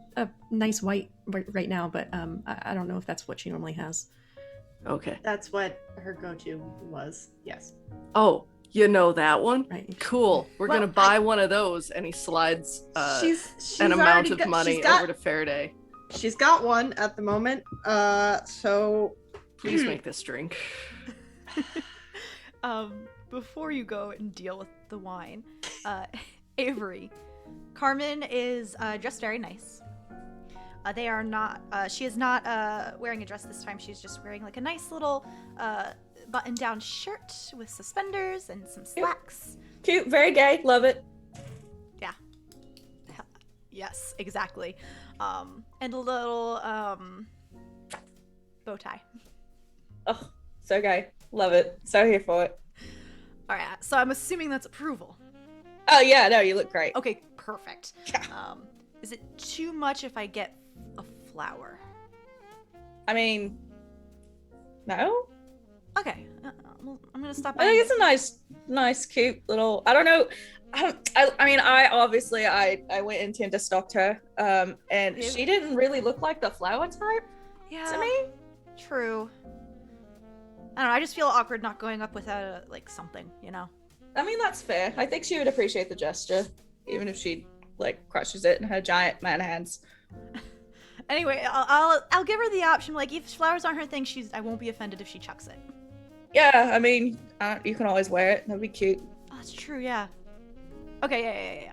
nice white right now, but I don't know if that's what she normally has. Okay. That's what her go-to was. Yes. Oh, you know that one? Right. Cool. We're Well, gonna buy one of those. And he slides She's an amount already of got- money she's got- over to Farideh. She's got one at the moment. So Please make this drink. Before you go and deal with the wine, Avery, Carmen is dressed very nice. They are not. She is not wearing a dress this time. She's just wearing like a nice little button-down shirt with suspenders and some slacks. Cute, very gay, love it. Yeah. Yes, exactly. And a little bow tie. Oh, so gay, love it. So here for it. All right. So I'm assuming that's approval. Oh yeah, no, you look great. Okay, perfect. Yeah. Is it too much if I get a flower? I mean, no. Okay, well, I'm gonna stop. I think it's a nice, cute little. I don't know. I mean, I went into and stalked her, and Yeah. she didn't really look like the flower type Yeah, to me. true. I don't know. I just feel awkward not going up without like something, you know. I mean, that's fair. I think she would appreciate the gesture, even if she like crushes it in her giant man hands. Anyway, I'll give her the option. Like, if flowers aren't her thing, I won't be offended if she chucks it. Yeah, I mean, you can always wear it. That'd be cute. Oh, that's true. Yeah. Okay. Yeah.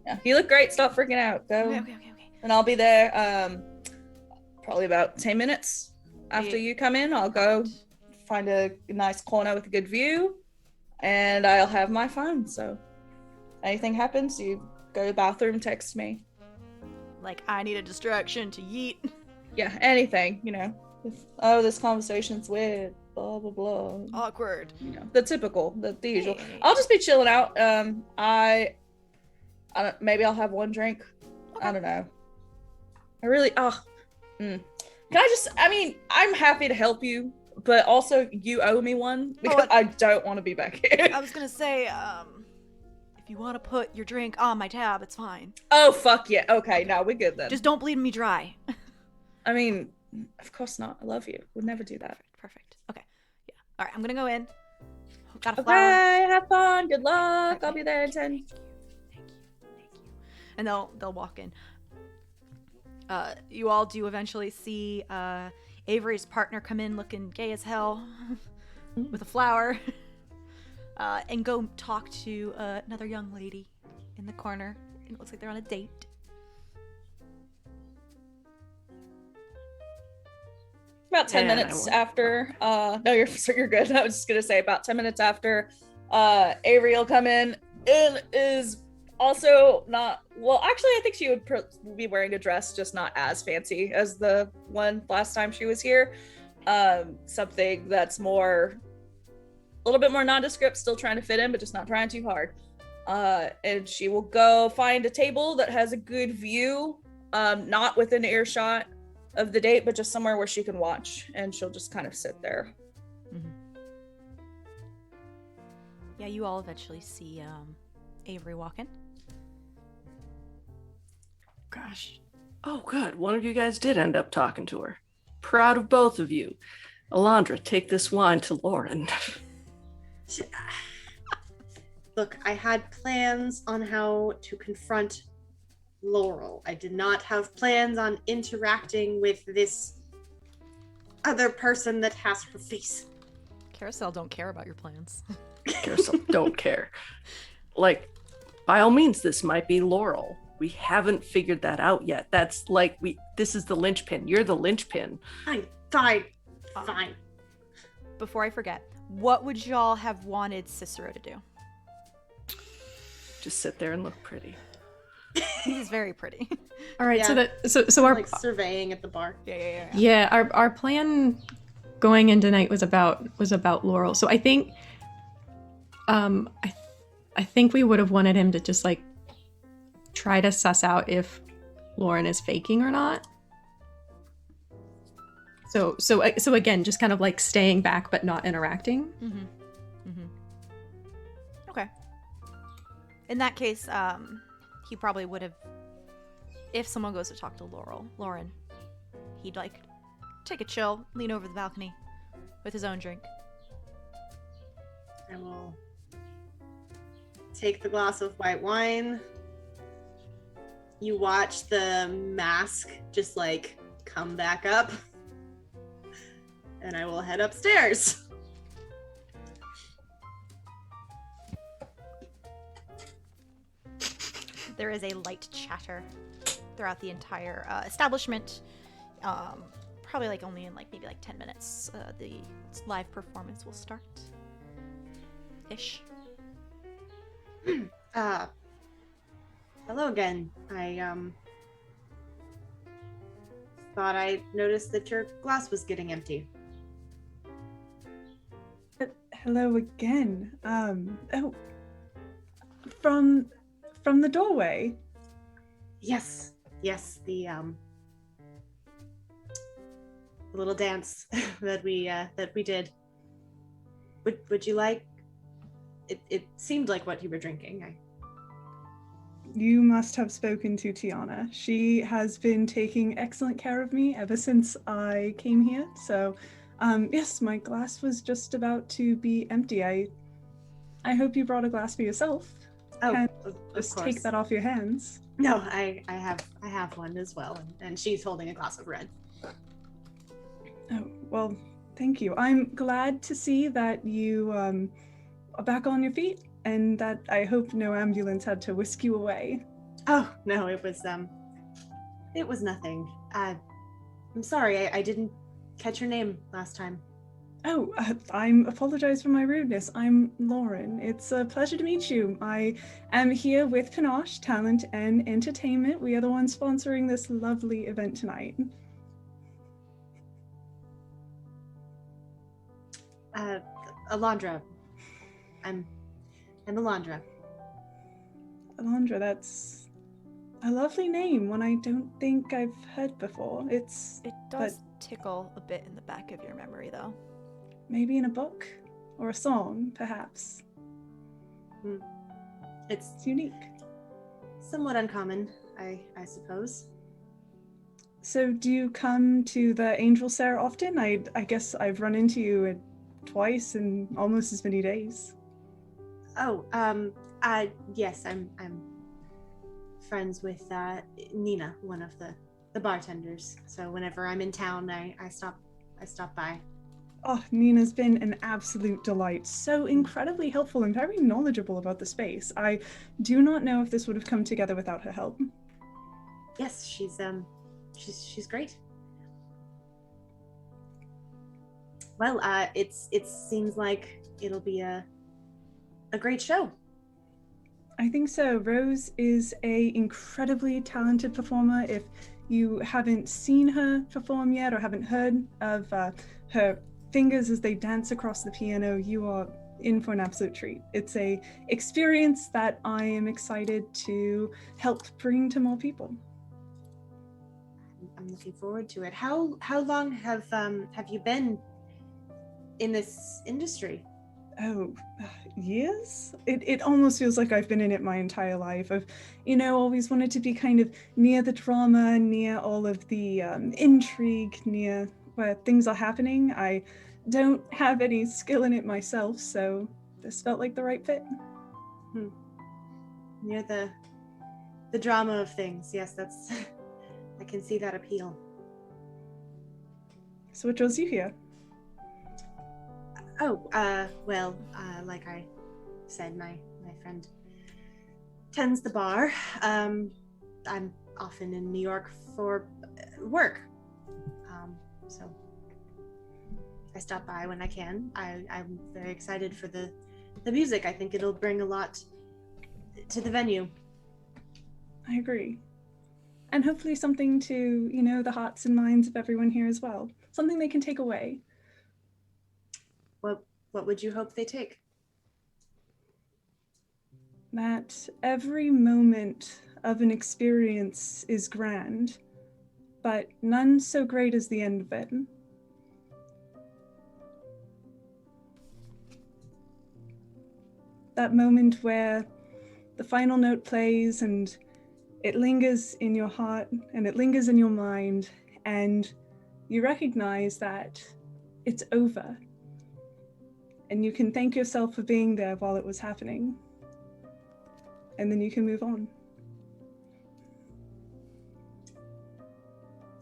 Yeah, you look great. Stop freaking out. Go. Okay. And I'll be there probably about 10 minutes after you come in. I'll go find a nice corner with a good view, and I'll have my phone. So anything happens, you go to the bathroom, text me. Like, I need a distraction to yeet. Yeah, anything, you know. If, this conversation's weird, blah, blah, blah. Awkward. You know, the typical, the usual. Hey. I'll just be chilling out. I don't, maybe I'll have one drink. Okay. I don't know. I really, Can I mean, I'm happy to help you, but also you owe me one because I don't want to be back here. I was gonna say, if you want to put your drink on my tab, it's fine. Oh, fuck yeah. Okay, no, we're good then. Just don't bleed me dry. I mean, of course not. I love you. Would never do that. Perfect. Okay. Yeah. All right. I'm gonna go in. Got a Okay, flower. have fun. Good luck. Okay, I'll be there in thank 10. Thank you. And they'll walk in. You all do eventually see Avery's partner come in looking gay as hell with a flower, and go talk to another young lady in the corner. It looks like they're on a date. About 10 Yeah, minutes after, no, you're good. I was just gonna say about 10 minutes after, Avery will come in and is also not, well, actually, I think she would be wearing a dress, just not as fancy as the one last time she was here. Something that's a little bit more nondescript, still trying to fit in, but just not trying too hard. And she will go find a table that has a good view, not within earshot of the date, but just somewhere where she can watch, and she'll just kind of sit there. Mm-hmm. Yeah, you all eventually see Avery walking. Gosh. Oh, good. One of you guys did end up talking to her. Proud of both of you. Alondra, take this wine to Lauren. Look, I had plans on how to confront Laurel. I did not have plans on interacting with this other person that has her face. Karosael don't care about your plans. Karosael don't care. Like, by all means, this might be Laurel. We haven't figured that out yet. That's like, this is the linchpin. You're the linchpin. Fine. Before I forget, what would y'all have wanted Cicero to do? Just sit there and look pretty. He's very pretty. All right, Yeah. so our Like surveying at the bar. Yeah. our plan going in tonight was about Laurel. So I think I think we would have wanted him to just like try to suss out if Lauren is faking or not. So again, just kind of like staying back but not interacting. Okay. In that case, he probably would have, if someone goes to talk to Lauren, he'd like take a chill, lean over the balcony with his own drink. I will take the glass of white wine. You watch the mask just like come back up. And I will head upstairs. There is a light chatter throughout the entire establishment. Probably like only in like maybe like 10 minutes, the live performance will start. Ish. Hello again. I thought I noticed that your glass was getting empty. Hello again. Oh, from the doorway. Yes, the little dance that we did. Would you like? It seemed like what you were drinking. You must have spoken to Tiana. She has been taking excellent care of me ever since I came here. So, yes, my glass was just about to be empty. I hope you brought a glass for yourself. Oh, Can't of just course. take that off your hands. No, I have one as well, and she's holding a glass of red. Oh, well, thank you. I'm glad to see that you are back on your feet, and that I hope no ambulance had to whisk you away. Oh no, it was nothing. I'm sorry, I didn't catch your name last time. Oh, I'm apologize for my rudeness. I'm Lauren. It's a pleasure to meet you. I am here with Panache Talent and Entertainment. We are the ones sponsoring this lovely event tonight. Alondra. I'm Alondra. Alondra, that's a lovely name, one I don't think I've heard before. It does tickle a bit in the back of your memory, though. Maybe in a book or a song, perhaps. It's unique. Somewhat uncommon, I suppose. So do you come to the Angel Sarah often? I guess I've run into you twice in almost as many days. Oh, yes, I'm friends with Nina, one of the bartenders. So whenever I'm in town, I stop by. Oh, Nina's been an absolute delight. So incredibly helpful and very knowledgeable about the space. I do not know if this would have come together without her help. Yes, she's great. Well, it seems like it'll be a great show. I think so. Rose is a incredibly talented performer. If you haven't seen her perform yet or haven't heard of her fingers as they dance across the piano, you are in for an absolute treat. It's a experience that I am excited to help bring to more people. I'm looking forward to it. How long have you been in this industry? Oh, years? It almost feels like I've been in it my entire life. I've, always wanted to be kind of near the drama, near all of the intrigue, near where things are happening. I don't have any skill in it myself, so this felt like the right fit. Near the drama of things. Yes, that's I can see that appeal. So what draws you here? Like I said, my friend tends the bar. I'm often in New York for work. So I stop by when I can. I'm very excited for the music. I think it'll bring a lot to the venue. I agree. And hopefully something to, the hearts and minds of everyone here as well. Something they can take away. What would you hope they take? That every moment of an experience is grand, but none so great as the end of it. That moment where the final note plays and it lingers in your heart and it lingers in your mind, and you recognize that it's over. And you can thank yourself for being there while it was happening. And then you can move on.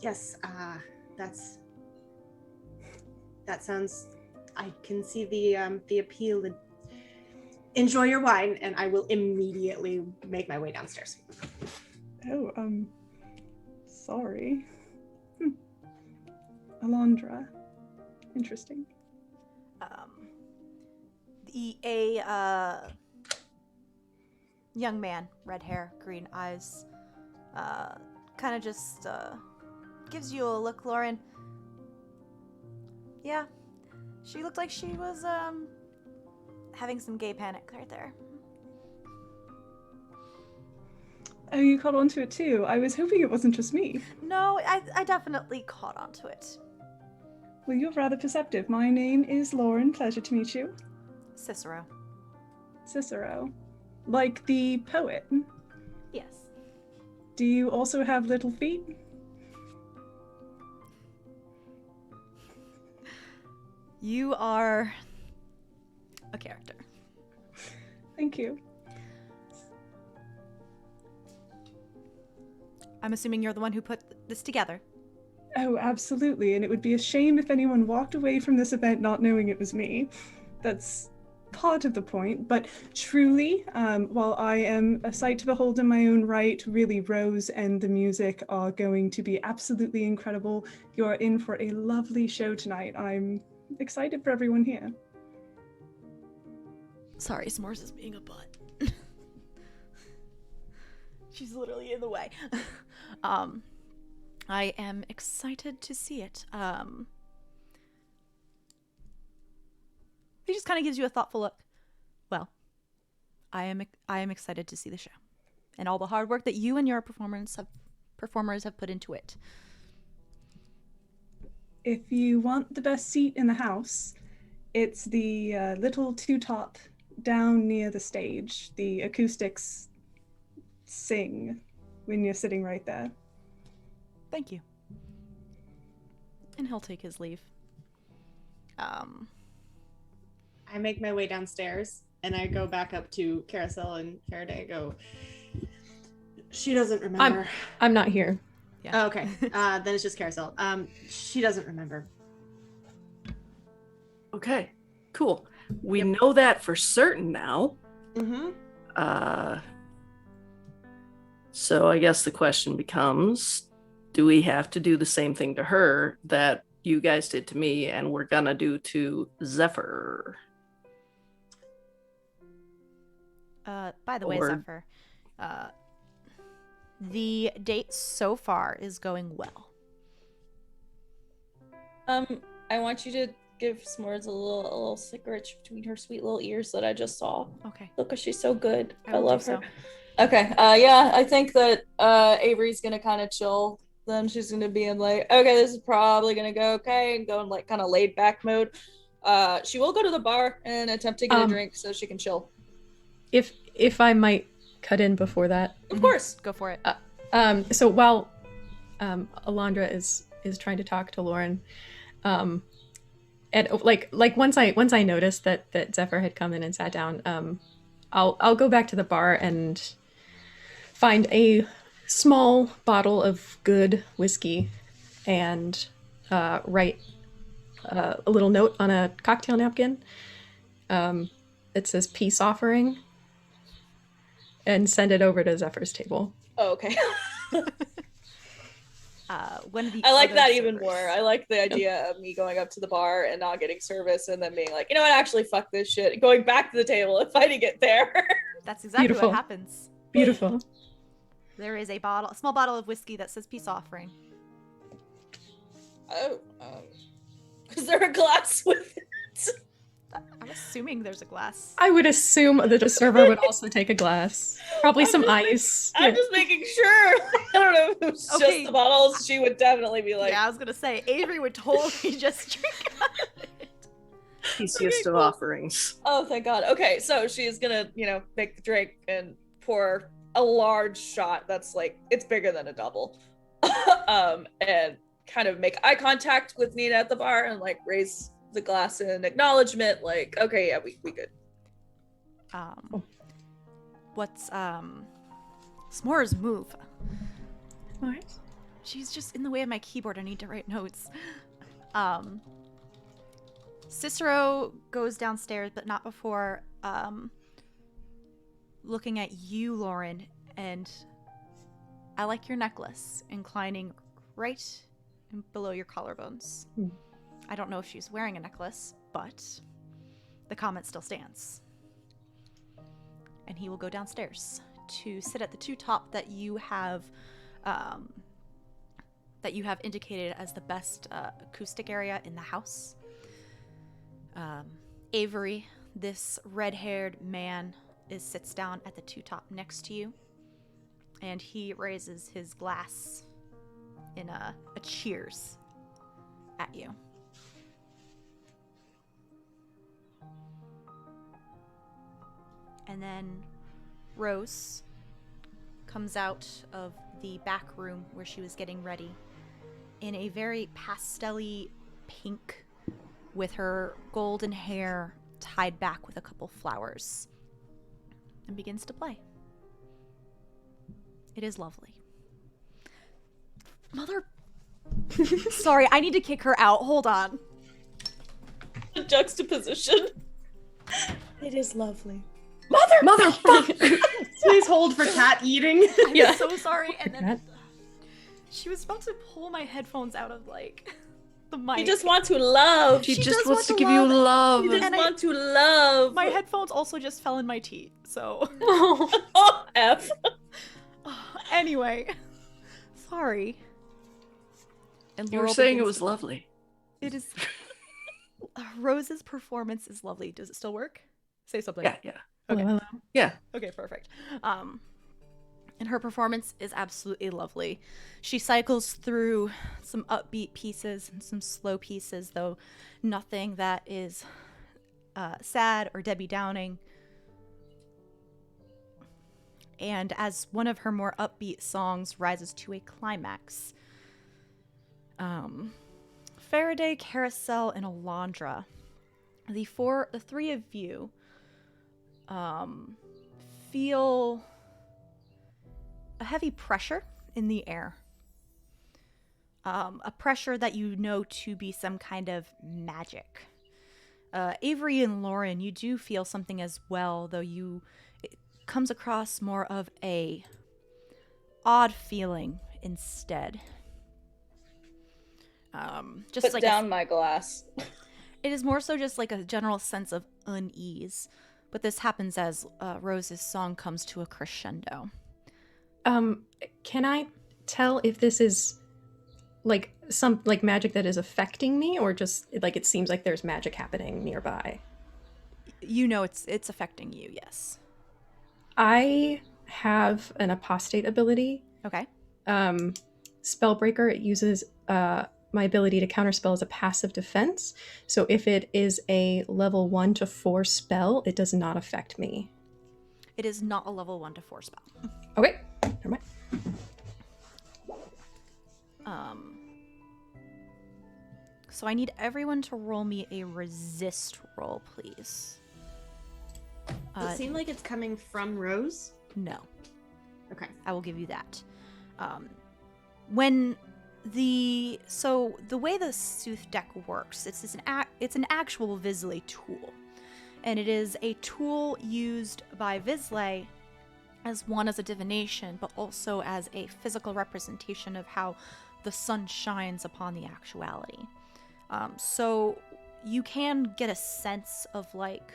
Yes, that sounds, I can see the appeal. Enjoy your wine, and I will immediately make my way downstairs. Oh, sorry. Alondra. Interesting. A young man, red hair, green eyes, kind of just gives you a look, Lauren. Yeah, she looked like she was having some gay panic right there. Oh, you caught onto it too. I was hoping it wasn't just me. No, I definitely caught onto it. Well, you're rather perceptive. My name is Lauren. Pleasure to meet you. Cicero. Cicero. Like the poet. Yes. Do you also have little feet? You are a character. Thank you. I'm assuming you're the one who put this together. Oh, absolutely. And it would be a shame if anyone walked away from this event not knowing it was me. That's part of the point. But truly, while I am a sight to behold in my own right, really Rose and the music are going to be absolutely incredible. You're in for a lovely show tonight. I'm excited for everyone here. Sorry, S'mores is being a butt. She's literally in the way. I am excited to see it. He just kind of gives you a thoughtful look. Well, I am excited to see the show and all the hard work that you and your performers have put into it. If you want the best seat in the house, it's the little two-top down near the stage. The acoustics sing when you're sitting right there. Thank you. And he'll take his leave. I make my way downstairs and I go back up to Karosael and Farideh. Go. She doesn't remember. I'm not here. Yeah. Oh, okay. Then it's just Karosael. She doesn't remember. Okay, cool. We know that for certain now. Mm-hmm. So I guess the question becomes, do we have to do the same thing to her that you guys did to me and we're gonna do to Zephyr? By the way, Zephyr, the date so far is going well. I want you to give S'mores a little cigarette between her sweet little ears that I just saw. Okay. Look, 'cause she's so good. I will love do her. so. Okay. Yeah, I think that Avery's gonna kind of chill. Then she's gonna be in like, okay, this is probably gonna go okay, and go in like kind of laid back mode. She will go to the bar and attempt to get a drink so she can chill. If I might cut in before that. Of course. Go for it. So while Alondra is trying to talk to Lauren, and like once I noticed that Zephyr had come in and sat down, I'll go back to the bar and find a small bottle of good whiskey and write a little note on a cocktail napkin. It says peace offering, and send it over to Zephyr's table. Oh, okay. One of the I like other that even servers. more. I like the idea of me going up to the bar and not getting service and then being like, you know what, actually, fuck this shit. Going back to the table and fighting it there. That's exactly Beautiful. what happens. Beautiful. There is a small bottle of whiskey that says peace offering. Oh, is there a glass with it? I'm assuming there's a glass. I would assume that a server would also take a glass. Probably some ice. I'm just making sure. I don't know if it was Okay. just the bottles. She would definitely be like, Yeah, I was gonna say Avery would totally just drink out of it. Easiest of cool. offerings. oh, thank God. Okay, so she's gonna, make the drink and pour a large shot that's like, it's bigger than a double. And kind of make eye contact with Nina at the bar and like raise the glass in acknowledgement, like, okay, yeah, we good. What's S'more's move? Alright. She's just in the way of my keyboard. I need to write notes. Cicero goes downstairs, but not before looking at you, Lauren, and I like your necklace, inclining right below your collarbones. I don't know if she's wearing a necklace, but the comment still stands. And he will go downstairs to sit at the two top that you have indicated as the best acoustic area in the house. Avery, this red-haired man, sits down at the two top next to you, and he raises his glass in a cheers at you. And then Rose comes out of the back room where she was getting ready in a very pastel-y pink with her golden hair tied back with a couple flowers and begins to play. It is lovely. Mother... Sorry, I need to kick her out. Hold on. The juxtaposition. It is lovely. Motherfucker! Please hold for cat eating. I'm so sorry. And then she was about to pull my headphones out of the mic. You just want to love. She She just does wants to want give to you love. love. You just And want to love. My headphones also just fell in my teeth. So Oh, F. anyway, sorry. And You were Laurel saying it begins was to- lovely. It is. Rose's performance is lovely. Does it still work? Say something. Yeah. Okay. Hello. Yeah. Okay, perfect. And her performance is absolutely lovely. She cycles through some upbeat pieces and some slow pieces, though nothing that is sad or Debbie Downing. And as one of her more upbeat songs rises to a climax, Farideh, Karosael, and Alondra, the three of you, feel a heavy pressure in the air. A pressure that you know to be some kind of magic. Avery and Lauren, you do feel something as well, though it comes across more of a odd feeling instead. Just Put like down my glass. it is more so just like a general sense of unease. But this happens as Rose's song comes to a crescendo. Can I tell if this is some magic that is affecting me, or just it seems like there's magic happening nearby? You know it's affecting you, yes. I have an apostate ability. Okay. Spellbreaker. It uses my ability to counterspell as a passive defense. So if it is a level 1 to 4 spell, it does not affect me. It is not a level 1 to 4 spell. Okay, never mind. So I need everyone to roll me a resist roll, please. Does it seem like it's coming from Rose? No. Okay. I will give you that. When So the way the Sooth deck works, it's an actual Vizsla tool, and it is a tool used by Vizsla as a divination, but also as a physical representation of how the sun shines upon the actuality. So you can get a sense of like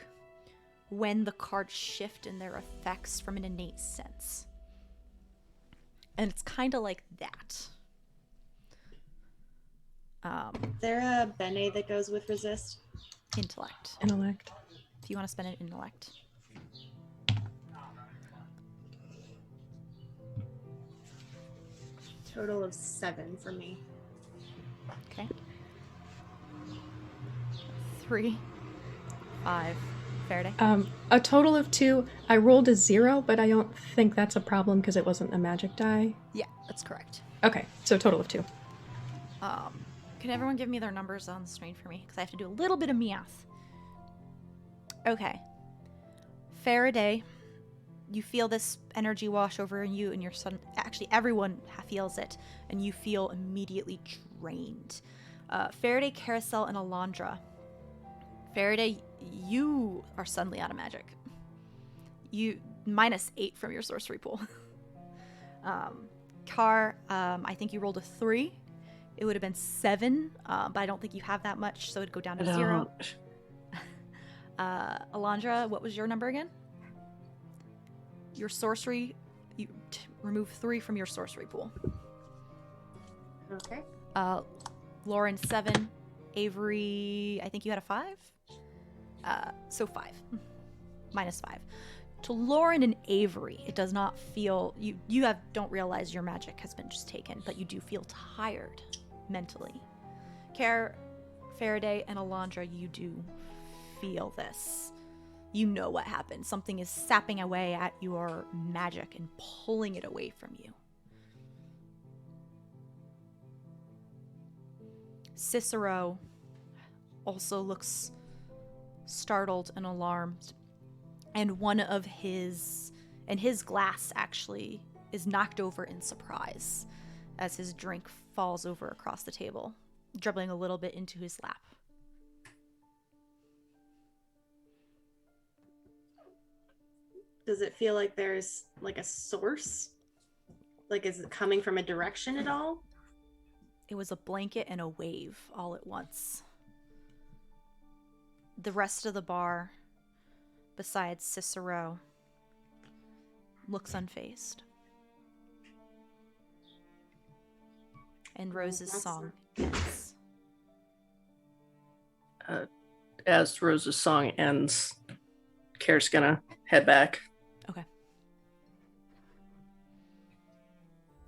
when the cards shift in their effects from an innate sense, and it's kind of like that. Is there a bene that goes with resist? Intellect. Intellect. If you want to spend an intellect. Total of 7 for me. Okay. 3, 5. Farideh. A total of 2. I rolled a 0, but I don't think that's a problem because it wasn't a magic die. Yeah, that's correct. Okay, so total of 2. Can everyone give me their numbers on the screen for me? Because I have to do a little bit of math. Okay. Farideh, you feel this energy wash over you and your son. Actually, everyone feels it, and you feel immediately drained. Farideh, Karosael, and Alondra. Farideh, you are suddenly out of magic. You -8 from your sorcery pool. Kar, I think you rolled a 3. It would have been 7, but I don't think you have that much, so it'd go down to 0. Alondra, what was your number again? Your sorcery, you remove 3 from your sorcery pool. Okay. Lauren, 7. Avery, I think you had a 5. So 5. -5. To Lauren and Avery, it does not feel don't realize your magic has been just taken, but you do feel tired mentally. Farideh and Alondra, you do feel this. You know what happened. Something is sapping away at your magic and pulling it away from you. Cicero also looks startled and alarmed, and his glass actually is knocked over in surprise as his drink falls over across the table, dribbling a little bit into his lap. Does it feel like there's like a source? Like, is it coming from a direction at all? It was a blanket and a wave all at once. The rest of the bar, besides Cicero, looks unfazed. And Rose's song ends. As Rose's song ends, Kare's gonna head back. Okay.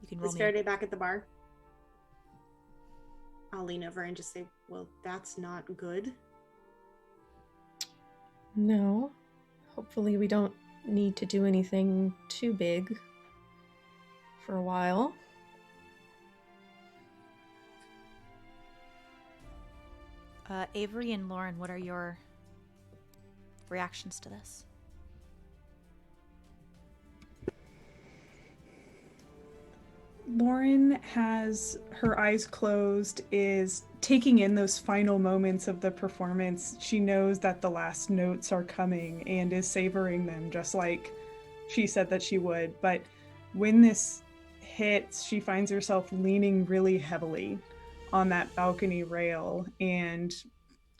You can roll Is me. Farideh back at the bar? I'll lean over and just say, well, that's not good. No. Hopefully we don't need to do anything too big for a while. Avery and Lauren, what are your reactions to this? Lauren has her eyes closed, is taking in those final moments of the performance. She knows that the last notes are coming and is savoring them just like she said that she would. But when this hits, she finds herself leaning really heavily on that balcony rail and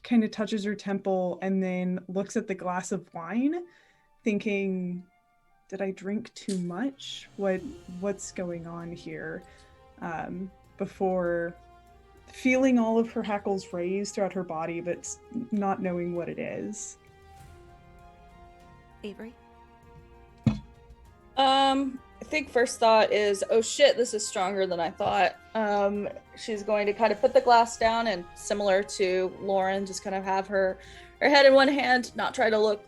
kind of touches her temple and then looks at the glass of wine thinking, did I drink too much? What's going on here? Before feeling all of her hackles raised throughout her body, but not knowing what it is. Avery? I think first thought is, oh shit, this is stronger than I thought. She's going to kind of put the glass down and, similar to Lauren, just kind of have her head in one hand, not try to look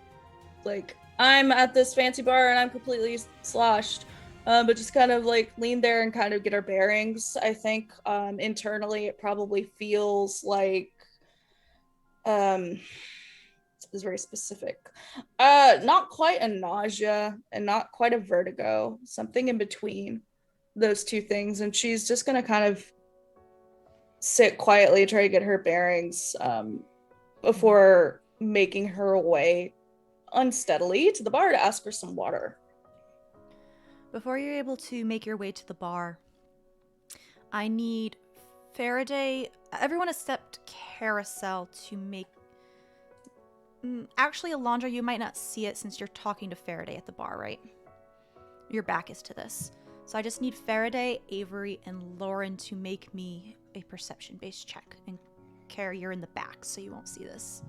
like I'm at this fancy bar and I'm completely sloshed, but just kind of like lean there and kind of get her bearings. I think internally it probably feels like is very specific. Not quite a nausea and not quite a vertigo, something in between those two things. And she's just gonna kind of sit quietly, try to get her bearings before making her way unsteadily to the bar to ask for some water. Before you're able to make your way to the bar, I need Farideh, everyone except Karosael, to make... Actually, Alondra, you might not see it since you're talking to Farideh at the bar, right? Your back is to this. So I just need Farideh, Avery, and Lauren to make me a perception-based check. And Kara, you're in the back, so you won't see this.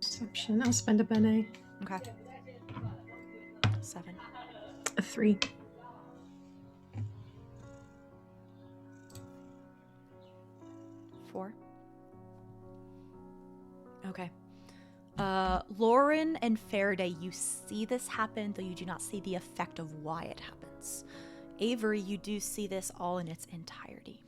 Perception. I'll spend a bene. Okay. 7. A 3. 4. Okay. Lauren and Farideh, you see this happen, though you do not see the effect of why it happens. Avery, you do see this all in its entirety.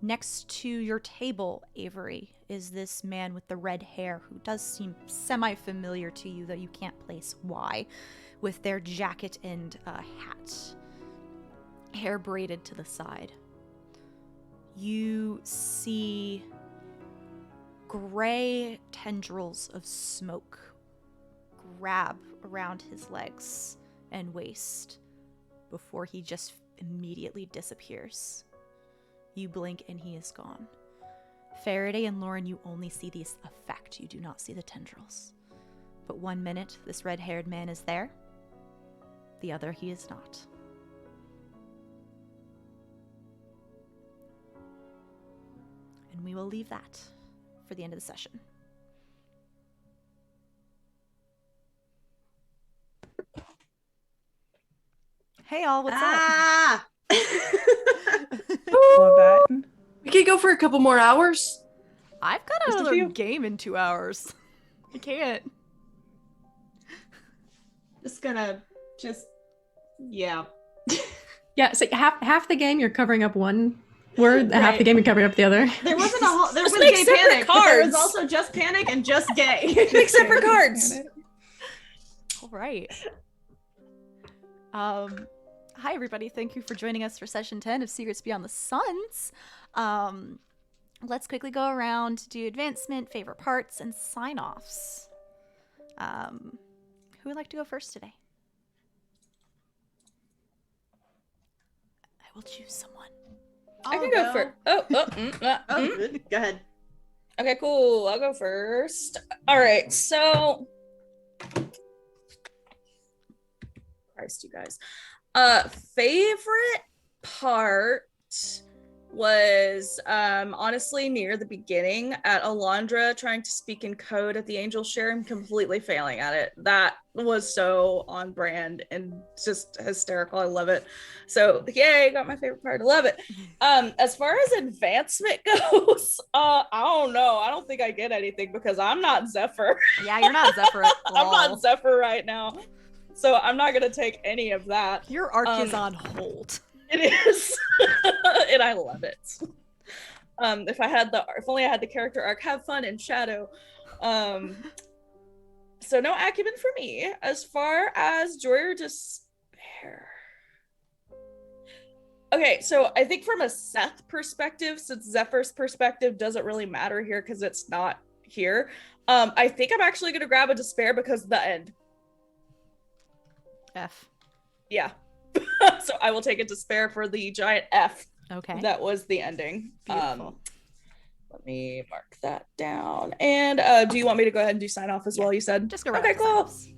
Next to your table, Avery, is this man with the red hair who does seem semi-familiar to you, though you can't place why, with their jacket and hat, hair braided to the side. You see gray tendrils of smoke grab around his legs and waist before he just immediately disappears. You blink and he is gone. Farideh and Lauren, you only see the effect. You do not see the tendrils. But 1 minute, this red-haired man is there. The other, he is not. And we will leave that for the end of the session. Hey all, what's up? Love that. We could go for a couple more hours. I've got Just a another few. game in 2 hours. I can't. Yeah. Yeah, so half the game you're covering up one word, half the game you're covering up the other. There wasn't a whole. There was make gay separate panic, but there was cards. also just panic and just gay. Make separate cards. All right. Hi everybody. Thank you for joining us for session 10 of Secrets Beyond the Suns. Let's quickly go around, do advancement, favorite parts, and sign-offs. Who would like to go first today? I will choose someone. I can go first. Go ahead. Okay, cool. I'll go first. All right, so Christ, you guys. Favorite part was honestly near the beginning at Alondra trying to speak in code at the angel share and completely failing at it. That was so on brand and just hysterical. I love it. So yay, got my favorite part. I love it. As far as advancement goes, I don't know. I don't think I get anything because I'm not Zephyr. Yeah, you're not Zephyr at all. I'm not Zephyr right now. So I'm not gonna take any of that. Your arc is on hold. It is, and I love it. If only I had the character arc, have fun in shadow. So no acumen for me. As far as joy or despair. Okay, so I think from a Seth perspective, since Zephyr's perspective doesn't really matter here because it's not here, I think I'm actually gonna grab a despair because the end. F. Yeah. So I will take a despair for the giant F. Okay. That was the ending. Beautiful. Let me mark that down. And do you want me to go ahead and do sign off as well, you said? Just go right Okay, off the cool. sign-offs.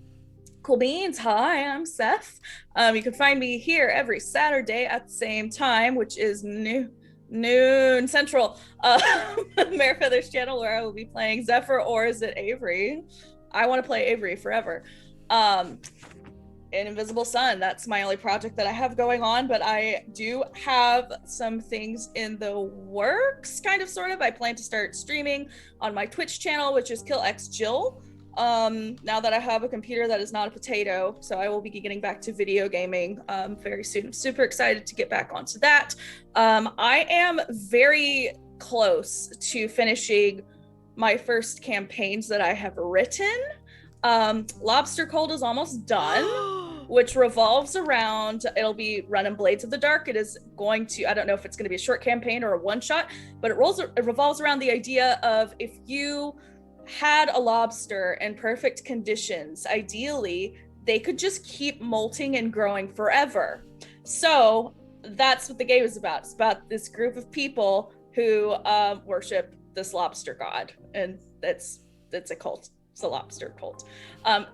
Cool beans. Hi, I'm Seth. You can find me here every Saturday at the same time, which is noon central. Mare Feathers channel, where I will be playing Zephyr, or is it Avery? I want to play Avery forever. An Invisible Sun, that's my only project that I have going on, but I do have some things in the works, kind of, sort of. I plan to start streaming on my Twitch channel, which is KillXJill, now that I have a computer that is not a potato, so I will be getting back to video gaming very soon. I'm super excited to get back onto that. I am very close to finishing my first campaigns that I have written. Lobster Cold is almost done. which revolves around, it'll be run in Blades of the Dark. It is going to, I don't know if it's going to be a short campaign or a one shot, but it revolves around the idea of if you had a lobster in perfect conditions, ideally they could just keep molting and growing forever. So that's what the game is about. It's about this group of people who worship this lobster god, and it's a cult. It's a lobster cult.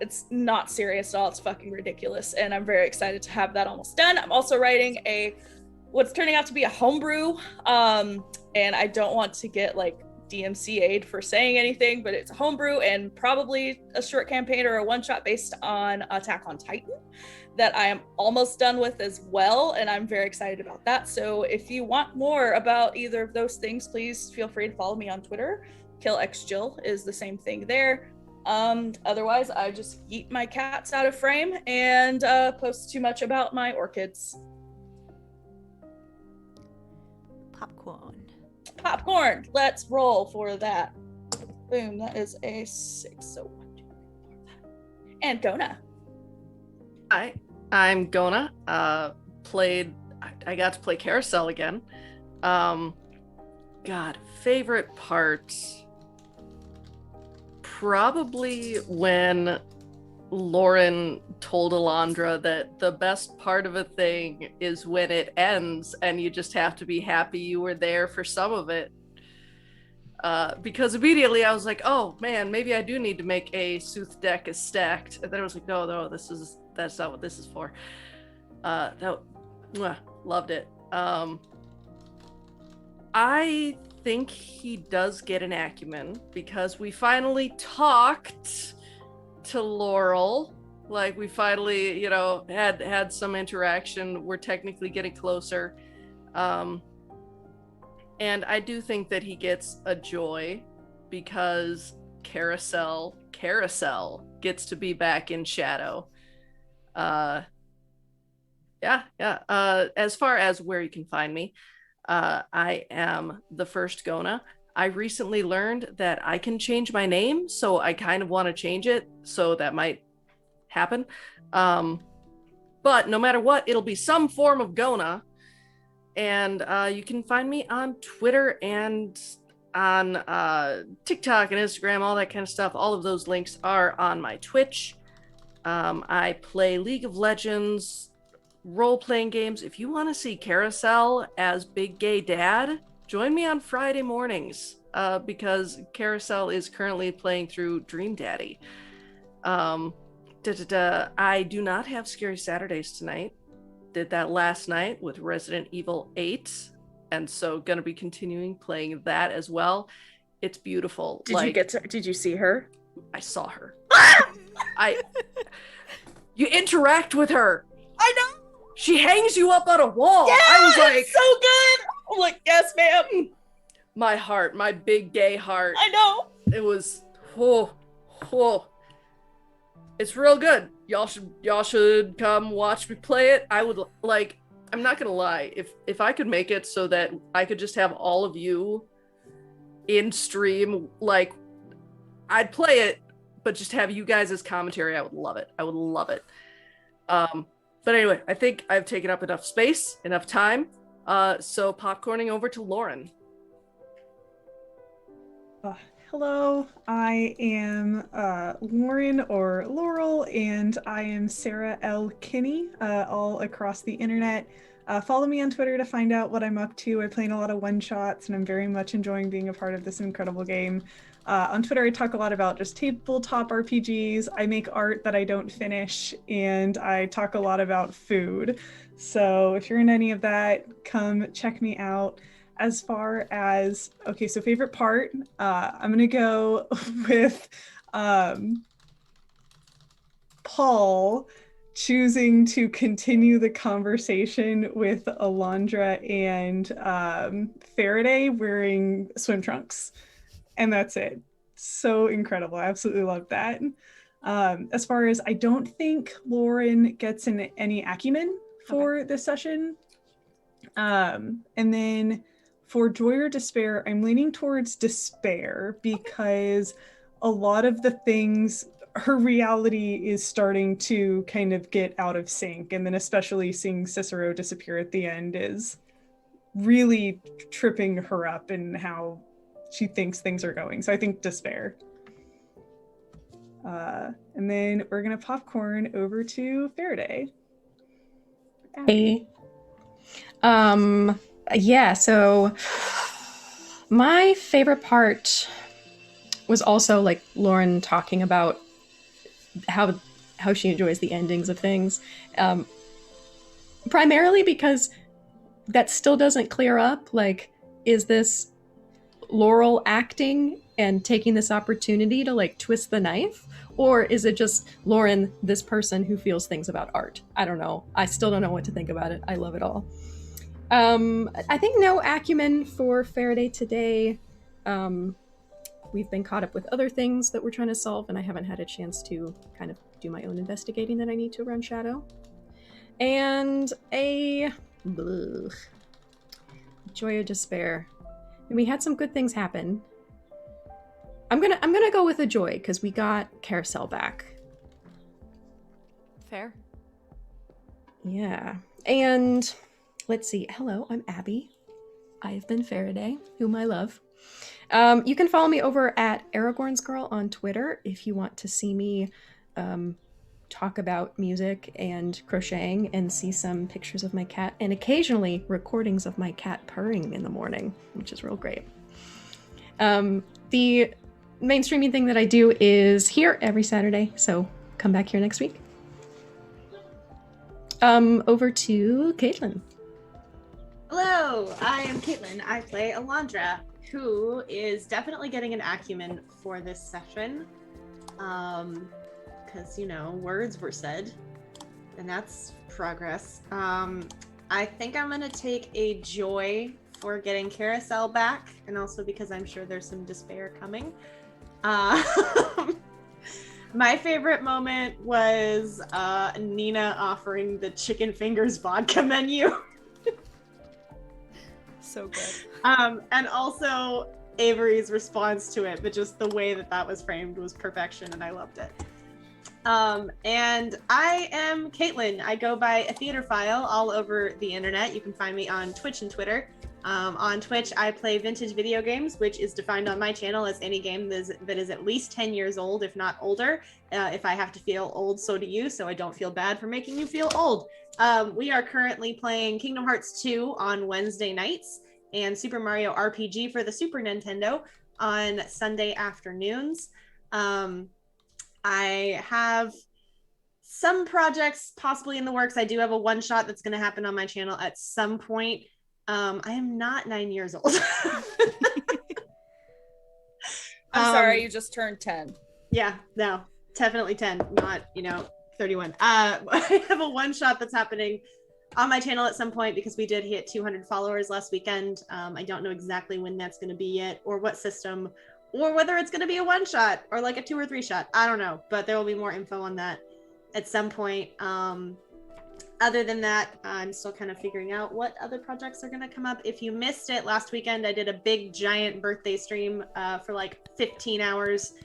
It's not serious at all. It's fucking ridiculous, and I'm very excited to have that almost done. I'm also writing what's turning out to be a homebrew, and I don't want to get like DMCA'd for saying anything, but it's a homebrew and probably a short campaign or a one shot based on Attack on Titan that I am almost done with as well, and I'm very excited about that. So if you want more about either of those things, please feel free to follow me on Twitter. KillXJill is the same thing there. Otherwise, I just eat my cats out of frame and post too much about my orchids. Popcorn. Let's roll for that. Boom. That is a 6. So 1, 2, 3, 4, 5. And Gonah. Hi, I'm Gonah. I got to play Karosael again. God, favorite part. Probably when Lauren told Alondra that the best part of a thing is when it ends and you just have to be happy you were there for some of it. Because immediately I was like, oh man, maybe I do need to make a Sooth deck as stacked. And then I was like, no, that's not what this is for. Loved it. I think he does get an acumen because we finally talked to Laurel. Like we finally, had some interaction. We're technically getting closer. And I do think that he gets a joy because Karosael gets to be back in Shadow. As far as where you can find me, I am the first Gonah. I recently learned that I can change my name, so I kind of want to change it, so that might happen. But no matter what, it'll be some form of Gonah. And you can find me on Twitter and on TikTok and Instagram, all that kind of stuff. All of those links are on my Twitch. I play League of Legends, role-playing games. If you want to see Karosael as Big Gay Dad, join me on Friday mornings because Karosael is currently playing through Dream Daddy. I do not have Scary Saturdays tonight. Did that last night with Resident Evil 8, and so gonna be continuing playing that as well. It's beautiful. Did you see her? I saw her. You interact with her. I know. She hangs you up on a wall. Yeah, I was like, so good. I'm like, yes, ma'am. My heart, my big gay heart. I know. It was, it's real good. Y'all should come watch me play it. I would I'm not gonna lie, if I could make it so that I could just have all of you in stream, I'd play it, but just have you guys as commentary. I would love it. But anyway, I think I've taken up enough space, enough time. So popcorning over to Lauren. Hello, I am Lauren or Laurel, and I am Sarah L. Kinney, all across the internet. Follow me on Twitter to find out what I'm up to. I play in a lot of one-shots, and I'm very much enjoying being a part of this incredible game. On Twitter, I talk a lot about just tabletop RPGs. I make art that I don't finish, and I talk a lot about food. So if you're in any of that, come check me out. As far as, so favorite part, I'm gonna go with Paul choosing to continue the conversation with Alondra and Farideh wearing swim trunks. And that's it. So incredible. I absolutely love that. As far as, I don't think Lauren gets any acumen for this session. And then for Joy or Despair, I'm leaning towards Despair because a lot of the things her reality is starting to kind of get out of sync, and then especially seeing Cicero disappear at the end is really tripping her up in how she thinks things are going. So I think despair. And then we're gonna popcorn over to Farideh. Hey. Yeah, so my favorite part was also like Lauren talking about how she enjoys the endings of things. Primarily because that still doesn't clear up, like, is this Laurel acting and taking this opportunity to like twist the knife, or is it just Lauren, this person who feels things about art? I don't know. I still don't know what to think about it. I love it all. I think no acumen for Farideh today. We've been caught up with other things that we're trying to solve, and I haven't had a chance to kind of do my own investigating that I need to around Shadow. And a joy of despair. And we had some good things happen. I'm gonna go with a joy because we got Karosael back. Fair. Yeah. And let's see. Hello, I'm Abby. I've been Farideh, whom I love. You can follow me over at Aragorn's Girl on Twitter if you want to see me talk about music and crocheting and see some pictures of my cat and occasionally recordings of my cat purring in the morning, which is real great. The main streaming thing that I do is here every Saturday, so come back here next week. Over to Caitlin. Hello, I am Caitlin. I play Alondra, who is definitely getting an acumen for this session. Because, you know, words were said, and that's progress. I think I'm going to take a joy for getting Karosael back, and also because I'm sure there's some despair coming. My favorite moment was Nina offering the chicken fingers vodka menu. So good. And also Avery's response to it, but just the way that that was framed was perfection, and I loved it. And I am Caitlin. I go by a theater file all over the internet. You can find me on Twitch and Twitter. On Twitch, I play vintage video games, which is defined on my channel as any game that is at least 10 years old, if not older. If I have to feel old, so do you, so I don't feel bad for making you feel old. We are currently playing Kingdom Hearts 2 on Wednesday nights and Super Mario RPG for the Super Nintendo on Sunday afternoons. I have some projects possibly in the works. I do have a one-shot that's going to happen on my channel at some point. I am not 9 years old. I'm sorry, you just turned 10. Yeah, no, definitely 10, not, 31. I have a one-shot that's happening on my channel at some point because we did hit 200 followers last weekend. I don't know exactly when that's going to be yet, or what system, or whether it's going to be a one-shot or like a 2 or 3 shot. I don't know, but there will be more info on that at some point. Other than that, I'm still kind of figuring out what other projects are going to come up. If you missed it last weekend, I did a big giant birthday stream for like 15 hours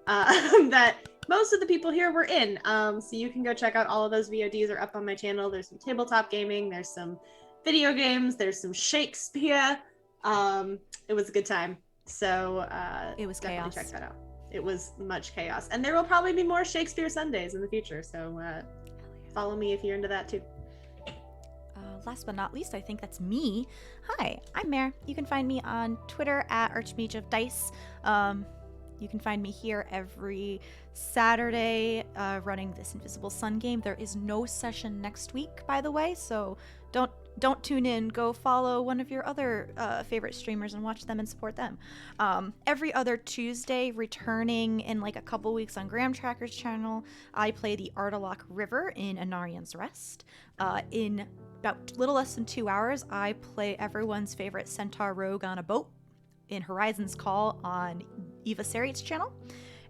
that most of the people here were in. So you can go check out all of those VODs are up on my channel. There's some tabletop gaming, there's some video games, there's some Shakespeare. It was a good time. So It was definitely chaos. check that out. It was much chaos. And there will probably be more Shakespeare Sundays in the future. So follow me if you're into that too. Last but not least, I think that's me. Hi, I'm Mare. You can find me on Twitter at Archmage of Dice. You can find me here every Saturday running this Invisible Sun game. There is no session next week, by the way, so don't tune in. Go follow one of your other favorite streamers and watch them and support them. Every other Tuesday, returning in like a couple weeks on Graham Tracker's channel, I play the Ardalock River in Anarian's Rest. In about little less than 2 hours, I play everyone's favorite Centaur Rogue on a boat in Horizon's Call on Eva Sariet's channel.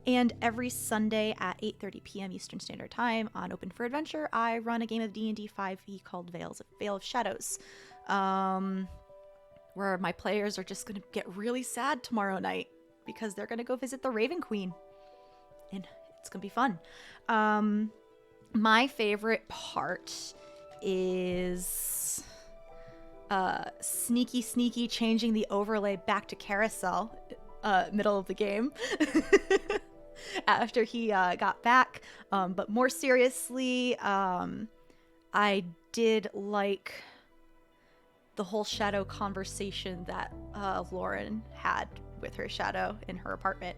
And every Sunday at 8:30 p.m. Eastern Standard Time on Open for Adventure, I run a game of D&D 5e called Veil of Shadows, where my players are just going to get really sad tomorrow night because they're going to go visit the Raven Queen. And It's gonna be fun. My favorite part is sneaky changing the overlay back to Karosael middle of the game after he got back. But more seriously, I did like the whole shadow conversation that Lauren had with her shadow in her apartment.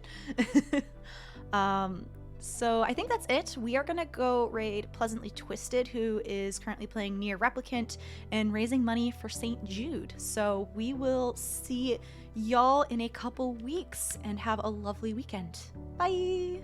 So I think that's it. We are gonna go raid Pleasantly Twisted, who is currently playing Near Replicant and raising money for St. Jude. So we will see y'all in a couple weeks and have a lovely weekend. Bye!